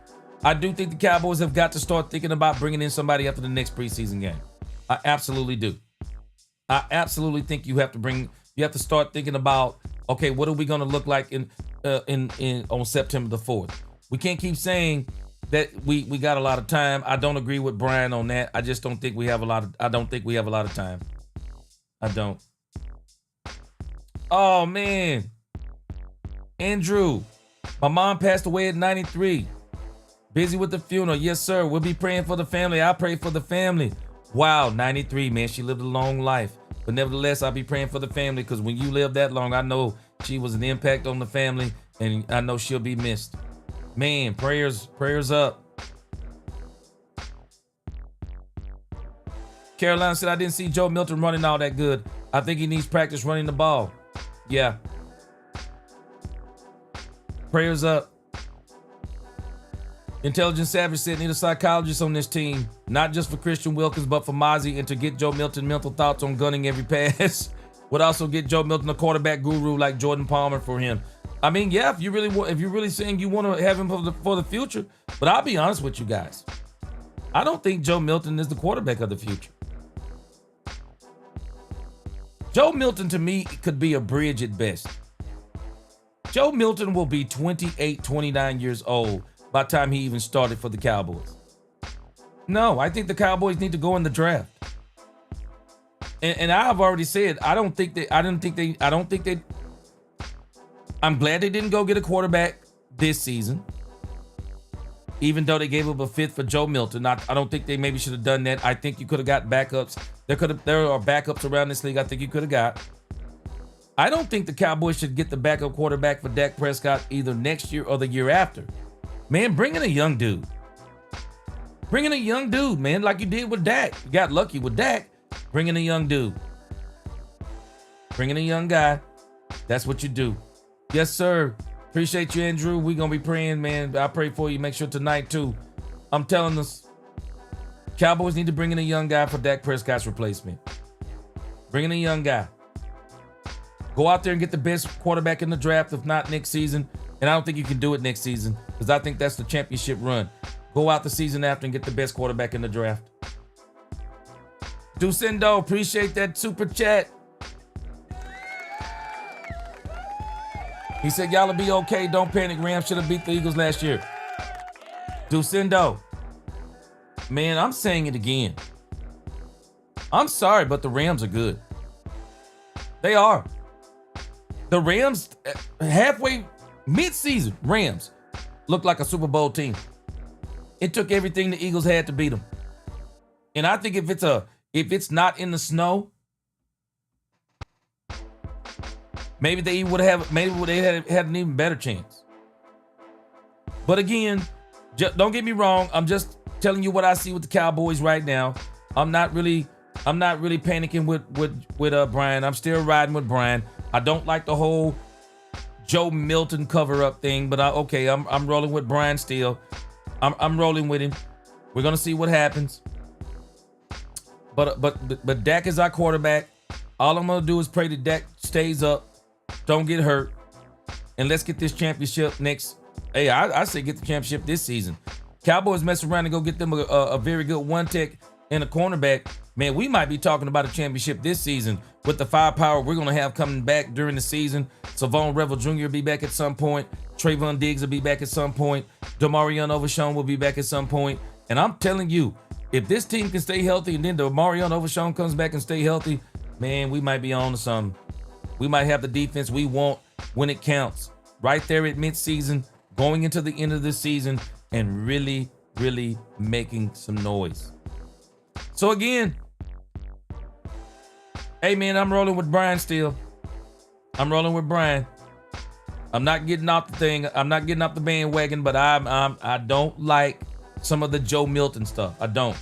I do think the Cowboys have got to start thinking about bringing in somebody after the next preseason game. I absolutely do. I absolutely think you have to start thinking about, okay, what are we going to look like on September the 4th? We can't keep saying that we got a lot of time. I don't agree with Brian on that. I just don't think we have a lot of time. I don't. Oh man. Andrew, my mom passed away at 93. Busy with the funeral. Yes, sir. We'll be praying for the family. I pray for the family. Wow, 93, man. She lived a long life. But nevertheless, I'll be praying for the family because when you live that long, I know she was an impact on the family and I know she'll be missed. Man, prayers up. Carolina said, I didn't see Joe Milton running all that good. I think he needs practice running the ball. Yeah. Prayers up. Intelligent Savage said, need a psychologist on this team, not just for Christian Wilkins, but for Mozzie, and to get Joe Milton mental thoughts on gunning every pass. Would also get Joe Milton a quarterback guru like Jordan Palmer for him. I mean, yeah, if you're really saying you want to have him for the future, but I'll be honest with you guys. I don't think Joe Milton is the quarterback of the future. Joe Milton, to me, could be a bridge at best. Joe Milton will be 28, 29 years old by the time he even started for the Cowboys. No, I think the Cowboys need to go in the draft. And I've already said, I'm glad they didn't go get a quarterback this season, even though they gave up a fifth for Joe Milton. I don't think they maybe should have done that. I think you could have got backups. There are backups around this league I think you could have got. I don't think the Cowboys should get the backup quarterback for Dak Prescott either next year or the year after. Man, bring in a young dude. Bring in a young dude, man, like you did with Dak. You got lucky with Dak. Bring in a young dude. Bring in a young guy. That's what you do. Yes, sir. Appreciate you, Andrew. We're going to be praying, man. I pray for you. Make sure tonight, too. I'm telling us, Cowboys need to bring in a young guy for Dak Prescott's replacement. Bring in a young guy. Go out there and get the best quarterback in the draft, if not next season. And I don't think you can do it next season because I think that's the championship run. Go out the season after and get the best quarterback in the draft. Ducendo, appreciate that super chat. He said, y'all will be okay. Don't panic. Rams should have beat the Eagles last year. Ducendo. Man, I'm saying it again. I'm sorry, but the Rams are good. They are. The Rams, halfway, mid-season, Rams looked like a Super Bowl team. It took everything the Eagles had to beat them. And I think if it's not in the snow, maybe they had an even better chance. But again, don't get me wrong. I'm just telling you what I see with the Cowboys right now. I'm not really panicking with Brian. I'm still riding with Brian. I don't like the whole Joe Milton cover-up thing, but I'm rolling with Brian still. I'm rolling with him. We're gonna see what happens. But Dak is our quarterback. All I'm gonna do is pray that Dak stays up, don't get hurt, and let's get this championship next. Hey, I say get the championship this season. Cowboys mess around and go get them a very good one tech and a cornerback. Man, we might be talking about a championship this season with the firepower we're gonna have coming back during the season. Savon Revel Jr. will be back at some point. Trayvon Diggs will be back at some point. Demarion Overshown will be back at some point. And I'm telling you, if this team can stay healthy and then Demarion Overshown comes back and stay healthy, man, we might be on to something. We might have the defense we want when it counts. Right there at midseason, going into the end of the season, and really, really making some noise. So again, hey man, I'm rolling with Brian still. I'm rolling with Brian. I'm not getting off the thing. I'm not getting off the bandwagon, but I don't like some of the Joe Milton stuff. I don't.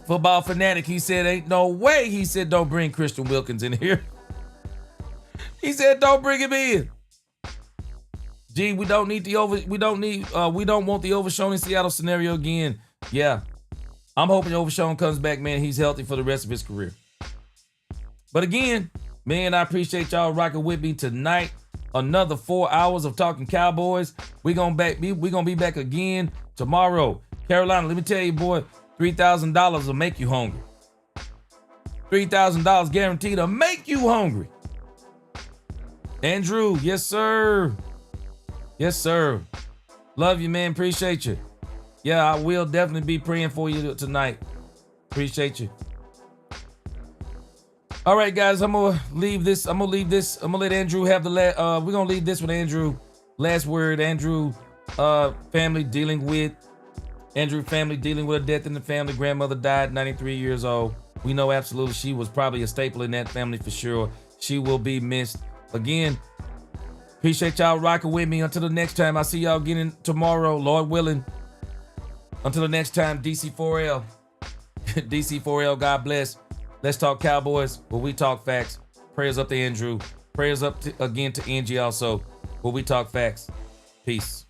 Football Fanatic, he said, ain't no way. He said, don't bring Christian Wilkins in here. He said, don't bring him in. Gee, we don't want the Overshown in Seattle scenario again. Yeah. I'm hoping Overshown comes back, man. He's healthy for the rest of his career. But again, man, I appreciate y'all rocking with me tonight. Another 4 hours of talking Cowboys. We're gonna be back again tomorrow. Carolina, let me tell you, boy, $3,000 will make you hungry. $3,000 guaranteed to make you hungry. Andrew, yes, sir. Yes, sir. Love you, man. Appreciate you. Yeah, I will definitely be praying for you tonight. Appreciate you. All right, guys, I'm gonna leave this. I'm gonna let Andrew have the last. We're gonna leave this with Andrew. Last word, Andrew. Family dealing with a death in the family. Grandmother died, 93 years old. We know absolutely she was probably a staple in that family for sure. She will be missed. Again, appreciate y'all rocking with me. Until the next time, I'll see y'all again tomorrow, Lord willing. Until the next time, DC4L. DC4L, God bless. Let's Talk Cowboys, where we talk facts. Prayers up to Andrew. Prayers up again to Angie also, where we talk facts. Peace.